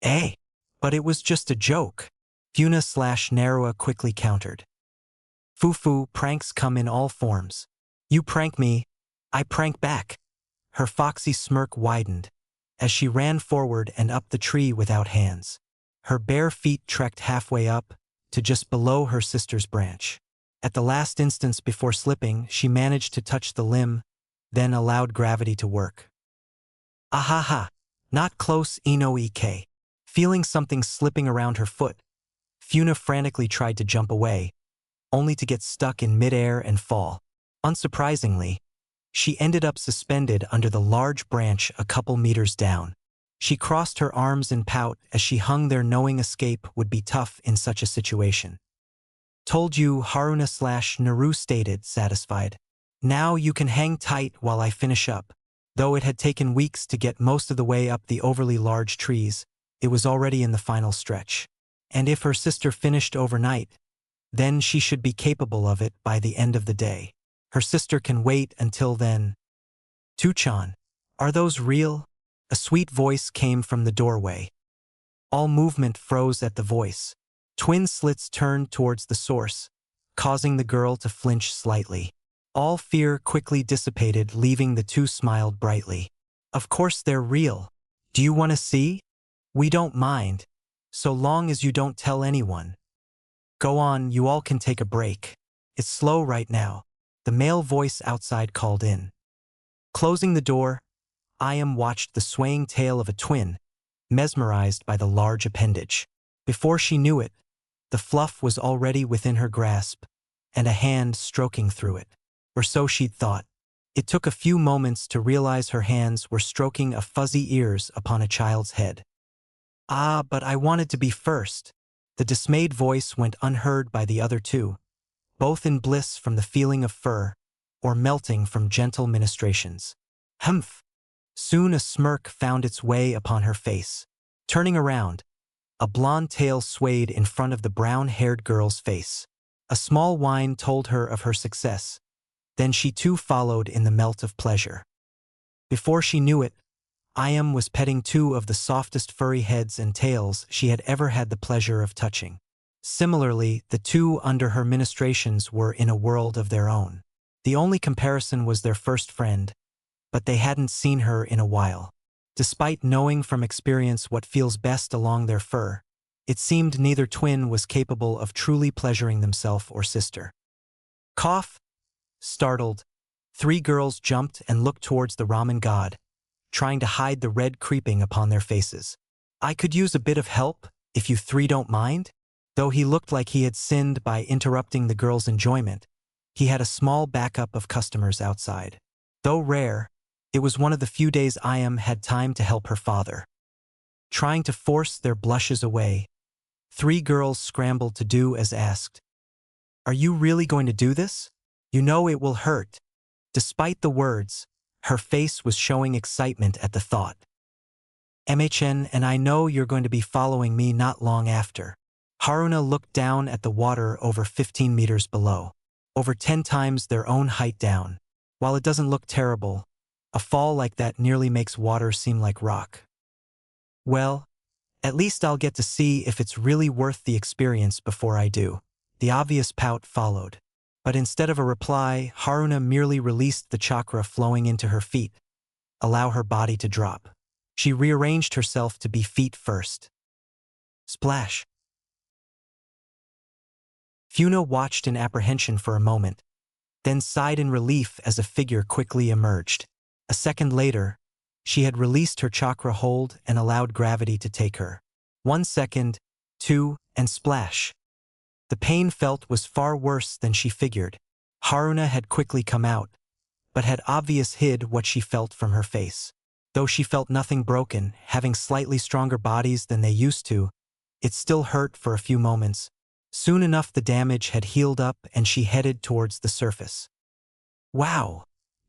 Eh? But it was just a joke. Funa/Narua quickly countered. Fufu, pranks come in all forms. You prank me, I prank back. Her foxy smirk widened as she ran forward and up the tree without hands. Her bare feet trekked halfway up to just below her sister's branch. At the last instance before slipping, she managed to touch the limb, then allowed gravity to work. Ahaha! Not close, Ino Ike. Feeling something slipping around her foot, Funa frantically tried to jump away, only to get stuck in midair and fall. Unsurprisingly, she ended up suspended under the large branch a couple meters down. She crossed her arms in pout as she hung there, knowing escape would be tough in such a situation. Told you, Haruna/Naru stated, satisfied. Now you can hang tight while I finish up. Though it had taken weeks to get most of the way up the overly large trees, it was already in the final stretch. And if her sister finished overnight, then she should be capable of it by the end of the day. Her sister can wait until then. Tuchan, are those real? A sweet voice came from the doorway. All movement froze at the voice. Twin slits turned towards the source, causing the girl to flinch slightly. All fear quickly dissipated, leaving the two smiled brightly. Of course they're real. Do you want to see? We don't mind, so long as you don't tell anyone. Go on, you all can take a break. It's slow right now, the male voice outside called in. Closing the door, Ayam watched the swaying tail of a twin, mesmerized by the large appendage. Before she knew it, the fluff was already within her grasp, and a hand stroking through it. Or so she'd thought. It took a few moments to realize her hands were stroking a fuzzy ears upon a child's head. Ah, but I wanted to be first. The dismayed voice went unheard by the other two, both in bliss from the feeling of fur, or melting from gentle ministrations. Humph! Soon a smirk found its way upon her face. Turning around, a blonde tail swayed in front of the brown-haired girl's face. A small whine told her of her success. Then she too followed in the melt of pleasure. Before she knew it, Ayam was petting two of the softest furry heads and tails she had ever had the pleasure of touching. Similarly, the two under her ministrations were in a world of their own. The only comparison was their first friend, but they hadn't seen her in a while. Despite knowing from experience what feels best along their fur, it seemed neither twin was capable of truly pleasuring themselves or sister. Cough! Startled, three girls jumped and looked towards the ramen god, trying to hide the red creeping upon their faces. I could use a bit of help, if you three don't mind? Though he looked like he had sinned by interrupting the girls' enjoyment, he had a small backup of customers outside. Though rare, it was one of the few days Ayam had time to help her father. Trying to force their blushes away, three girls scrambled to do as asked. Are you really going to do this? You know it will hurt. Despite the words, her face was showing excitement at the thought. MHN, and I know you're going to be following me not long after. Haruna looked down at the water over 15 meters below, over 10 times their own height down. While it doesn't look terrible, a fall like that nearly makes water seem like rock. Well, at least I'll get to see if it's really worth the experience before I do. The obvious pout followed. But instead of a reply, Haruna merely released the chakra flowing into her feet, allow her body to drop. She rearranged herself to be feet first. Splash! Funa watched in apprehension for a moment, then sighed in relief as a figure quickly emerged. A second later, she had released her chakra hold and allowed gravity to take her. 1 second, 2, and splash. The pain felt was far worse than she figured. Haruna had quickly come out, but had obvious hid what she felt from her face. Though she felt nothing broken, having slightly stronger bodies than they used to, it still hurt for a few moments. Soon enough the damage had healed up and she headed towards the surface. Wow,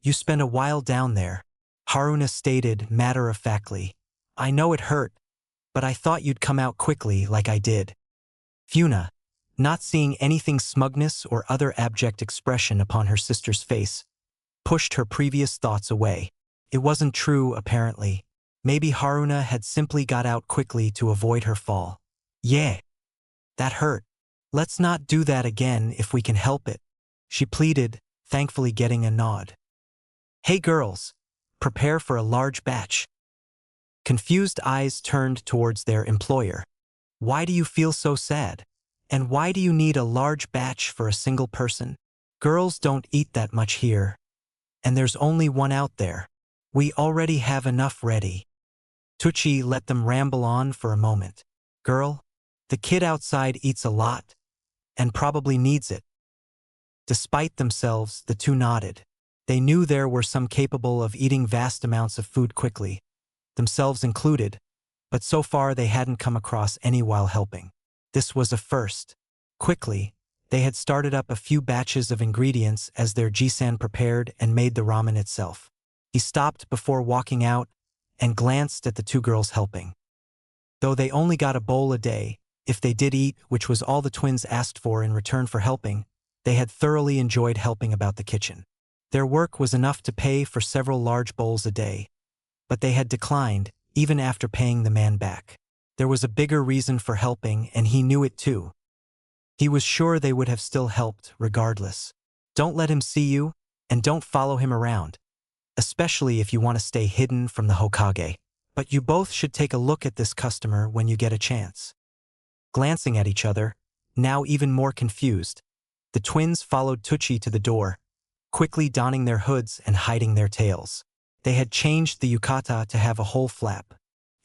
you spent a while down there, Haruna stated matter-of-factly. I know it hurt, but I thought you'd come out quickly like I did. Funa, not seeing anything smugness or other abject expression upon her sister's face, pushed her previous thoughts away. It wasn't true, apparently. Maybe Haruna had simply got out quickly to avoid her fall. Yeah, that hurt. Let's not do that again if we can help it, she pleaded, thankfully getting a nod. Hey girls, prepare for a large batch. Confused eyes turned towards their employer. Why do you feel so sad? And why do you need a large batch for a single person? Girls don't eat that much here. And there's only one out there. We already have enough ready. Tucci let them ramble on for a moment. Girl, the kid outside eats a lot, and probably needs it. Despite themselves, the two nodded. They knew there were some capable of eating vast amounts of food quickly, themselves included, but so far they hadn't come across any while helping. This was a first. Quickly, they had started up a few batches of ingredients as their Jisan prepared and made the ramen itself. He stopped before walking out and glanced at the two girls helping. Though they only got a bowl a day, if they did eat, which was all the twins asked for in return for helping, they had thoroughly enjoyed helping about the kitchen. Their work was enough to pay for several large bowls a day, but they had declined, even after paying the man back. There was a bigger reason for helping, and he knew it too. He was sure they would have still helped, regardless. Don't let him see you, and don't follow him around, especially if you want to stay hidden from the Hokage. But you both should take a look at this customer when you get a chance. Glancing at each other, now even more confused, the twins followed Tucci to the door, quickly donning their hoods and hiding their tails. They had changed the yukata to have a whole flap.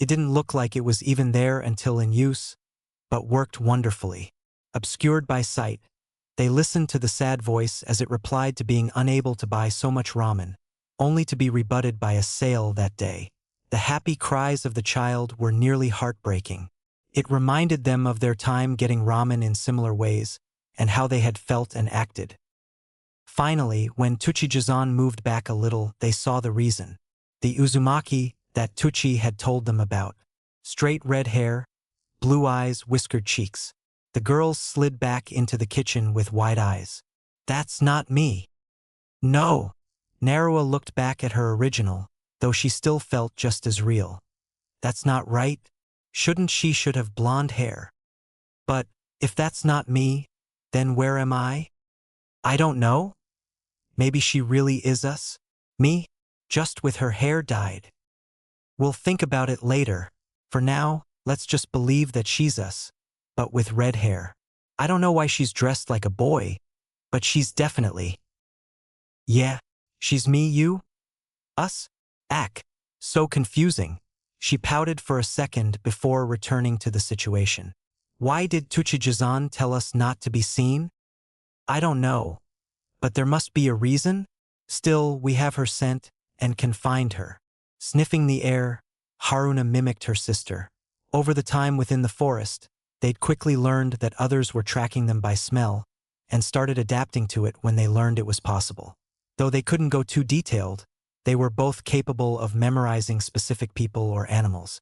It didn't look like it was even there until in use, but worked wonderfully. Obscured by sight, they listened to the sad voice as it replied to being unable to buy so much ramen, only to be rebutted by a sale that day. The happy cries of the child were nearly heartbreaking. It reminded them of their time getting ramen in similar ways, and how they had felt and acted. Finally, when Tuchijizan moved back a little, they saw the reason. The Uzumaki that Tucci had told them about. Straight red hair, blue eyes, whiskered cheeks. The girls slid back into the kitchen with wide eyes. That's not me. No. Narua looked back at her original, though she still felt just as real. That's not right. Shouldn't she should have blonde hair? But, if that's not me, then where am I? I don't know. Maybe she really is us? Me? just with her hair dyed. We'll think about it later. For now, let's just believe that she's us, but with red hair. I don't know why she's dressed like a boy, but she's definitely. Yeah, she's me, you, us, Ack. So confusing. She pouted for a second before returning to the situation. Why did Tuchijizan tell us not to be seen? I don't know. But there must be a reason? Still, we have her scent and can find her. Sniffing the air, Haruna mimicked her sister. Over the time within the forest, they'd quickly learned that others were tracking them by smell and started adapting to it when they learned it was possible. Though they couldn't go too detailed, they were both capable of memorizing specific people or animals.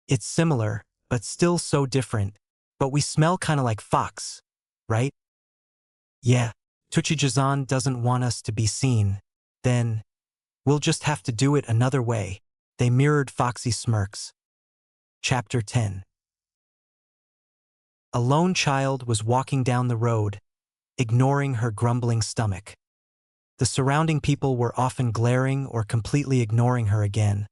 It's similar, but still so different. But we smell kind of like fox, right? Yeah, Tuchijizan doesn't want us to be seen. Then, we'll just have to do it another way. They mirrored foxy smirks. Chapter 10. A lone child was walking down the road, ignoring her grumbling stomach. The surrounding people were often glaring or completely ignoring her again,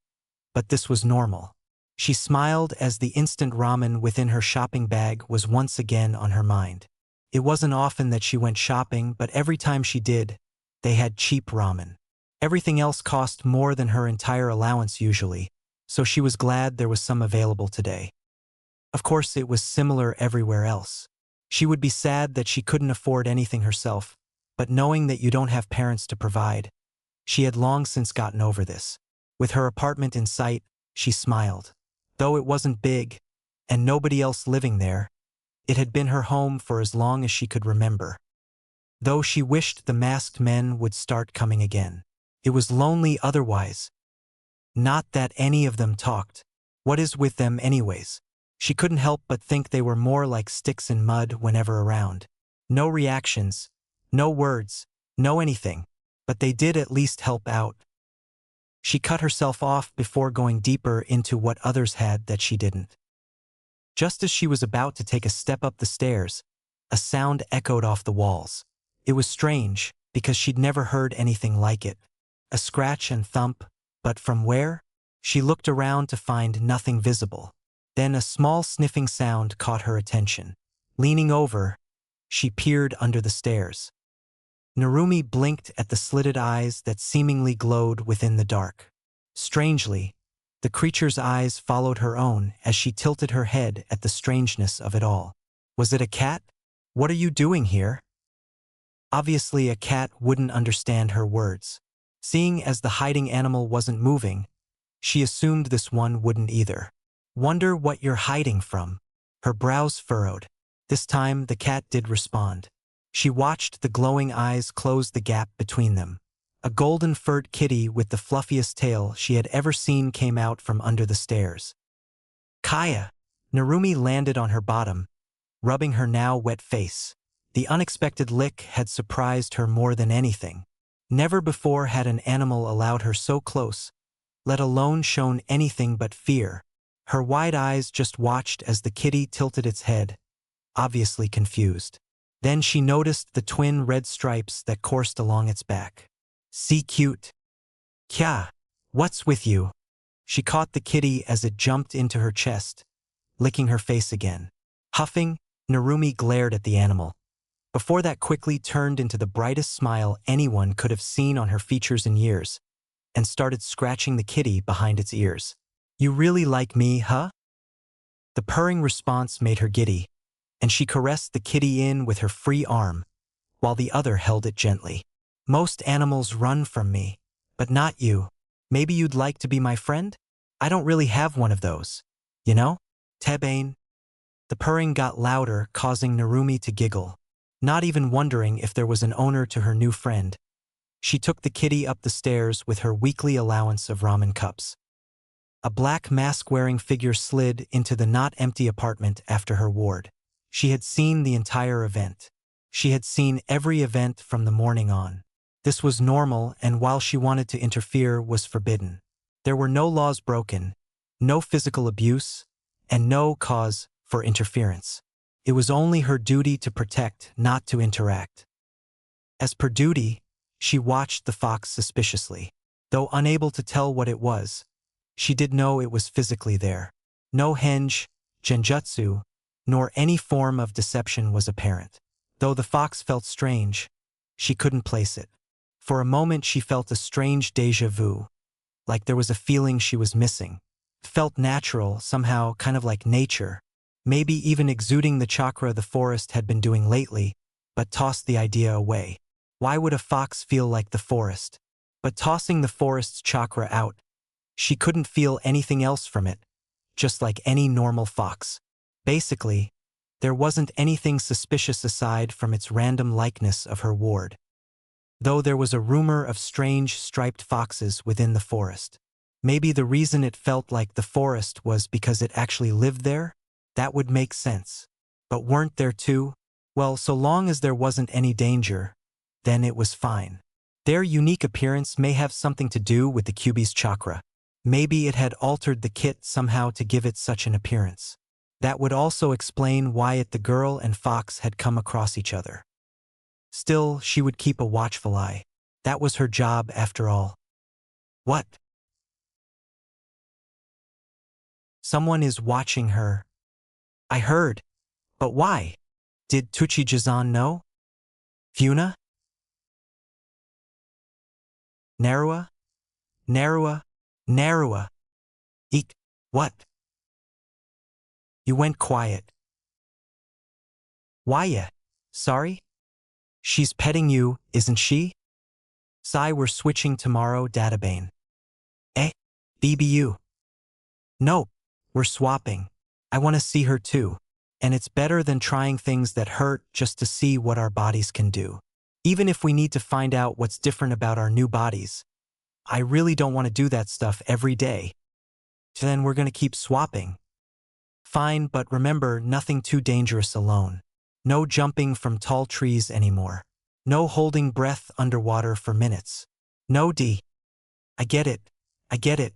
but this was normal. She smiled as the instant ramen within her shopping bag was once again on her mind. It wasn't often that she went shopping, but every time she did, they had cheap ramen. Everything else cost more than her entire allowance usually, so she was glad there was some available today. Of course, it was similar everywhere else. She would be sad that she couldn't afford anything herself, but knowing that you don't have parents to provide, she had long since gotten over this. With her apartment in sight, she smiled. Though it wasn't big, and nobody else living there, it had been her home for as long as she could remember. Though she wished the masked men would start coming again. It was lonely otherwise. Not that any of them talked. What is with them anyways? She couldn't help but think they were more like sticks in mud whenever around. No reactions, no words, no anything, but they did at least help out. She cut herself off before going deeper into what others had that she didn't. Just as she was about to take a step up the stairs, a sound echoed off the walls. It was strange, because she'd never heard anything like it. A scratch and thump, but from where? She looked around to find nothing visible. Then a small sniffing sound caught her attention. Leaning over, she peered under the stairs. Narumi blinked at the slitted eyes that seemingly glowed within the dark. Strangely, the creature's eyes followed her own as she tilted her head at the strangeness of it all. Was it a cat? What are you doing here? Obviously, a cat wouldn't understand her words. Seeing as the hiding animal wasn't moving, she assumed this one wouldn't either. Wonder what you're hiding from. Her brows furrowed. This time, the cat did respond. She watched the glowing eyes close the gap between them. A golden-furred kitty with the fluffiest tail she had ever seen came out from under the stairs. Kaya! Narumi landed on her bottom, rubbing her now wet face. The unexpected lick had surprised her more than anything. Never before had an animal allowed her so close, let alone shown anything but fear. Her wide eyes just watched as the kitty tilted its head, obviously confused. Then she noticed the twin red stripes that coursed along its back. See cute. Kya, what's with you? She caught the kitty as it jumped into her chest, licking her face again. Huffing, Narumi glared at the animal. Before that quickly turned into the brightest smile anyone could have seen on her features in years, and started scratching the kitty behind its ears. You really like me, huh? The purring response made her giddy, and she caressed the kitty in with her free arm, while the other held it gently. Most animals run from me, but not you. Maybe you'd like to be my friend? I don't really have one of those. You know? Tebane. The purring got louder, causing Narumi to giggle. Not even wondering if there was an owner to her new friend, she took the kitty up the stairs with her weekly allowance of ramen cups. A black mask-wearing figure slid into the not-empty apartment after her ward. She had seen the entire event. She had seen every event from the morning on. This was normal, and while she wanted to interfere, was forbidden. There were no laws broken, no physical abuse, and no cause for interference. It was only her duty to protect, not to interact. As per duty, she watched the fox suspiciously. Though unable to tell what it was, she did know it was physically there. No henge, genjutsu, nor any form of deception was apparent. Though the fox felt strange, she couldn't place it. For a moment she felt a strange déjà vu, like there was a feeling she was missing. Felt natural, somehow kind of like nature, maybe even exuding the chakra the forest had been doing lately, but tossed the idea away. Why would a fox feel like the forest? But tossing the forest's chakra out, she couldn't feel anything else from it, just like any normal fox. Basically, there wasn't anything suspicious aside from its random likeness of her ward. Though there was a rumor of strange striped foxes within the forest. Maybe the reason it felt like the forest was because it actually lived there? That would make sense. But weren't there too? Well, so long as there wasn't any danger, then it was fine. Their unique appearance may have something to do with the Kyuubi's chakra. Maybe it had altered the kit somehow to give it such an appearance. That would also explain why the girl and fox had come across each other. Still, she would keep a watchful eye. That was her job after all. What? Someone is watching her. I heard. But why? Did Tsuchijizan know? Funa? Narua? Narua? Narua? Eek, what? You went quiet. Why ya? Sorry? She's petting you, isn't she? Sai, we're switching tomorrow, Databane. Eh? BBU. No, we're swapping. I want to see her too. And it's better than trying things that hurt just to see what our bodies can do. Even if we need to find out what's different about our new bodies. I really don't want to do that stuff every day. Then we're going to keep swapping. Fine, but remember, nothing too dangerous alone. No jumping from tall trees anymore. No holding breath underwater for minutes. No D. I get it. I get it.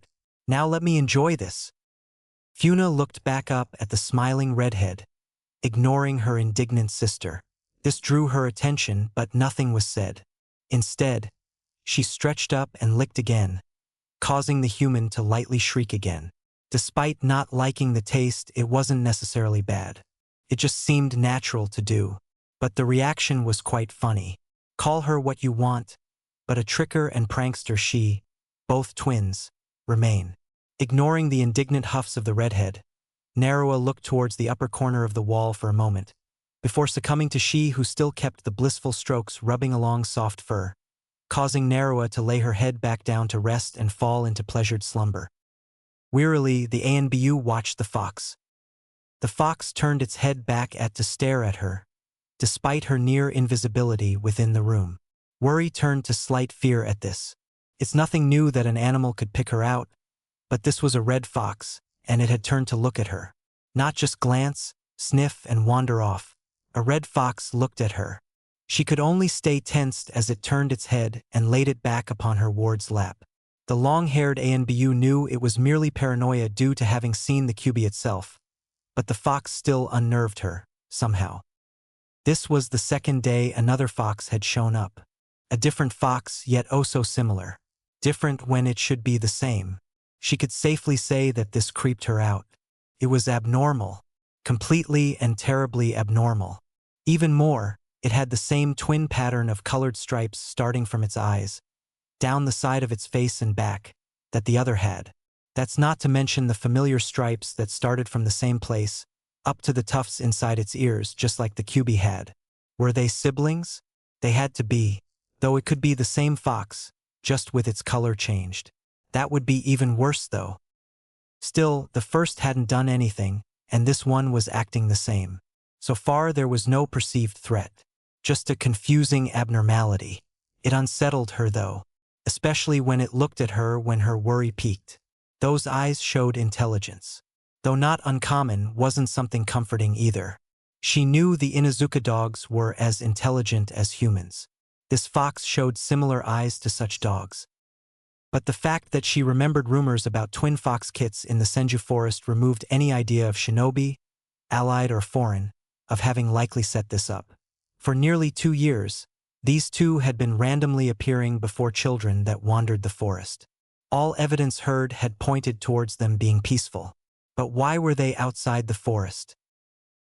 Now let me enjoy this. Funa looked back up at the smiling redhead, ignoring her indignant sister. This drew her attention, but nothing was said. Instead, she stretched up and licked again, causing the human to lightly shriek again. Despite not liking the taste, it wasn't necessarily bad. It just seemed natural to do. But the reaction was quite funny. Call her what you want, but a tricker and prankster she, both twins, remain. Ignoring the indignant huffs of the redhead, Narua looked towards the upper corner of the wall for a moment, before succumbing to she who still kept the blissful strokes rubbing along soft fur, causing Narua to lay her head back down to rest and fall into pleasured slumber. Wearily, the ANBU watched the fox. The fox turned its head back to stare at her, despite her near invisibility within the room. Worry turned to slight fear at this. It's nothing new that an animal could pick her out, but this was a red fox, and it had turned to look at her. Not just glance, sniff, and wander off. A red fox looked at her. She could only stay tensed as it turned its head and laid it back upon her ward's lap. The long-haired ANBU knew it was merely paranoia due to having seen the Kyuubi itself, but the fox still unnerved her, somehow. This was the second day another fox had shown up. A different fox, yet oh so similar. Different when it should be the same. She could safely say that this creeped her out. It was abnormal. Completely and terribly abnormal. Even more, it had the same twin pattern of colored stripes starting from its eyes, down the side of its face and back, that the other had. That's not to mention the familiar stripes that started from the same place, up to the tufts inside its ears, just like the Kyuubi had. Were they siblings? They had to be, though it could be the same fox, just with its color changed. That would be even worse though. Still, the first hadn't done anything, and this one was acting the same. So far there was no perceived threat, just a confusing abnormality. It unsettled her though, especially when it looked at her when her worry peaked. Those eyes showed intelligence. Though not uncommon, wasn't something comforting either. She knew the Inuzuka dogs were as intelligent as humans. This fox showed similar eyes to such dogs. But the fact that she remembered rumors about twin fox kits in the Senju forest removed any idea of shinobi, allied or foreign, of having likely set this up. For nearly 2 years, These two had been randomly appearing before children that wandered the forest. All evidence heard had pointed towards them being peaceful. But why were they outside the forest?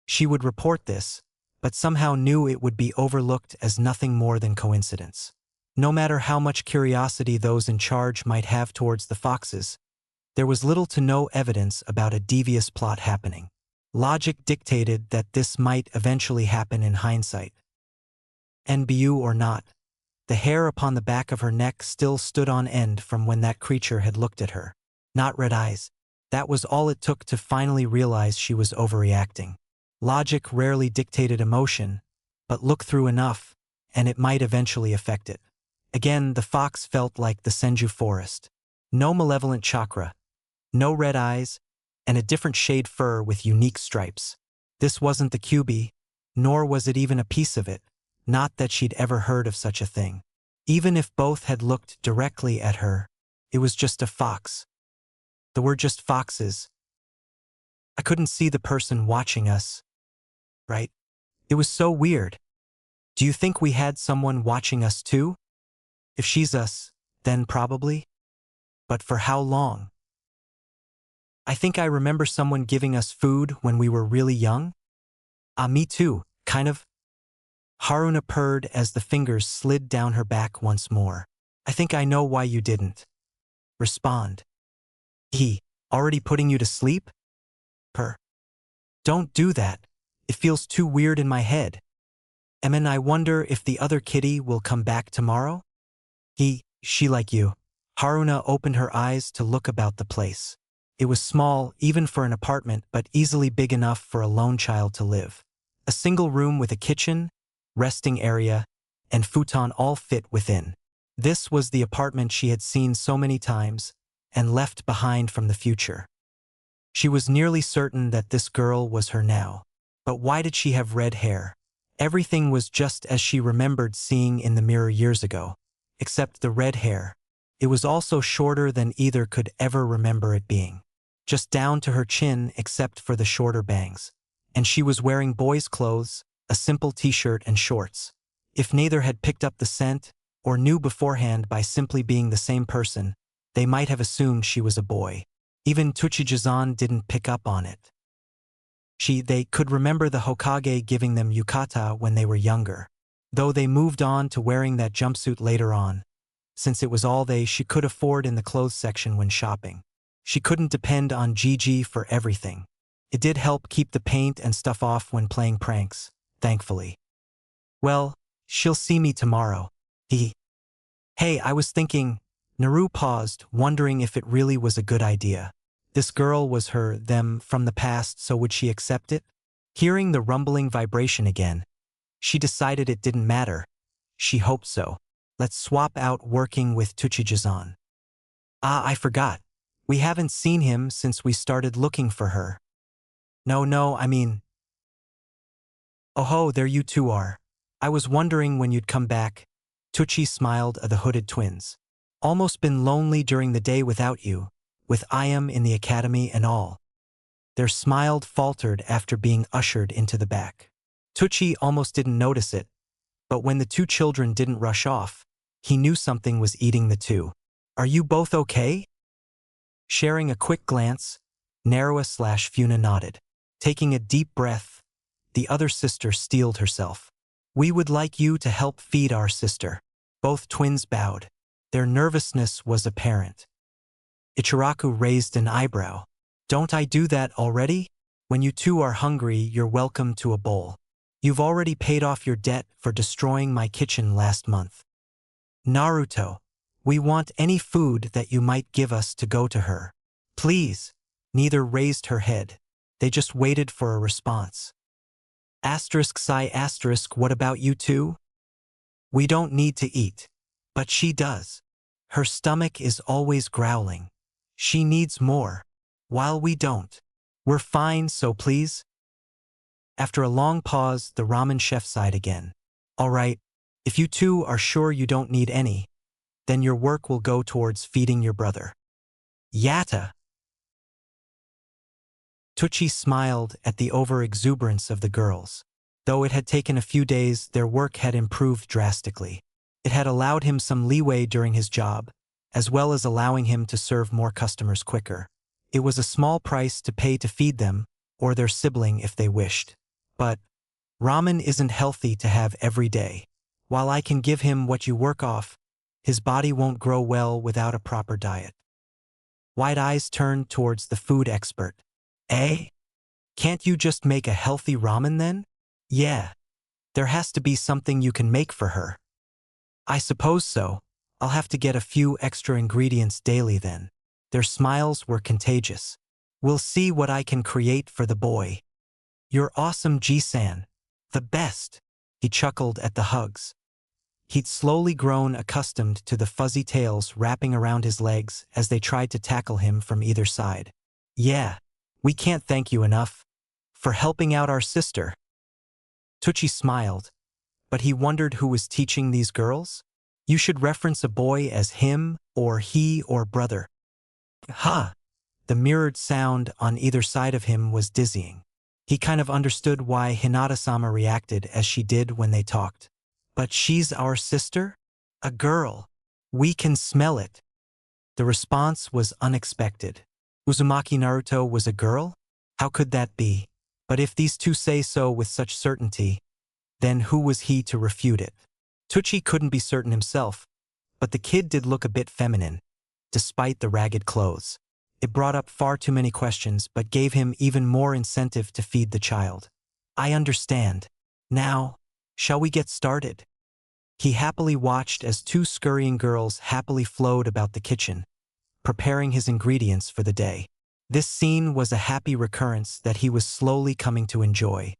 She would report this, but somehow knew it would be overlooked as nothing more than coincidence. No matter how much curiosity those in charge might have towards the foxes, there was little to no evidence about a devious plot happening. Logic dictated that this might eventually happen in hindsight. NBU or not, the hair upon the back of her neck still stood on end from when that creature had looked at her. Not red eyes. That was all it took to finally realize she was overreacting. Logic rarely dictated emotion, but look through enough, and it might eventually affect it. Again, the fox felt like the Senju forest. No malevolent chakra, no red eyes, and a different shade fur with unique stripes. This wasn't the QB, nor was it even a piece of it, not that she'd ever heard of such a thing. Even if both had looked directly at her, it was just a fox. There were just foxes. I couldn't see the person watching us, right? It was so weird. Do you think we had someone watching us too? If she's us, then probably. But for how long? I think I remember someone giving us food when we were really young. Me too, kind of. Haruna purred as the fingers slid down her back once more. I think I know why you didn't respond. He already putting you to sleep? Purr. Don't do that. It feels too weird in my head. And I wonder if the other kitty will come back tomorrow? She like you. Haruna opened her eyes to look about the place. It was small, even for an apartment, but easily big enough for a lone child to live. A single room with a kitchen, resting area, and futon all fit within. This was the apartment she had seen so many times and left behind from the future. She was nearly certain that this girl was her now. But why did she have red hair? Everything was just as she remembered seeing in the mirror years ago, except the red hair. It was also shorter than either could ever remember it being. Just down to her chin except for the shorter bangs. And she was wearing boys' clothes, a simple t-shirt and shorts. If neither had picked up the scent, or knew beforehand by simply being the same person, they might have assumed she was a boy. Even Tsuchijizan didn't pick up on it. They could remember the Hokage giving them yukata when they were younger. Though they moved on to wearing that jumpsuit later on, since it was all she could afford in the clothes section when shopping. She couldn't depend on Gigi for everything. It did help keep the paint and stuff off when playing pranks, thankfully. Well, she'll see me tomorrow. Hey, I was thinking. Naru paused, wondering if it really was a good idea. This girl was them from the past, so would she accept it? Hearing the rumbling vibration again, she decided it didn't matter. She hoped so. Let's swap out working with Tsuchijizan. I forgot. We haven't seen him since we started looking for her. No, I mean. Oh, there you two are. I was wondering when you'd come back. Tucci smiled at the hooded twins. Almost been lonely during the day without you, with Ayam in the academy and all. Their smile faltered after being ushered into the back. Tucci almost didn't notice it, but when the two children didn't rush off, he knew something was eating the two. Are you both okay? Sharing a quick glance, Narua/Funa nodded. Taking a deep breath, the other sister steeled herself. We would like you to help feed our sister. Both twins bowed. Their nervousness was apparent. Ichiraku raised an eyebrow. Don't I do that already? When you two are hungry, you're welcome to a bowl. You've already paid off your debt for destroying my kitchen last month. Naruto, we want any food that you might give us to go to her. Please. Neither raised her head. They just waited for a response. What about you two? We don't need to eat. But she does. Her stomach is always growling. She needs more. While we don't. We're fine, so please. After a long pause, the ramen chef sighed again. All right, if you two are sure you don't need any, then your work will go towards feeding your brother. Yatta! Tucci smiled at the over-exuberance of the girls. Though it had taken a few days, their work had improved drastically. It had allowed him some leeway during his job, as well as allowing him to serve more customers quicker. It was a small price to pay to feed them, or their sibling if they wished. But ramen isn't healthy to have every day. While I can give him what you work off, his body won't grow well without a proper diet. Wide eyes turned towards the food expert. Eh? Can't you just make a healthy ramen then? Yeah. There has to be something you can make for her. I suppose so. I'll have to get a few extra ingredients daily then. Their smiles were contagious. We'll see what I can create for the boy. You're awesome, Ji-san. The best. He chuckled at the hugs. He'd slowly grown accustomed to the fuzzy tails wrapping around his legs as they tried to tackle him from either side. Yeah, we can't thank you enough for helping out our sister. Tucci smiled, but he wondered who was teaching these girls. You should reference a boy as him or he or brother. Ha! The mirrored sound on either side of him was dizzying. He kind of understood why Hinata-sama reacted as she did when they talked. But she's our sister? A girl. We can smell it. The response was unexpected. Uzumaki Naruto was a girl? How could that be? But if these two say so with such certainty, then who was he to refute it? Tucci couldn't be certain himself, but the kid did look a bit feminine, despite the ragged clothes. It brought up far too many questions, but gave him even more incentive to feed the child. I understand. Now, shall we get started? He happily watched as two scurrying girls happily flowed about the kitchen, preparing his ingredients for the day. This scene was a happy recurrence that he was slowly coming to enjoy.